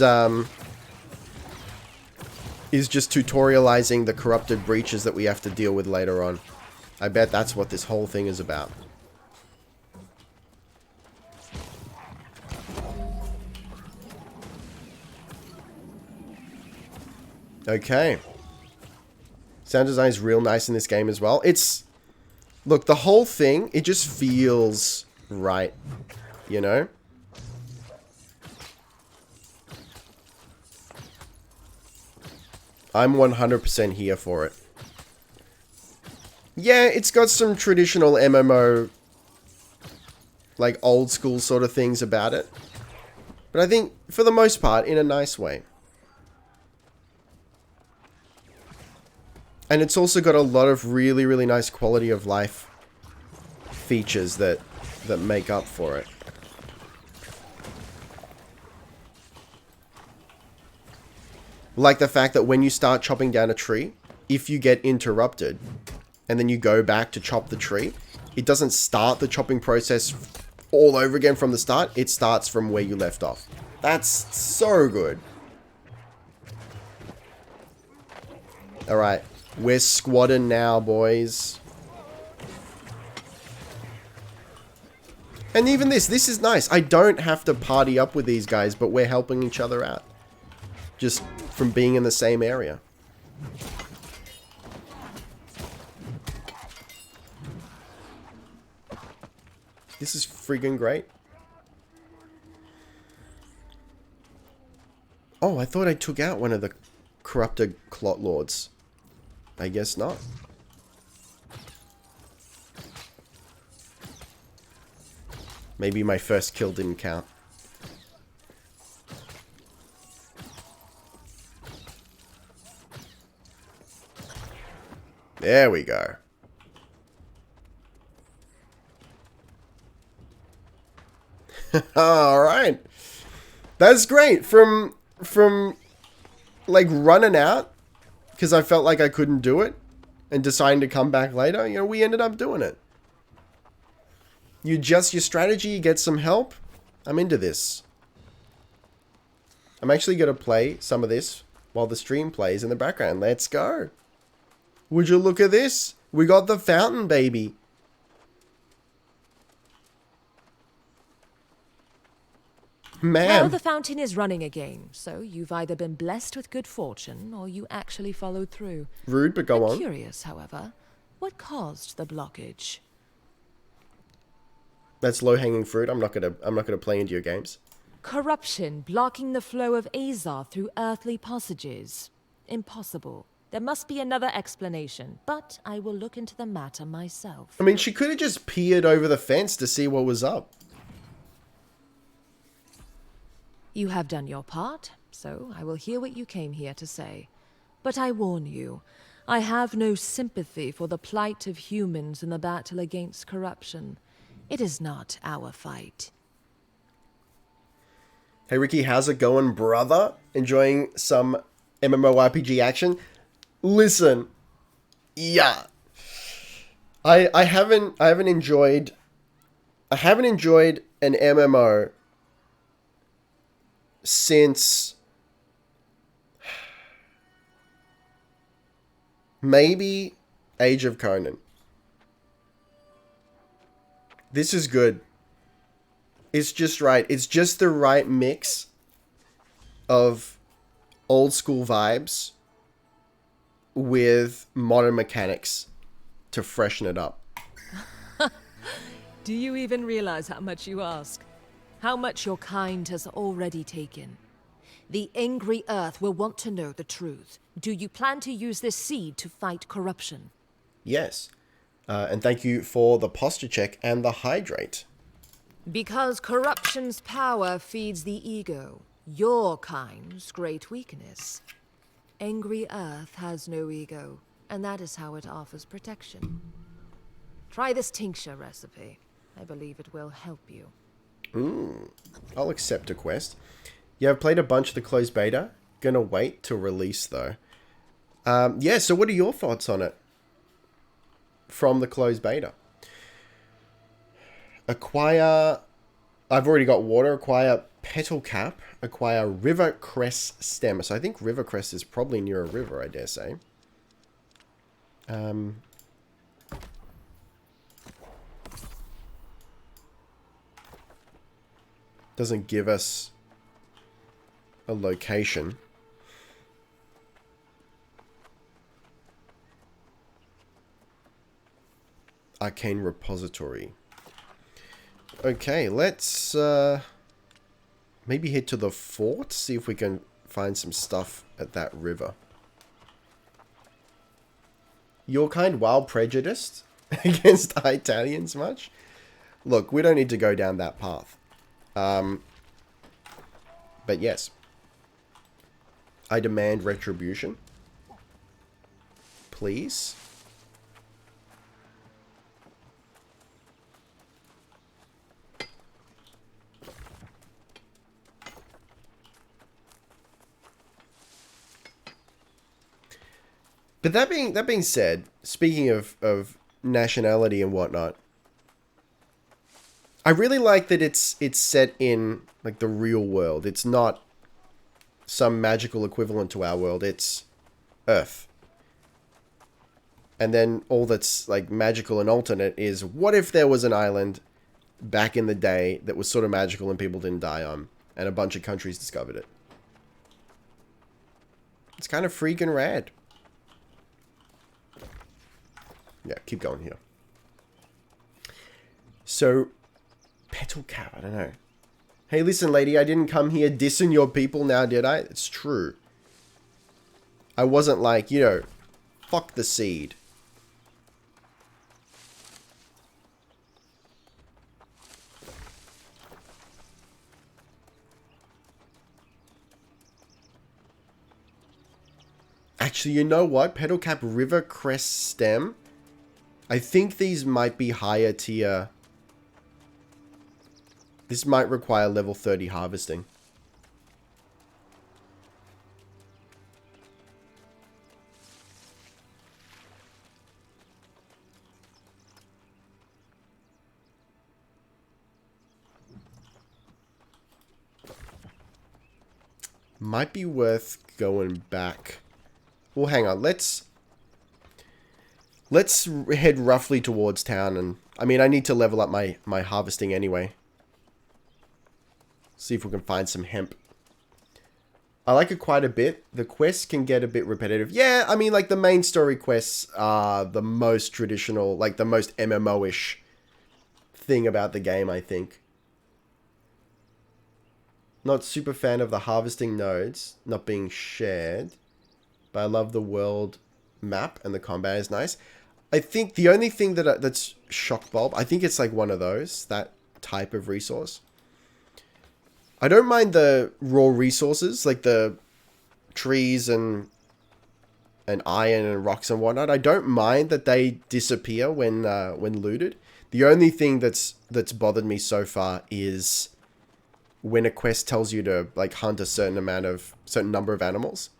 Speaker 1: just tutorializing the corrupted breaches that we have to deal with later on. I bet that's what this whole thing is about. Okay. Sound design is real nice in this game as well. It's... Look, the whole thing, it just feels right. You know? I'm 100% here for it. Yeah, it's got some traditional MMO, like old school sort of things about it. But I think, for the most part, in a nice way. And it's also got a lot of really, really nice quality of life features that make up for it. Like the fact that when you start chopping down a tree, if you get interrupted, and then you go back to chop the tree, it doesn't start the chopping process all over again from the start. It starts from where you left off. That's so good. Alright, we're squadding now, boys. And even this is nice. I don't have to party up with these guys, but we're helping each other out. Just from being in the same area. This is friggin' great. Oh, I thought I took out one of the corrupted clot lords. I guess not. Maybe my first kill didn't count. There we go. All right. That's great. From like running out because I felt like I couldn't do it and deciding to come back later, you know, we ended up doing it. You adjust your strategy, you get some help. I'm into this. I'm actually going to play some of this while the stream plays in the background. Let's go. Would you look at this? We got the fountain, baby.
Speaker 6: Well,
Speaker 1: Man.
Speaker 6: the fountain is running again, so you've either been blessed with good fortune or you actually followed through.
Speaker 1: Rude, but go
Speaker 6: I'm
Speaker 1: on.
Speaker 6: curious, however, what caused the blockage?
Speaker 1: That's low-hanging fruit. I'm not gonna play into your games.
Speaker 6: Corruption blocking the flow of Azar through earthly passages. Impossible. There must be another explanation, but I will look into the matter myself.
Speaker 1: I mean, she could have just peered over the fence to see what was up.
Speaker 6: You have done your part, so I will hear what you came here to say. But I warn you, I have no sympathy for the plight of humans in the battle against corruption. It is not our fight.
Speaker 1: Hey Ricky, how's it going, brother? Enjoying some MMORPG action? Listen, yeah, I haven't enjoyed an MMO since maybe Age of Conan. This is good. It's just right. It's just the right mix of old school vibes with modern mechanics to freshen it up.
Speaker 6: Do you even realize how much you ask? How much your kind has already taken? The angry earth will want to know the truth. Do you plan to use this seed to fight corruption?
Speaker 1: Yes. And thank you for the posture check and the hydrate.
Speaker 6: Because corruption's power feeds the ego, your kind's great weakness. Angry Earth has no ego, and that is how it offers protection. Try this tincture recipe. I believe it will help you.
Speaker 1: I'll accept a quest. Yeah, I've played a bunch of the closed beta. Gonna wait till release though. Yeah, so what are your thoughts on it? From the closed beta. Acquire... I've already got water. Acquire petal cap. Acquire river crest stem. So I think river crest is probably near a river, I dare say. Doesn't give us a location. Arcane repository. Okay, let's maybe head to the fort, see if we can find some stuff at that river. Your kind wild prejudiced against Italians much? Look, we don't need to go down that path. But yes. I demand retribution. Please. But that being said, speaking of nationality and whatnot, I really like that it's set in like the real world. It's not some magical equivalent to our world. It's Earth. And then all that's like magical and alternate is, what if there was an island back in the day that was sort of magical and people didn't die on, and a bunch of countries discovered it. It's kind of freaking rad. Yeah, keep going here. So, petal cap, I don't know. Hey, listen, lady, I didn't come here dissing your people now, did I? It's true. I wasn't like, you know, fuck the seed. Actually, you know what? Petal cap river crest stem. I think these might be higher tier. This might require level 30 harvesting. Might be worth going back. Well, hang on. Let's head roughly towards town, and I mean, I need to level up my harvesting anyway. See if we can find some hemp. I like it quite a bit. The quests can get a bit repetitive. Yeah, I mean, like, the main story quests are the most traditional, like, the most MMO-ish thing about the game, I think. Not super fan of the harvesting nodes not being shared, but I love the world map and the combat is nice. I think the only thing that's shock bulb, I think it's like one of those, that type of resource. I don't mind the raw resources, like the trees and iron and rocks and whatnot. I don't mind that they disappear when looted. The only thing that's bothered me so far is when a quest tells you to like hunt a certain number of animals.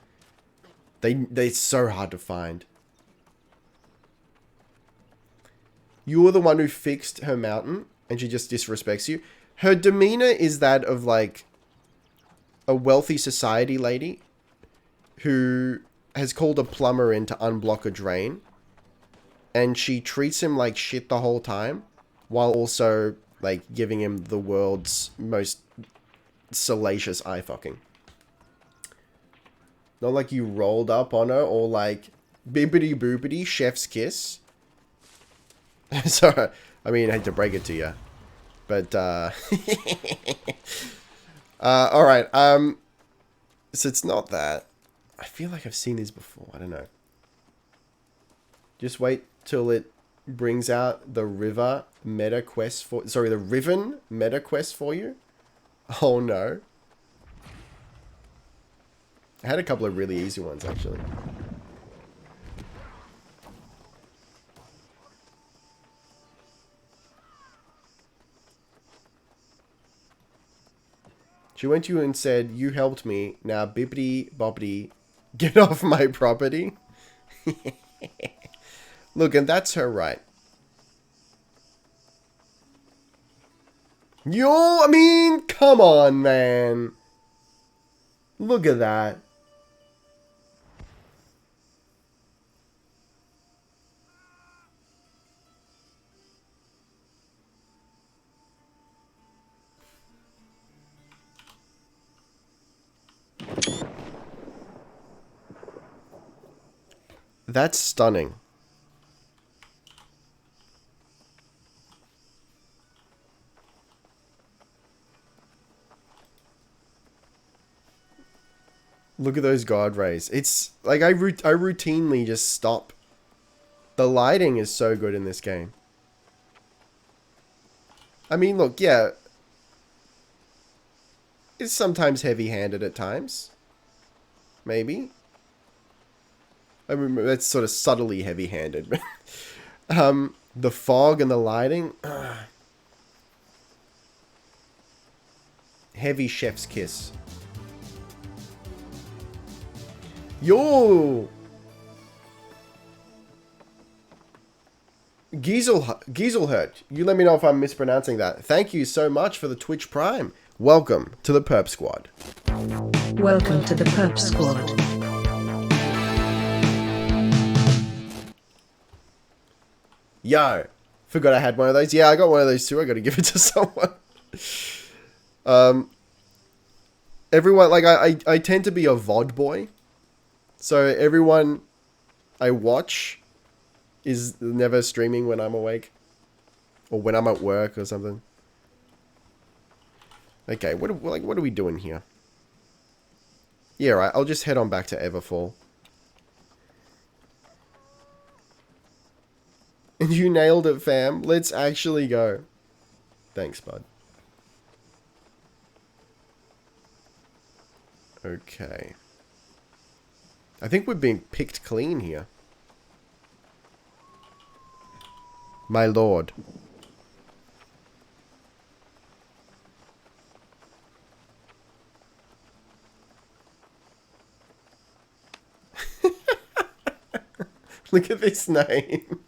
Speaker 1: They're so hard to find. You're the one who fixed her mountain, and she just disrespects you. Her demeanor is that of, like, a wealthy society lady who has called a plumber in to unblock a drain. And she treats him like shit the whole time, while also, like, giving him the world's most salacious eye fucking. Not like you rolled up on her or, like, bibbity boopity, chef's kiss. Sorry, I mean, I hate to break it to you. But, alright, so it's not that. I feel like I've seen these before, I don't know. Just wait till it brings out the River meta quest for, sorry, the Riven meta quest for you. Oh no. I had a couple of really easy ones, actually. She went to you and said, you helped me. Now, bibbity bobbity, get off my property. Look, and that's her right. I mean, come on, man. Look at that. That's stunning. Look at those guard rays. It's like I routinely just stop. The lighting is so good in this game. I mean, look, yeah. It's sometimes heavy-handed at times. Maybe. I mean, that's sort of subtly heavy-handed. The fog and the lighting. Heavy chef's kiss. Yo! Gieselhurt. You let me know if I'm mispronouncing that. Thank you so much for the Twitch Prime. Welcome to the Perp Squad.
Speaker 3: Welcome to the Perp Squad.
Speaker 1: Yo, forgot I had one of those. Yeah, I got one of those too. I got to give it to someone. Everyone, like, I tend to be a VOD boy. So everyone I watch is never streaming when I'm awake. Or when I'm at work or something. Okay, what are we doing here? Yeah, right, I'll just head on back to Everfall. And you nailed it, fam. Let's actually go. Thanks, bud. Okay. I think we're being picked clean here. My lord. Look at this name.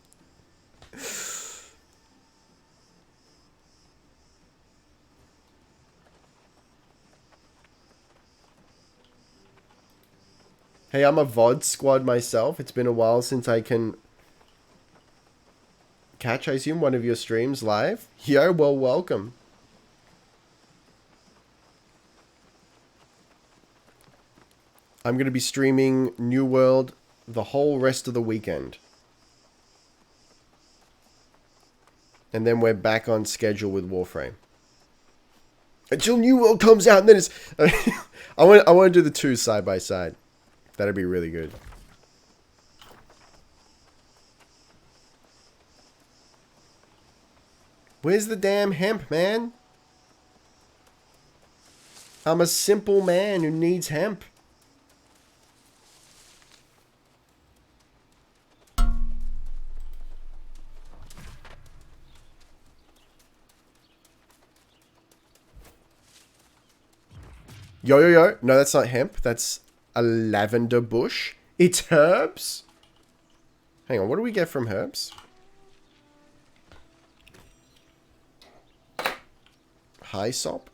Speaker 1: Hey, I'm a VOD squad myself. It's been a while since I can catch, I assume, one of your streams live. Yo, well, welcome. I'm going to be streaming New World the whole rest of the weekend. And then we're back on schedule with Warframe. Until New World comes out, and then it's... I want to do the two side by side. That'd be really good. Where's the damn hemp, man? I'm a simple man who needs hemp. Yo, yo, yo. No, that's not hemp. That's a lavender bush. It's herbs. Hang on, what do we get from herbs? Hyssop.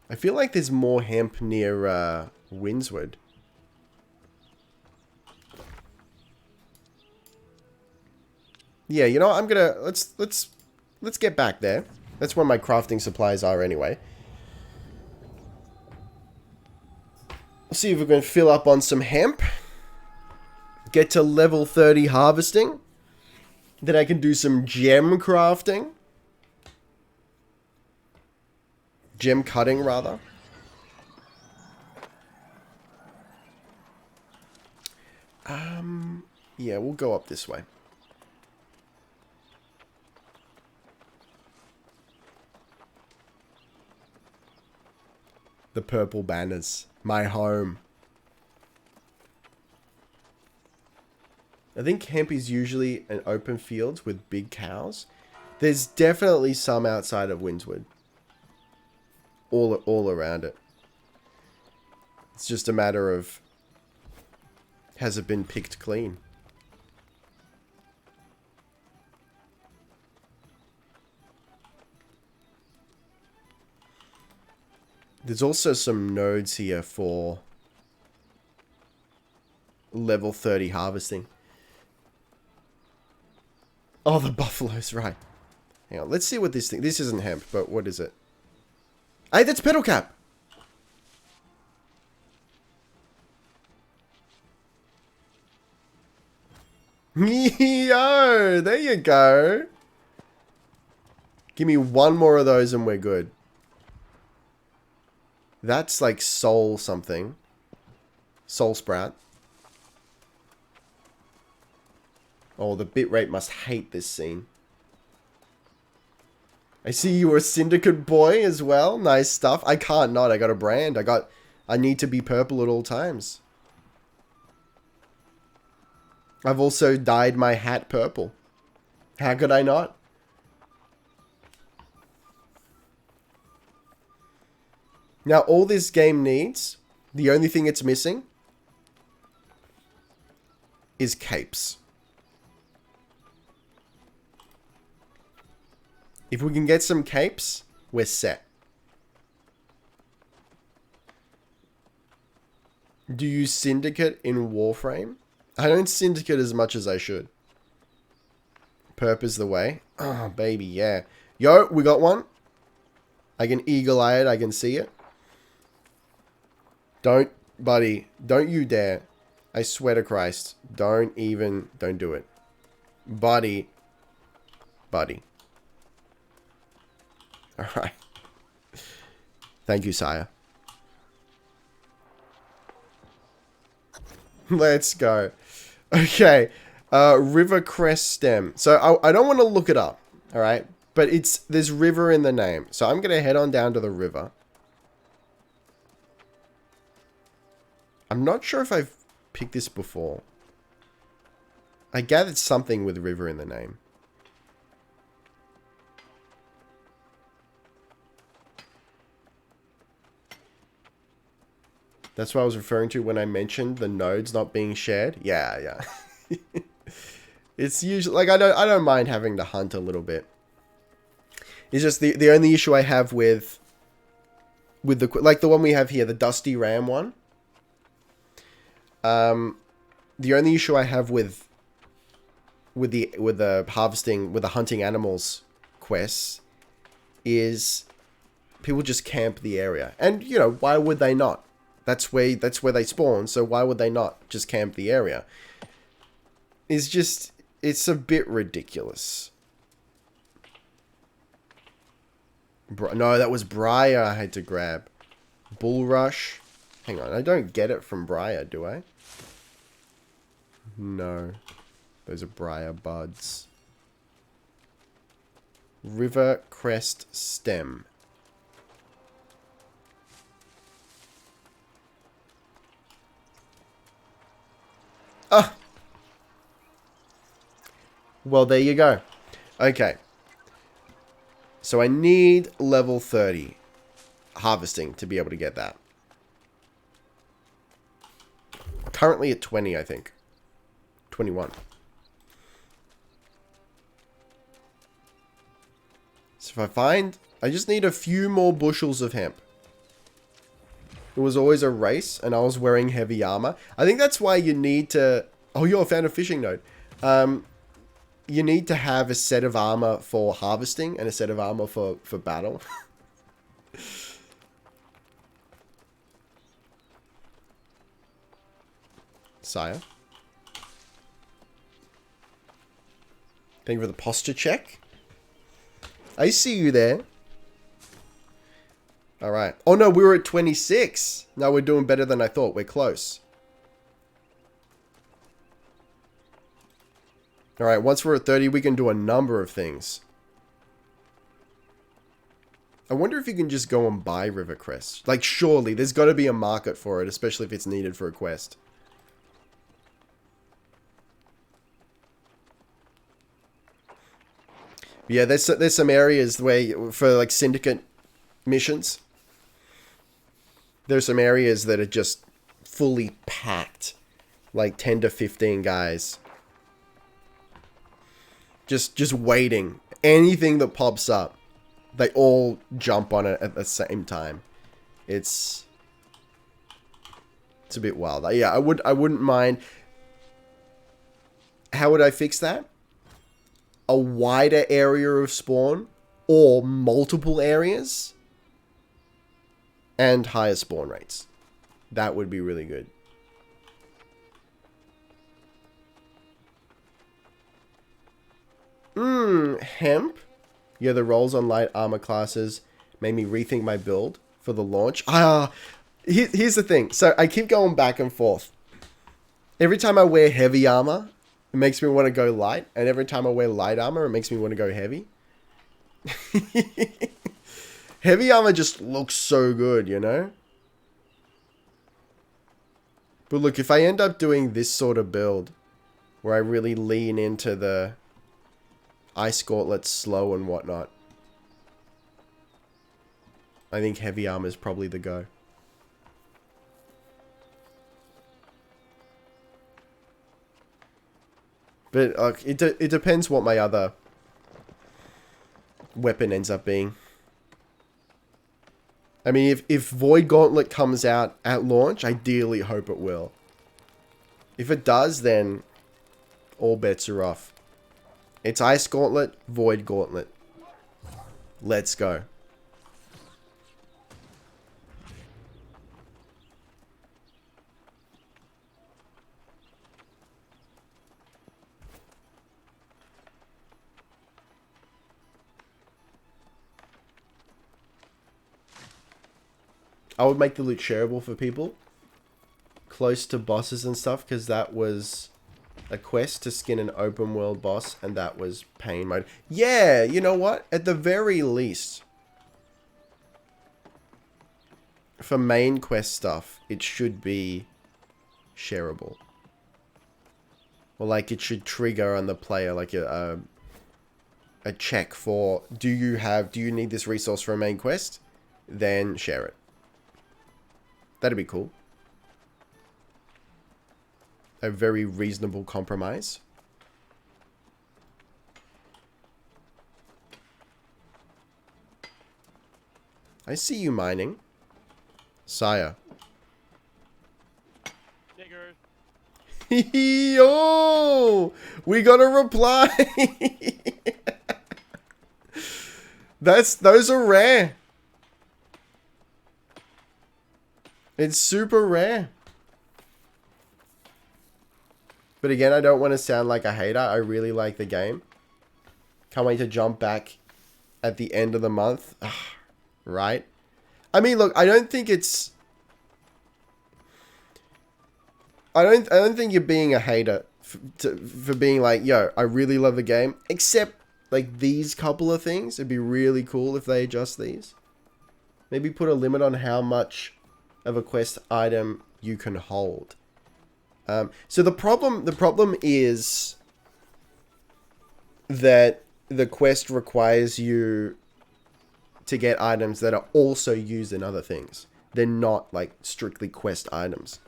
Speaker 1: I feel like there's more hemp near Windswood. Yeah, you know what? I'm gonna let's get back there. That's where my crafting supplies are anyway. Let's see if we can fill up on some hemp. Get to level 30 harvesting. Then I can do some gem crafting. Gem cutting, rather. Yeah, we'll go up this way. The purple banners. My home. I think hemp is usually an open field with big cows. There's definitely some outside of Windswood. All around it. It's just a matter of... has it been picked clean? There's also some nodes here for level 30 harvesting. Oh, the buffalo's right. Hang on, let's see what this thing... This isn't hemp, but what is it? Hey, that's petal cap! Yo, there you go. Give me one more of those and we're good. That's like soul something. Soul sprout. Oh, the bitrate must hate this scene. I see you were a syndicate boy as well. Nice stuff. I can't not. I got a brand. I need to be purple at all times. I've also dyed my hat purple. How could I not? Now, all this game needs, the only thing it's missing, is capes. If we can get some capes, we're set. Do you syndicate in Warframe? I don't syndicate as much as I should. Perp is the way. Oh, baby, yeah. Yo, we got one. I can eagle-eye it. I can see it. Don't, buddy. Don't you dare. I swear to Christ. Don't do it. Buddy. Alright. Thank you, sire. Let's go. Okay. River crest stem. So I don't want to look it up. Alright. But there's river in the name. So I'm going to head on down to the river. I'm not sure if I've picked this before. I gathered something with river in the name. That's what I was referring to when I mentioned the nodes not being shared. Yeah. It's usually like I don't mind having to hunt a little bit. It's just the only issue I have with the, like the one we have here, the Dusty Ram one. The only issue I have with the harvesting, with the hunting animals quests is people just camp the area. And, you know, why would they not? That's where they spawn, so why would they not just camp the area? It's just, it's a bit ridiculous. No, that was Briar I had to grab. Bull Rush. Hang on, I don't get it from Briar, do I? No. Those are Briar buds. River Crest Stem. Ah! Well, there you go. Okay. So I need level 30 harvesting to be able to get that. Currently at 20, I think. 21. So if I find... I just need a few more bushels of hemp. It was always a race, and I was wearing heavy armor. I think that's why you need to... Oh, you found a fishing node. You need to have a set of armor for harvesting and a set of armor for battle. Sire. Thank you for the posture check. I see you there. Alright. Oh no, we were at 26. No, we're doing better than I thought. We're close. Alright, once we're at 30, we can do a number of things. I wonder if you can just go and buy Rivercrest. Like, surely, there's got to be a market for it, especially if it's needed for a quest. Yeah, there's some areas where, for like syndicate missions, there's some areas that are just fully packed. Like 10 to 15 guys. Just waiting. Anything that pops up, they all jump on it at the same time. It's a bit wild. Yeah, I wouldn't mind. How would I fix that? A wider area of spawn, or multiple areas, and higher spawn rates. That would be really good. Hemp. Yeah, the rolls on light armor classes made me rethink my build for the launch. Here's the thing. So I keep going back and forth. Every time I wear heavy armor, it makes me want to go light. And every time I wear light armor, it makes me want to go heavy. Heavy armor just looks so good, you know? But look, if I end up doing this sort of build, where I really lean into the Ice Gauntlets slow and whatnot, I think heavy armor is probably the go. But it depends what my other weapon ends up being. I mean, if Void Gauntlet comes out at launch, I dearly hope it will. If it does, then all bets are off. It's Ice Gauntlet, Void Gauntlet. Let's go. I would make the loot shareable for people close to bosses and stuff, because that was a quest to skin an open world boss, and that was pain mode. Yeah, you know what? At the very least, for main quest stuff, it should be shareable. Or like it should trigger on the player like a check for, do you need this resource for a main quest? Then share it. That'd be cool. A very reasonable compromise. I see you mining. Sire. Yo! We got a reply! Those are rare. It's super rare. But again, I don't want to sound like a hater. I really like the game. Can't wait to jump back at the end of the month. Right? I mean, look, I don't think it's... I don't think you're being a hater for being like, yo, I really love the game. Except, like, these couple of things. It'd be really cool if they adjust these. Maybe put a limit on how much of a quest item you can hold. So the problem is that the quest requires you to get items that are also used in other things. They're not, like, strictly quest items.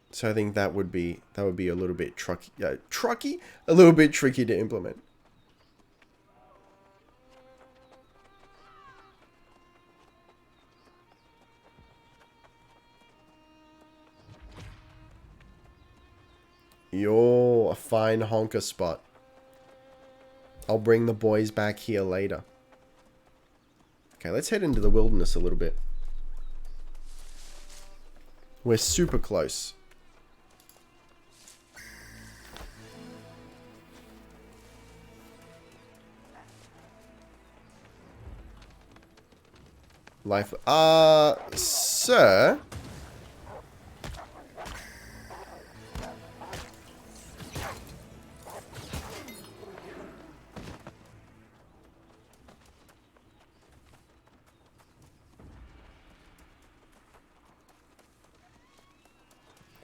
Speaker 1: So I think that would be a little bit trucky, a little bit tricky to implement. Yo, a fine honker spot. I'll bring the boys back here later. Okay, let's head into the wilderness a little bit. We're super close. Life. Sir?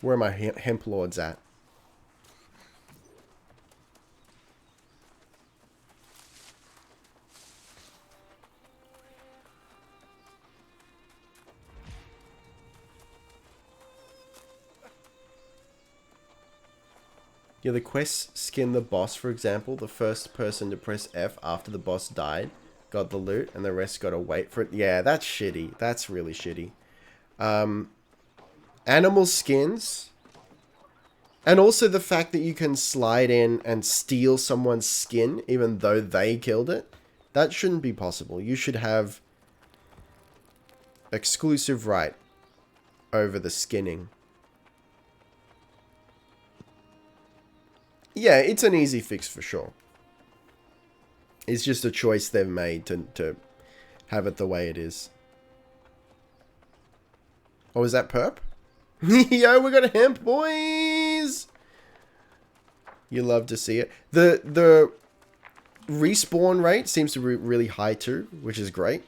Speaker 1: Where are my hemp lords at? Yeah, the quest skin the boss, for example. The first person to press F after the boss died got the loot, and the rest got to wait for it. Yeah, that's shitty. That's really shitty. Animal skins. And also the fact that you can slide in and steal someone's skin, even though they killed it. That shouldn't be possible. You should have exclusive right over the skinning. Yeah, it's an easy fix for sure. It's just a choice they've made to have it the way it is. Oh, is that perp? Yo, we got a hemp, boys! You love to see it. The respawn rate seems to be really high too, which is great.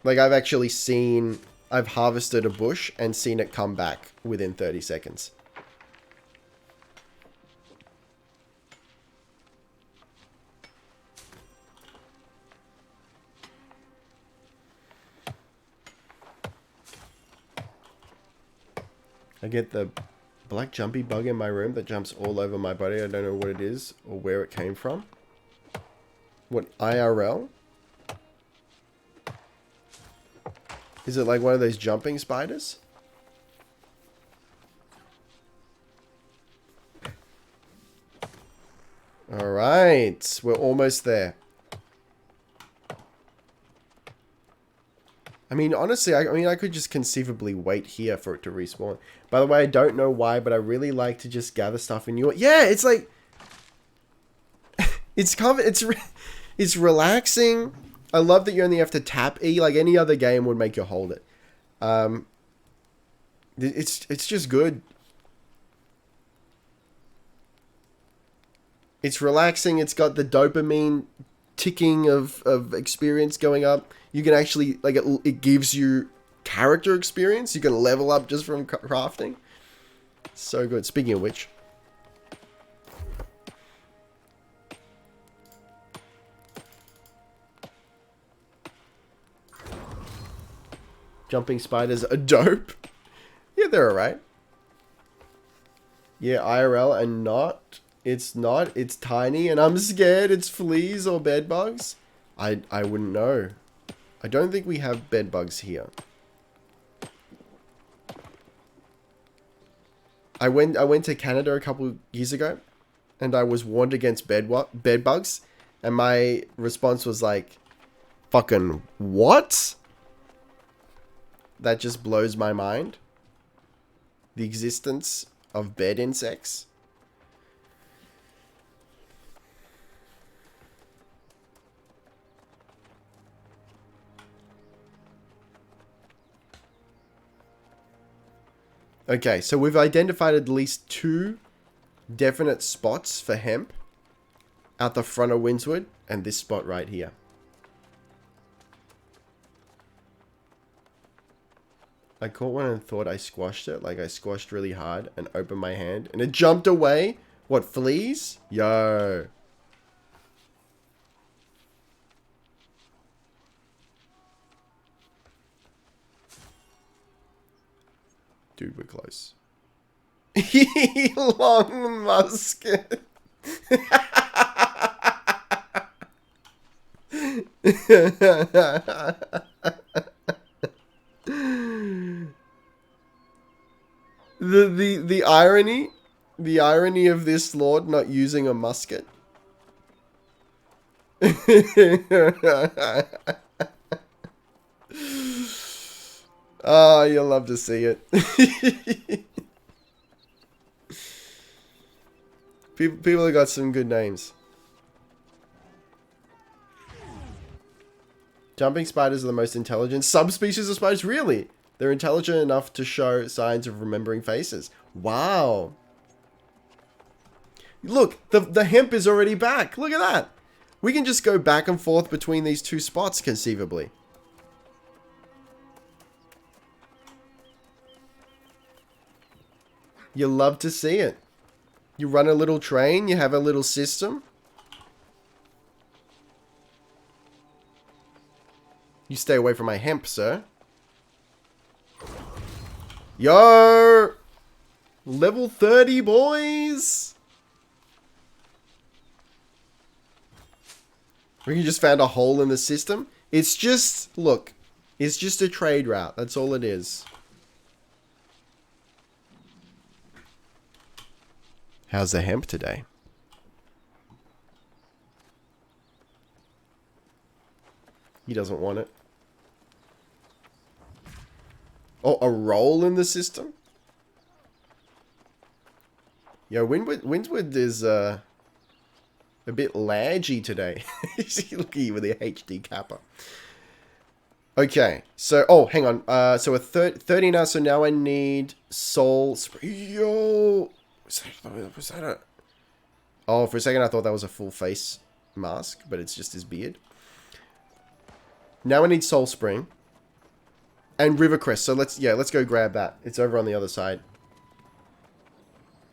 Speaker 1: Like, I've actually seen... I've harvested a bush and seen it come back within 30 seconds. I get the black jumpy bug in my room that jumps all over my body. I don't know what it is or where it came from. What, IRL? Is it like one of those jumping spiders? Alright, we're almost there. I mean, honestly, I could just conceivably wait here for it to respawn. By the way, I don't know why, but I really like to just gather stuff in your... Yeah, it's like... it's relaxing. I love that you only have to tap E. Like any other game would make you hold it. It's just good. It's relaxing. It's got the dopamine ticking of experience going up. You can actually, like, it gives you character experience. You can level up just from crafting. So good. Speaking of which. Jumping spiders are dope. Yeah, they're alright. Yeah, IRL and not It's not. It's tiny, and I'm scared it's fleas or bed bugs. I wouldn't know. I don't think we have bed bugs here. I went to Canada a couple years ago, and I was warned against bed bugs, and my response was like, "Fucking what?" That just blows my mind. The existence of bed insects. Okay, so we've identified at least 2 definite spots for hemp out the front of Windswood, and this spot right here. I caught one and thought I squashed it, like I squashed really hard and opened my hand and it jumped away. What, fleas? Yo. Dude, we're close. Elon Musk. The irony of this lord not using a musket. Oh, you'll love to see it. People have got some good names. Jumping spiders are the most intelligent subspecies of spiders. Really? They're intelligent enough to show signs of remembering faces. Wow. Look, the hemp is already back. Look at that. We can just go back and forth between these 2 spots, conceivably. You love to see it. You run a little train, you have a little system. You stay away from my hemp, sir. Yo! Level 30, boys! We just found a hole in the system. It's just, look, it's just a trade route. That's all it is. How's the hemp today? He doesn't want it. Oh, a roll in the system? Yo, Windswood is a bit laggy today. Look at you with the HD kappa. Okay, so, oh, hang on. So a 30 now, so now I need soul spray. Yo! Was that a... Oh, for a second I thought that was a full face mask, but it's just his beard. Now I need Soul Spring. And Rivercrest, so let's go grab that. It's over on the other side.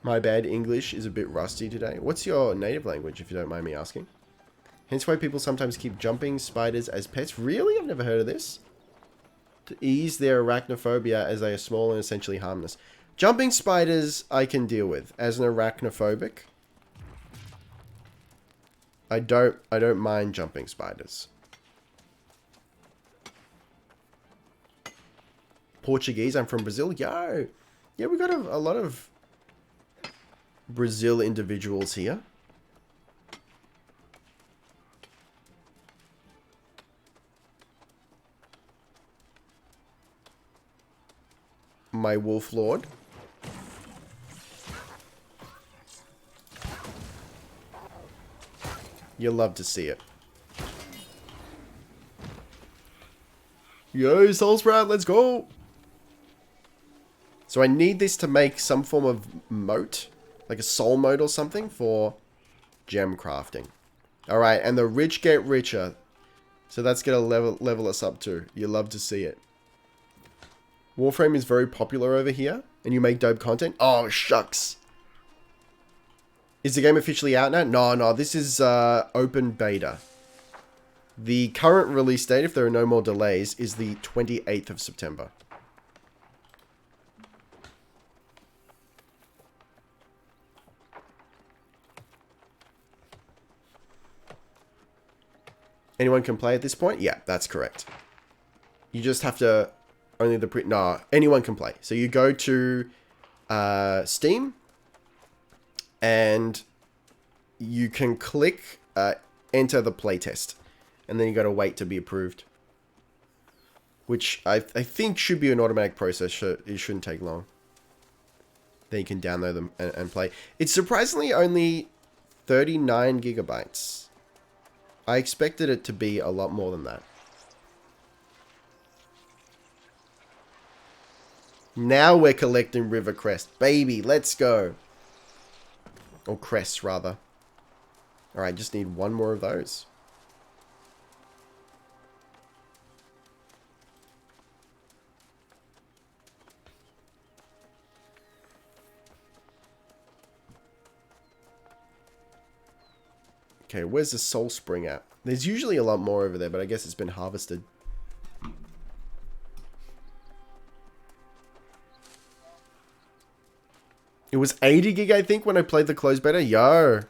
Speaker 1: My bad, English is a bit rusty today. What's your native language, if you don't mind me asking? Hence why people sometimes keep jumping spiders as pets. Really? I've never heard of this. To ease their arachnophobia as they are small and essentially harmless. Jumping spiders I can deal with. As an arachnophobic, I don't mind jumping spiders. Portuguese, I'm from Brazil. Yo! Yeah, we got a lot of Brazil individuals here. My Wolf Lord. You'll love to see it. Yo, Soul Sprout, let's go! So I need this to make some form of moat, like a soul moat or something, for gem crafting. Alright, and the rich get richer. So that's gonna level us up too. You'll love to see it. Warframe is very popular over here, and you make dope content. Oh, shucks. Is the game officially out now? No, this is open beta. The current release date, if there are no more delays, is the 28th of September. Anyone can play at this point? Yeah, that's correct. You just have to... Only the... No, anyone can play. So you go to Steam. And you can click enter the playtest. And then you got to wait to be approved. Which I think should be an automatic process. It shouldn't take long. Then you can download them and play. It's surprisingly only 39 gigabytes. I expected it to be a lot more than that. Now we're collecting river crest. Baby, let's go. Or crests, rather. Alright, just need one more of those. Okay, where's the soul spring at? There's usually a lot more over there, but I guess it's been harvested. It was 80 gig, I think, when I played the closed beta. Yo.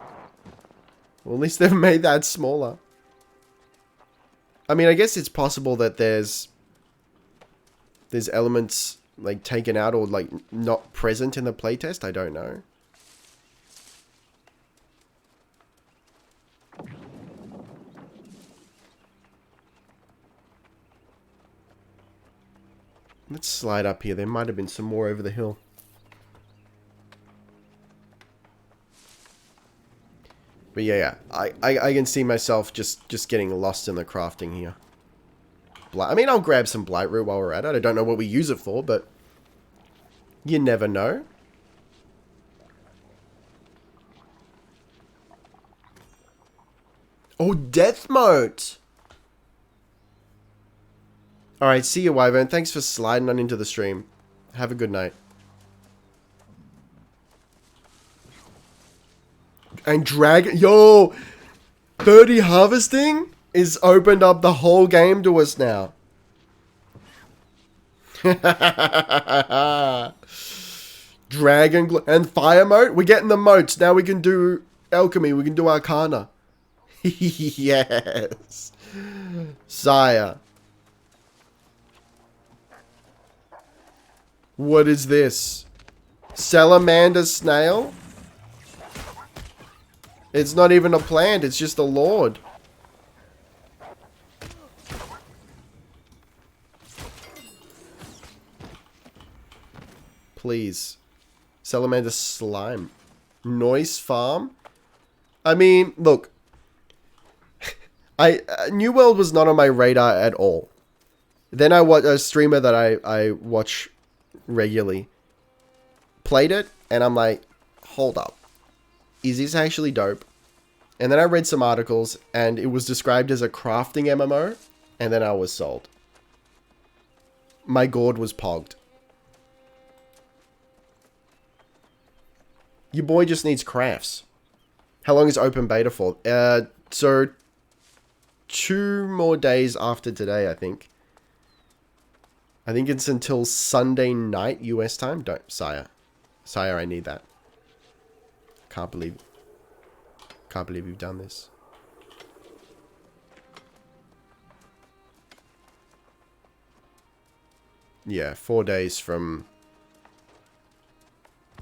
Speaker 1: Well, at least they've made that smaller. I mean, I guess it's possible that there's elements, like, taken out or, like, not present in the playtest. I don't know. Let's slide up here. There might have been some more over the hill. But yeah, I can see myself just getting lost in the crafting here. I mean, I'll grab some blight root while we're at it. I don't know what we use it for, but you never know. Oh, death mode! Alright, see you, Wyvern. Thanks for sliding on into the stream. Have a good night. And dragon... Yo! 30 harvesting is opened up the whole game to us now. Dragon... And fire moat? We're getting the moats. Now we can do alchemy. We can do arcana. Yes. Sire. What is this? Salamander snail? It's not even a plant, it's just a lord. Please. Salamander slime. Noise farm? I mean, look. New World was not on my radar at all. Then I watched a streamer that I watch regularly played it, and I'm like, hold up, is this actually dope? And then I read some articles, and it was described as a crafting MMO, and then I was sold. My gourd was pogged. Your boy just needs crafts. How long is open beta for? So 2 more days after today, I think. I think it's until Sunday night US time. Don't, Sire. Sire, I need that. Can't believe you've done this. Yeah, 4 days from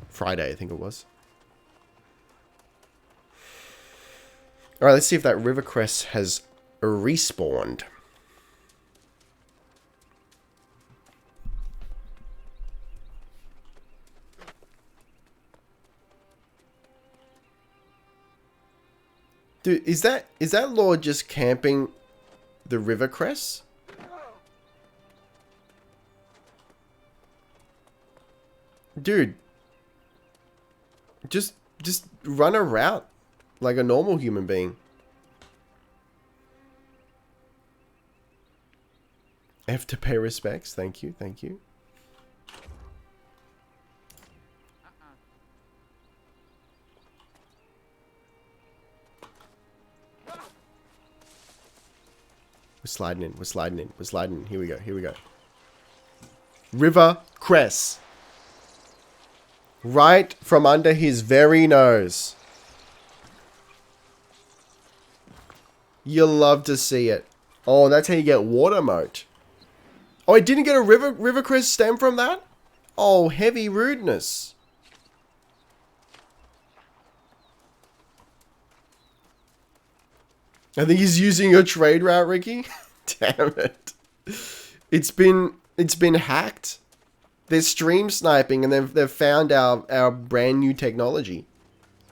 Speaker 1: Friday, I think it was. Alright, let's see if that river crest has respawned. Dude, is that Lord just camping the river crest? Dude. Just run a route like a normal human being. Have to pay respects. Thank you, thank you. We're sliding in, we're sliding in, we're sliding in. Here we go, here we go. River crest. Right from under his very nose. You'll love to see it. Oh, that's how you get water moat. Oh, I didn't get a river crest stem from that? Oh, heavy rudeness. I think he's using your trade route, Ricky. Damn it. It's been hacked. They're stream sniping and they've found our brand new technology.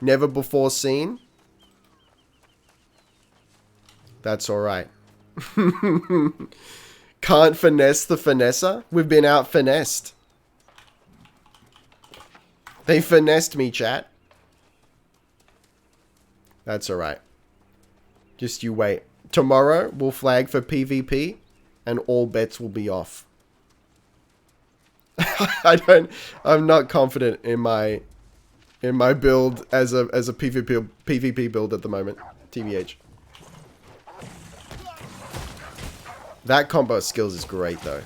Speaker 1: Never before seen. That's alright. Can't finesse the finesser? We've been out finessed. They finessed me, chat. That's alright. Just you wait. Tomorrow we'll flag for PvP and all bets will be off. I'm not confident in my build as a PvP build at the moment. TBH. That combo skills is great though.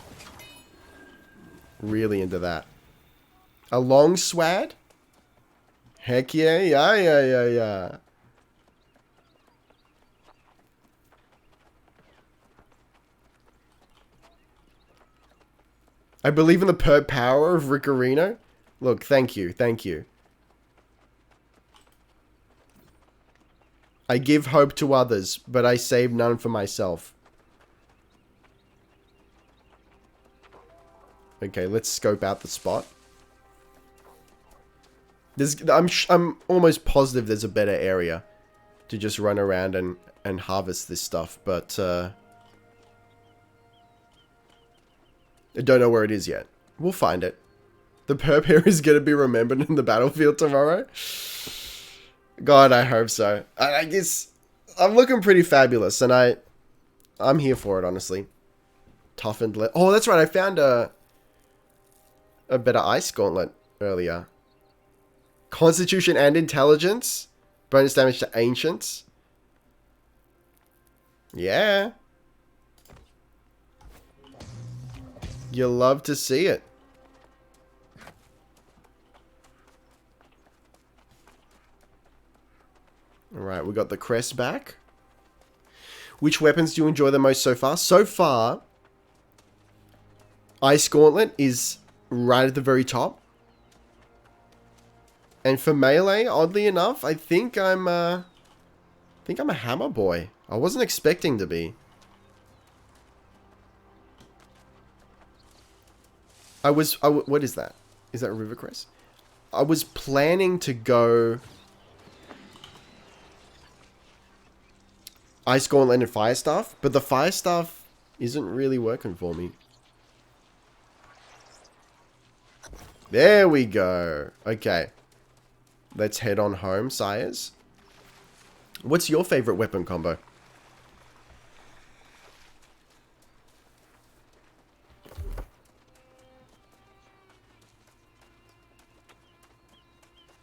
Speaker 1: Really into that. A long swad? Heck yeah, yeah. I believe in the perp power of Riccarino. Look, thank you. I give hope to others, but I save none for myself. Okay, let's scope out the spot. I'm almost positive there's a better area to just run around and harvest this stuff, but I don't know where it is yet. We'll find it. The perp here is going to be remembered in the battlefield tomorrow. God, I hope so. I guess I'm looking pretty fabulous, and I'm here for it, honestly. Toughened. Oh, that's right. I found a better ice gauntlet earlier. Constitution and intelligence. Bonus damage to ancients. Yeah. You'll love to see it. Alright, we got the crest back. Which weapons do you enjoy the most so far? So far, Ice Gauntlet is right at the very top. And for melee, oddly enough, I think I'm a hammer boy. I wasn't expecting to be. What is that? Is that Rivercrest? I was planning to go Ice Gauntlet and Fire Staff, but the Fire Staff isn't really working for me. There we go. Okay. Let's head on home, sires. What's your favorite weapon combo?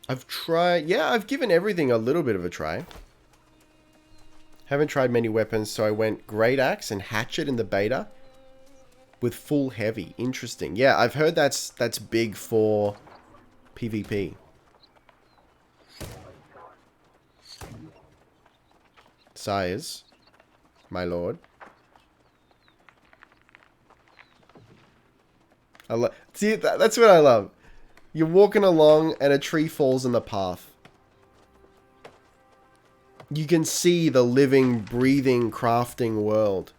Speaker 1: I've given everything a little bit of a try. Haven't tried many weapons, so I went Great Axe and Hatchet in the beta with full heavy. Interesting. Yeah, I've heard that's big for PvP. Sires, my lord. See, that's what I love. You're walking along and a tree falls in the path. You can see the living, breathing, crafting world.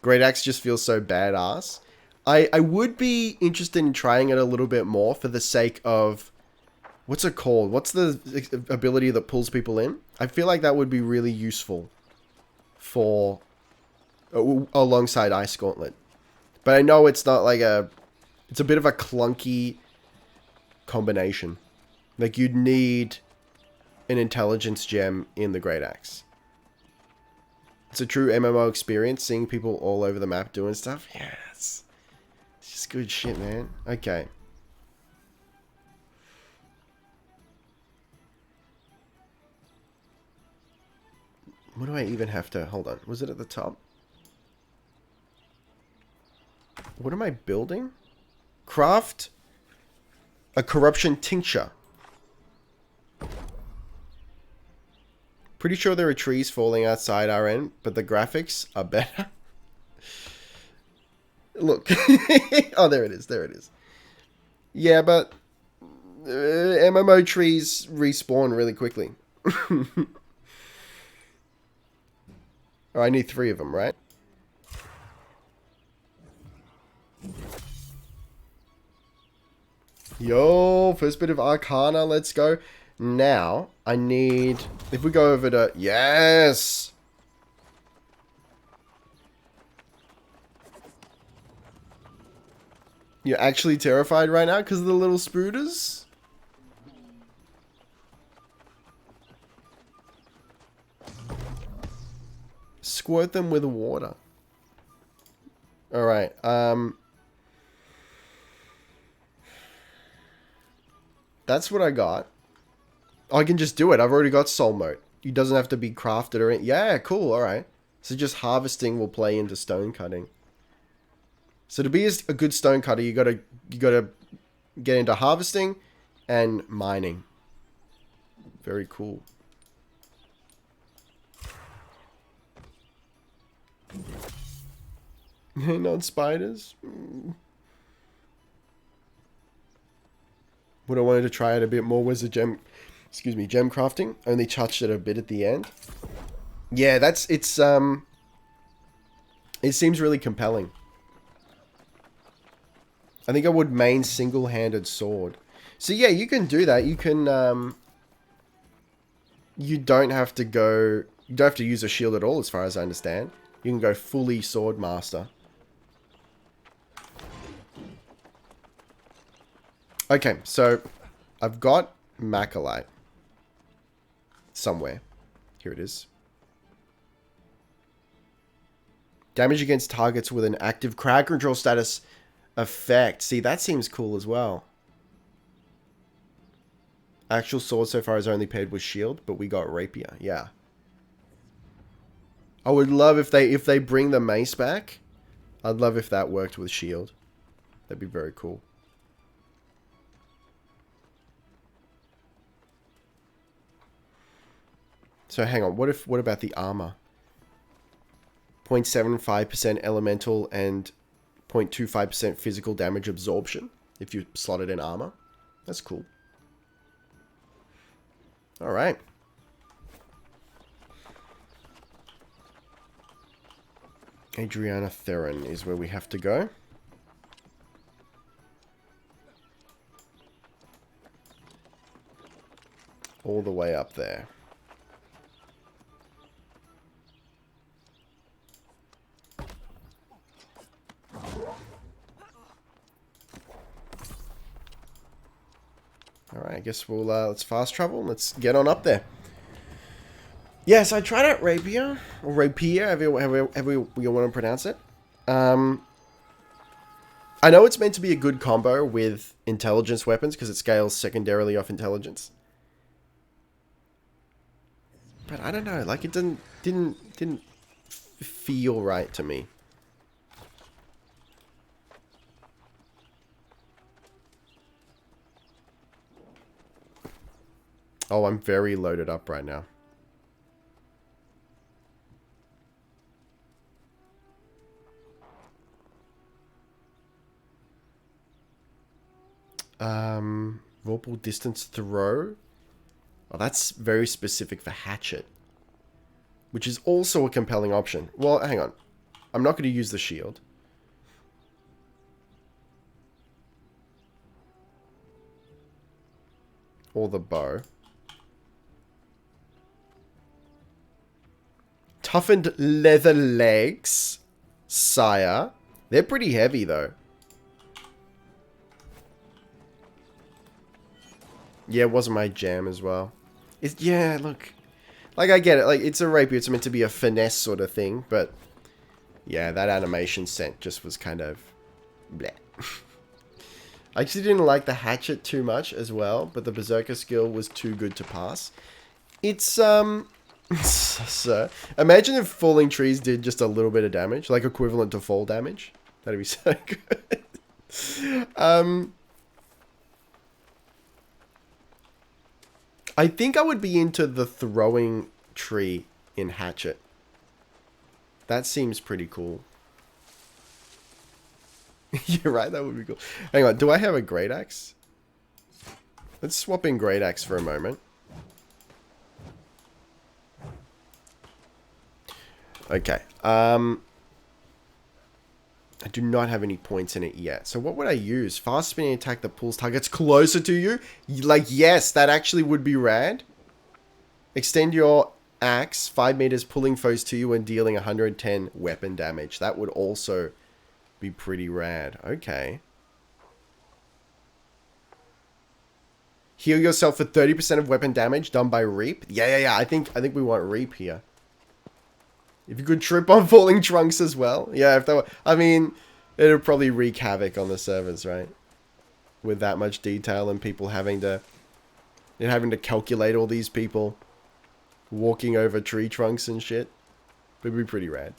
Speaker 1: Great Axe just feels so badass. I would be interested in trying it a little bit more for the sake of... What's it called? What's the ability that pulls people in? I feel like that would be really useful for... alongside Ice Gauntlet. But I know it's not like a... It's a bit of a clunky combination. Like, you'd need an intelligence gem in the Great Axe. It's a true MMO experience, seeing people all over the map doing stuff. Yeah, it's just good shit, man. Okay. What do I even have to... Hold on. Was it at the top? What am I building? Craft a corruption tincture. Pretty sure there are trees falling outside our end, but the graphics are better. Look. Oh, there it is. There it is. Yeah, but MMO trees respawn really quickly. Oh, I need 3 of them, right? Yo, first bit of Arcana, let's go. Now, I need... If we go over to... Yes! You're actually terrified right now because of the little spooters? Squirt them with water. Alright, that's what I got. I can just do it. I've already got soul mode. It doesn't have to be crafted or anything. Yeah, cool. Alright. So just harvesting will play into stone cutting. So to be a good stone cutter, you gotta get into harvesting and mining. Very cool. Not spiders. What I wanted to try it a bit more was the gem crafting. Only touched it a bit at the end. Yeah, it seems really compelling. I think I would main single-handed sword. So yeah, you can do that. You can, you don't have to use a shield at all, as far as I understand. You can go fully sword master. Okay, so I've got Macalite somewhere. Here it is. Damage against targets with an active crowd control status effect. See, that seems cool as well. Actual sword so far is only paired with shield, but we got rapier. Yeah. I would love if they bring the mace back. I'd love if that worked with shield. That'd be very cool. So hang on, what about the armor? 0.75% elemental and 0.25% physical damage absorption if you slot it in armor. That's cool. Alright. Adriana Theron is where we have to go. All the way up there. Alright, I guess we'll, let's fast travel. Let's get on up there. Yes, I tried out Rapier, or Rapier, however you want to pronounce it. I know it's meant to be a good combo with intelligence weapons, because it scales secondarily off intelligence. But I don't know, like it didn't feel right to me. Oh, I'm very loaded up right now. Vorpal distance throw. Oh, that's very specific for hatchet. Which is also a compelling option. Well, hang on. I'm not going to use the shield. Or the bow. Toughened leather legs. Sire. They're pretty heavy, though. Yeah, it wasn't my jam as well. Yeah, look. Like, I get it. Like, it's a rapier. It's meant to be a finesse sort of thing. But, yeah, that animation scent just was kind of... bleh. I actually didn't like the hatchet too much as well. But the berserker skill was too good to pass. It's, so, imagine if falling trees did just a little bit of damage. Like, equivalent to fall damage. That'd be so good. I think I would be into the throwing tree in Hatchet. That seems pretty cool. You're right, that would be cool. Hang on, do I have a great axe? Let's swap in great axe for a moment. Okay. I do not have any points in it yet. So what would I use? Fast spinning attack that pulls targets closer to you? Like, yes, that actually would be rad. Extend your axe 5 meters, pulling foes to you and dealing 110 weapon damage. That would also be pretty rad. Okay. Heal yourself for 30% of weapon damage done by Reap. Yeah. I think we want Reap here. If you could trip on falling trunks as well. Yeah, if that were, I mean, it would probably wreak havoc on the servers, right? With that much detail and people having to calculate all these people walking over tree trunks and shit. It'd be pretty rad.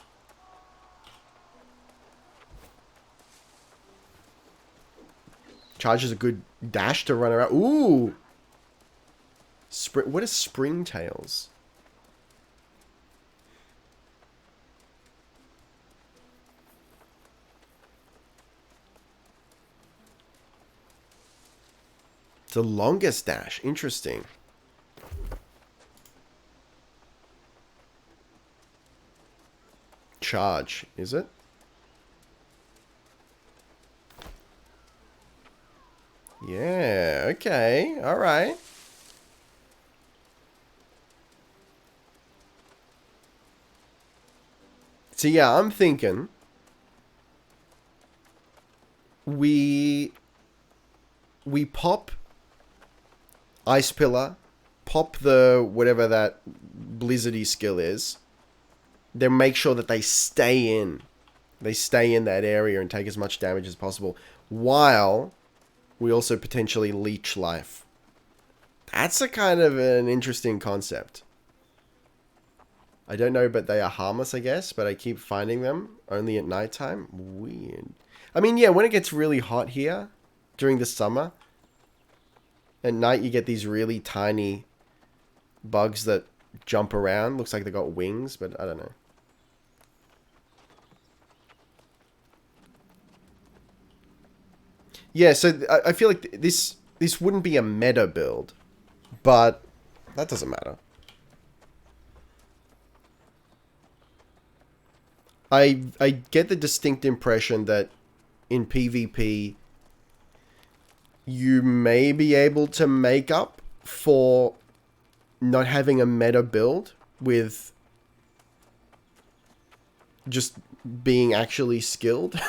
Speaker 1: Charge is a good dash to run around. Ooh! What are springtails? It's the longest dash. Interesting. Charge, is it? Yeah, okay. Alright. So yeah, I'm thinking we pop Ice Pillar, pop the whatever that blizzardy skill is, then make sure that they stay in that area and take as much damage as possible, while we also potentially leech life. That's a kind of an interesting concept. I don't know, but they are harmless, I guess, but I keep finding them only at nighttime. Weird. I mean, yeah, when it gets really hot here during the summer, at night you get these really tiny bugs that jump around. Looks like they got wings, but I don't know. Yeah, so I feel like this wouldn't be a meta build, but that doesn't matter. I get the distinct impression that in PvP you may be able to make up for not having a meta build with just being actually skilled.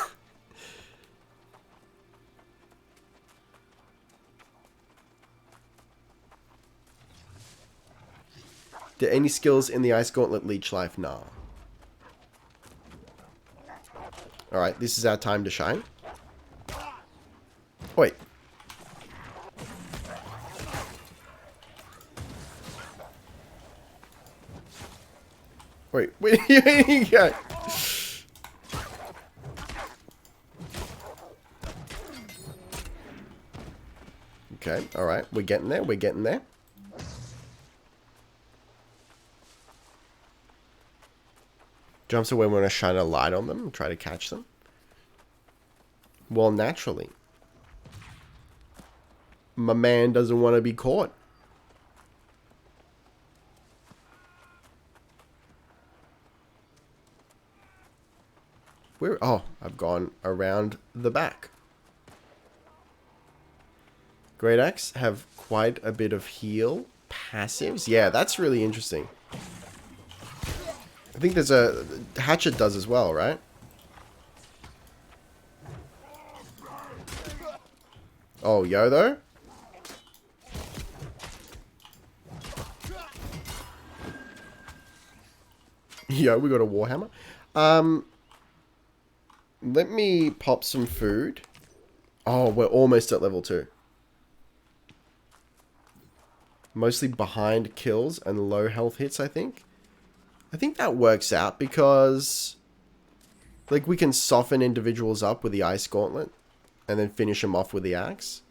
Speaker 1: Do any skills in the Ice Gauntlet leech life? Nah. Alright, this is our time to shine. Wait. Wait, where you go? Okay, alright, we're getting there, we're getting there. Jumps away when we want to shine a light on them and try to catch them. Well, naturally. My man doesn't want to be caught. Where? Oh, I've gone around the back. Great Axe have quite a bit of heal passives. Yeah, that's really interesting. I think there's a... Hatchet does as well, right? Oh, yo, though? Yo, we got a Warhammer. Let me pop some food. Oh, we're almost at level 2. Mostly behind kills and low health hits, I think. I think that works out because, like, we can soften individuals up with the Ice Gauntlet and then finish them off with the axe.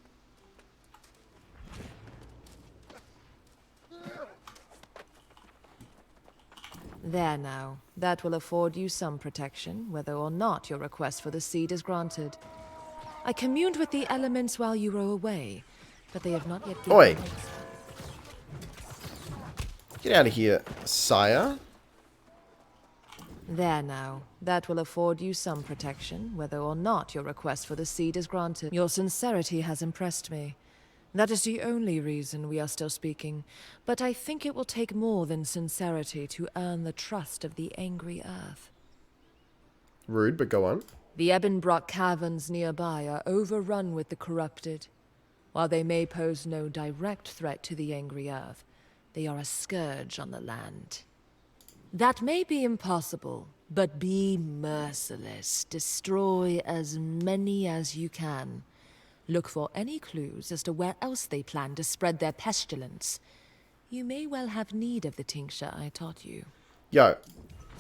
Speaker 6: There now. That will afford you some protection, whether or not your request for the seed is granted. I communed with the elements while you were away, but they have not yet given
Speaker 1: Oi.
Speaker 6: me-
Speaker 1: Get out of here, sire.
Speaker 6: There now. That will afford you some protection, whether or not your request for the seed is granted. Your sincerity has impressed me. That is the only reason we are still speaking, but I think it will take more than sincerity to earn the trust of the angry earth.
Speaker 1: Rude, but go on.
Speaker 6: The Ebonbrock caverns nearby are overrun with the corrupted. While they may pose no direct threat to the angry earth, they are a scourge on the land. That may be impossible, but be merciless. Destroy as many as you can. Look for any clues as to where else they plan to spread their pestilence. You may well have need of the tincture I taught you.
Speaker 1: Yo,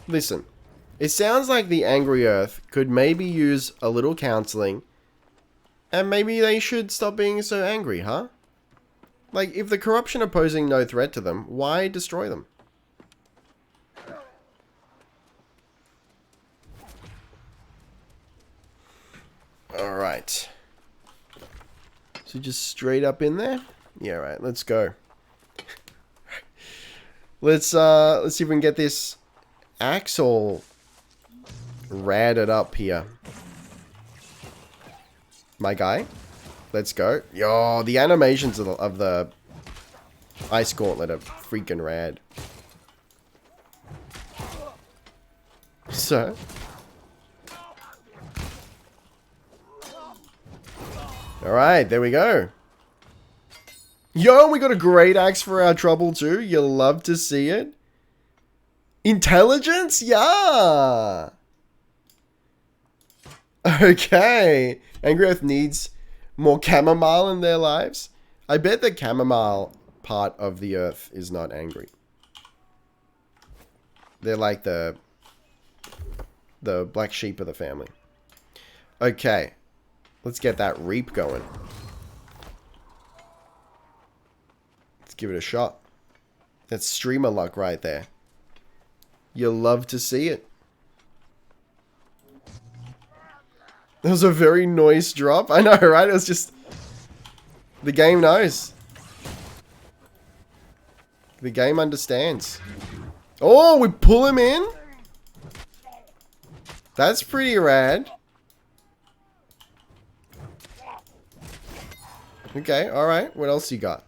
Speaker 1: listen. It sounds like the Angry Earth could maybe use a little counseling, and maybe they should stop being so angry, huh? Like, if the corruption are posing no threat to them, why destroy them? Alright. So just straight up in there? Yeah, right, let's go. Let's see if we can get this axe all radded up here. My guy. Let's go. Yo, the animations of the Ice Gauntlet are freaking rad. So. Alright, there we go. Yo, we got a great axe for our trouble too. You'll love to see it. Intelligence? Yeah. Okay. Angry Earth needs more chamomile in their lives. I bet the chamomile part of the earth is not angry. They're like the black sheep of the family. Okay. Let's get that reap going. Let's give it a shot. That's streamer luck right there. You'll love to see it. That was a very noise drop. I know, right? It was just... The game knows. The game understands. Oh, we pull him in? That's pretty rad. Okay, alright. What else you got?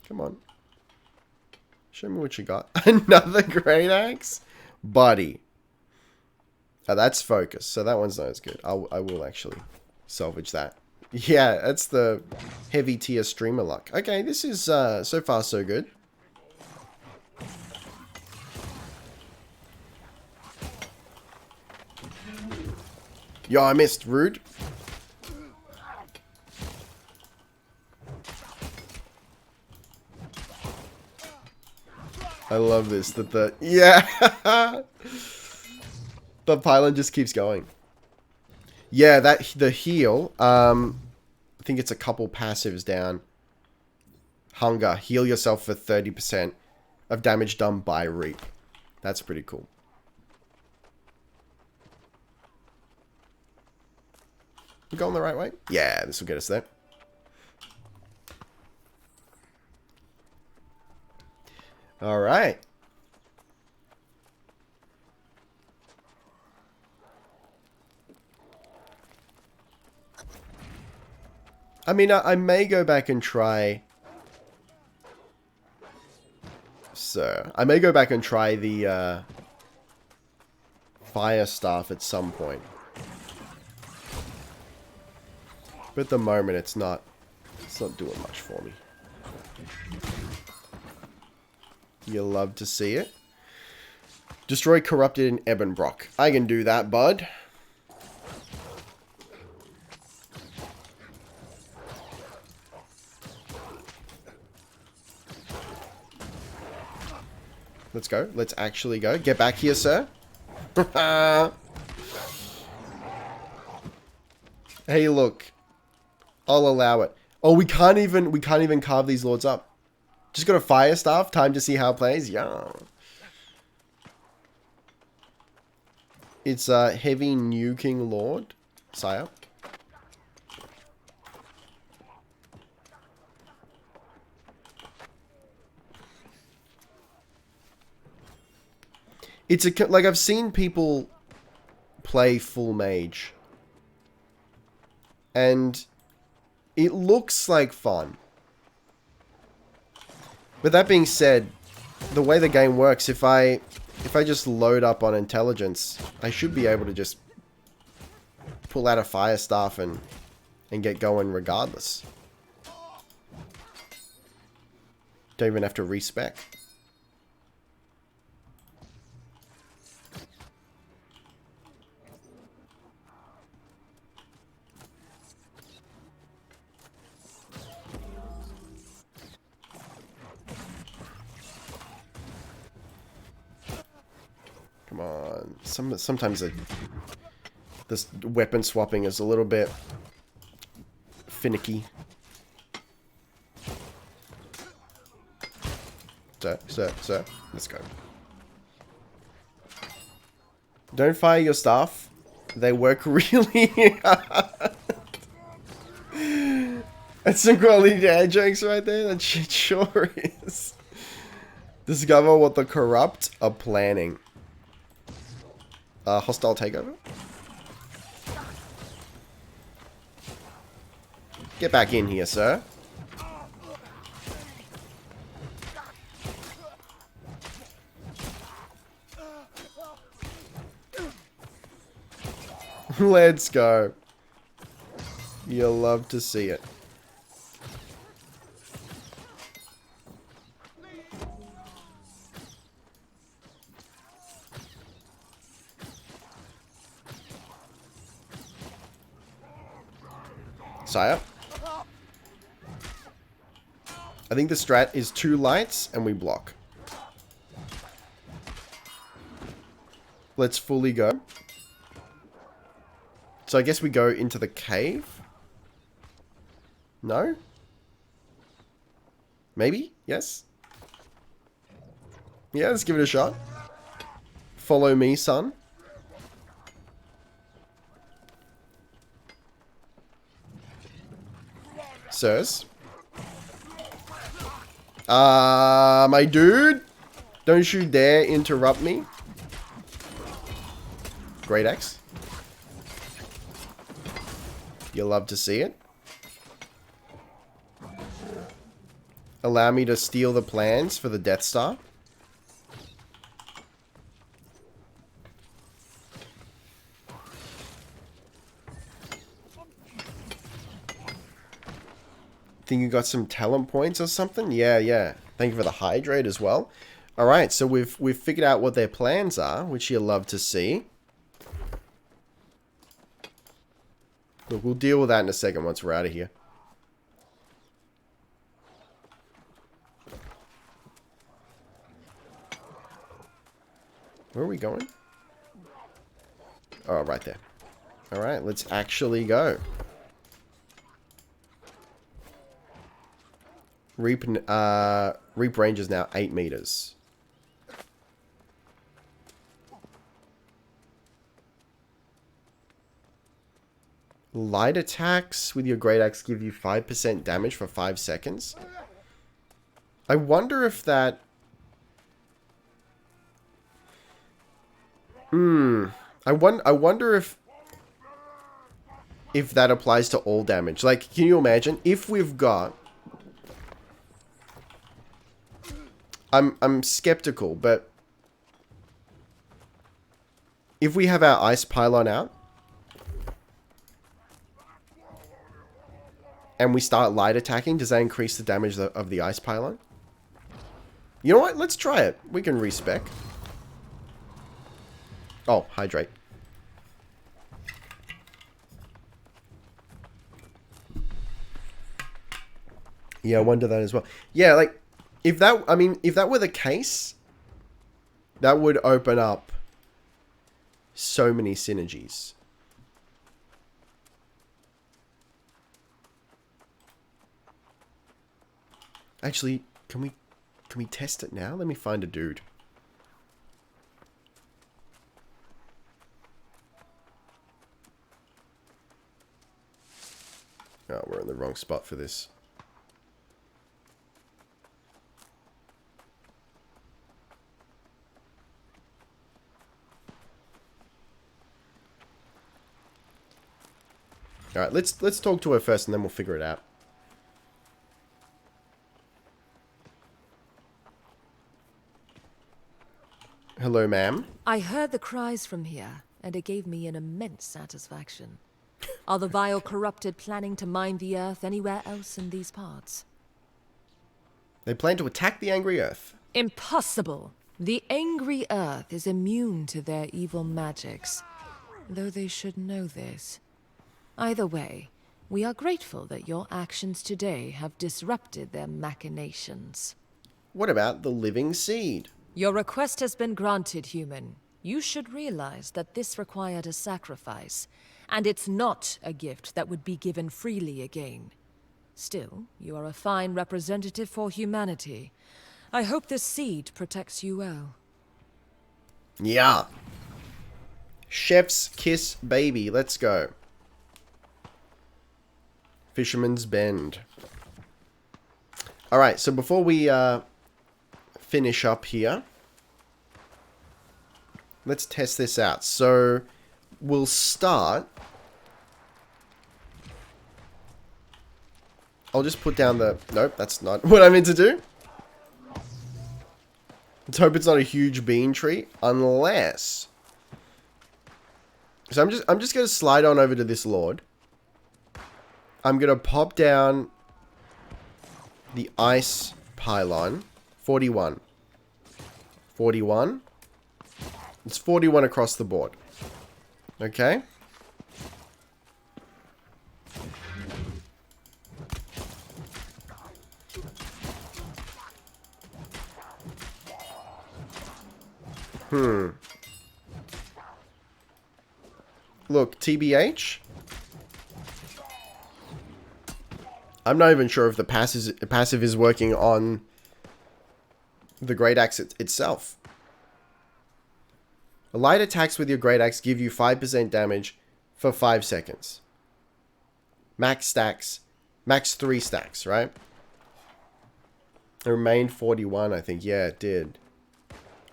Speaker 1: Come on. Show me what you got. Another great axe? Buddy. Oh, that's focus, so that one's not as good. I will actually salvage that. Yeah, that's the heavy tier streamer luck. Okay, this is so far so good. Yo, I missed. Rude. I love this. Yeah. The pylon just keeps going. Yeah, the heal. I think it's a couple passives down. Hunger. Heal yourself for 30% of damage done by reap. That's pretty cool. We going the right way? Yeah, this will get us there. All right. I mean, I may go back and try... So, I may go back and try the fire staff at some point. But at the moment, it's not doing much for me. You'll love to see it. Destroy corrupted in Ebonbrock. I can do that, bud. Let's go. Let's actually go. Get back here, sir. Hey, look. I'll allow it. Oh, we can't even carve these lords up. Just got a fire staff. Time to see how it plays. Yeah. It's a heavy nuking lord, sire. It's a like I've seen people play full mage, and it looks like fun. But that being said, the way the game works, if I just load up on intelligence, I should be able to just pull out a fire staff and get going regardless. Don't even have to respec. Come on. Sometimes this weapon swapping is a little bit finicky. Sir. Let's go. Don't fire your staff. They work really hard. That's some quality dad jokes right there. That shit sure is. Discover what the corrupt are planning. Hostile takeover. Get back in here, sir. Let's go. You'll love to see it. Sire. I think the strat is 2 lights and we block. Let's fully go. So I guess we go into the cave? No? Maybe? Yes? Yeah, let's give it a shot. Follow me, son. Sirs. My dude. Don't you dare interrupt me. Great axe. You'll love to see it. Allow me to steal the plans for the Death Star. Think you got some talent points or something? Yeah. Thank you for the hydrate as well. Alright, so we've figured out what their plans are, which you'll love to see. Look, we'll deal with that in a second once we're out of here. Where are we going? Oh, right there. Alright, let's actually go. Reap range is now 8 meters. Light attacks with your great axe give you 5% damage for 5 seconds. I wonder if that... I wonder if that applies to all damage. Like, can you imagine if we've got... I'm skeptical, but if we have our ice pylon out and we start light attacking, does that increase the damage of the ice pylon? You know what? Let's try it. We can respec. Oh, hydrate. Yeah, I wonder that as well. Yeah, like, if that, I mean, if that were the case, that would open up so many synergies. Actually, can we test it now? Let me find a dude. Oh, we're in the wrong spot for this. Alright, let's talk to her first and then we'll figure it out. Hello, ma'am.
Speaker 6: I heard the cries from here, and it gave me an immense satisfaction. Are the vile corrupted planning to mine the earth anywhere else in these parts?
Speaker 1: They plan to attack the angry earth.
Speaker 6: Impossible! The angry earth is immune to their evil magics, though they should know this. Either way, we are grateful that your actions today have disrupted their machinations.
Speaker 1: What about the living seed?
Speaker 6: Your request has been granted, human. You should realize that this required a sacrifice, and it's not a gift that would be given freely again. Still, you are a fine representative for humanity. I hope this seed protects you well.
Speaker 1: Yeah. Chef's kiss baby. Let's go. Fisherman's Bend. Alright, so before we finish up here, let's test this out. So we'll start. I'll just put down the... Nope, that's not what I meant to do. Let's hope it's not a huge bean tree, unless... So I'm just going to slide on over to this lord. I'm going to pop down the ice pylon. 41. 41. It's 41 across the board. Okay. Look, TBH. I'm not even sure if the passive is working on the Great Axe itself. Light attacks with your Great Axe give you 5% damage for 5 seconds. Max stacks. Max 3 stacks, right? It remained 41, I think. Yeah, it did.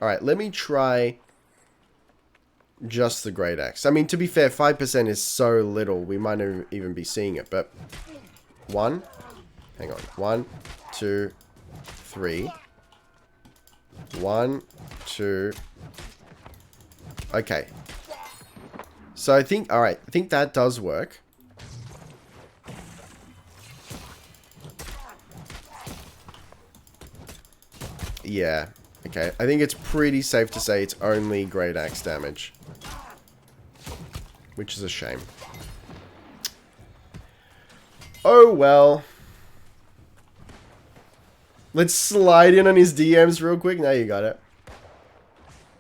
Speaker 1: Alright, let me try just the Great Axe. I mean, to be fair, 5% is so little. We might not even be seeing it, but... 1. Hang on. 1, 2, 3. 1, 2. Okay. So I think... Alright, I think that does work. Yeah. Okay. I think it's pretty safe to say it's only Great Axe damage. Which is a shame. Oh, well. Let's slide in on his DMs real quick. Now you got it.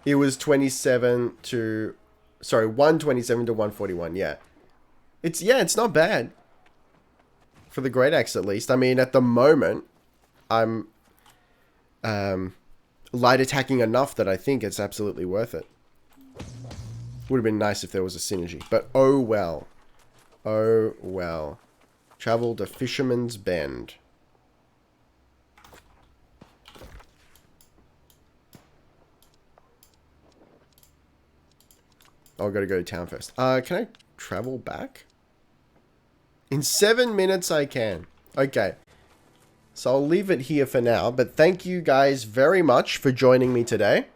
Speaker 1: It was 27 to... Sorry, 127 to 141. Yeah. It's not bad. For the Great Axe, at least. I mean, at the moment, I'm... light attacking enough that I think it's absolutely worth it. Would have been nice if there was a synergy. But oh well. Oh well. Travel to Fisherman's Bend. Oh, I gotta go to town first. Can I travel back? In 7 minutes I can. Okay. So I'll leave it here for now. But thank you guys very much for joining me today.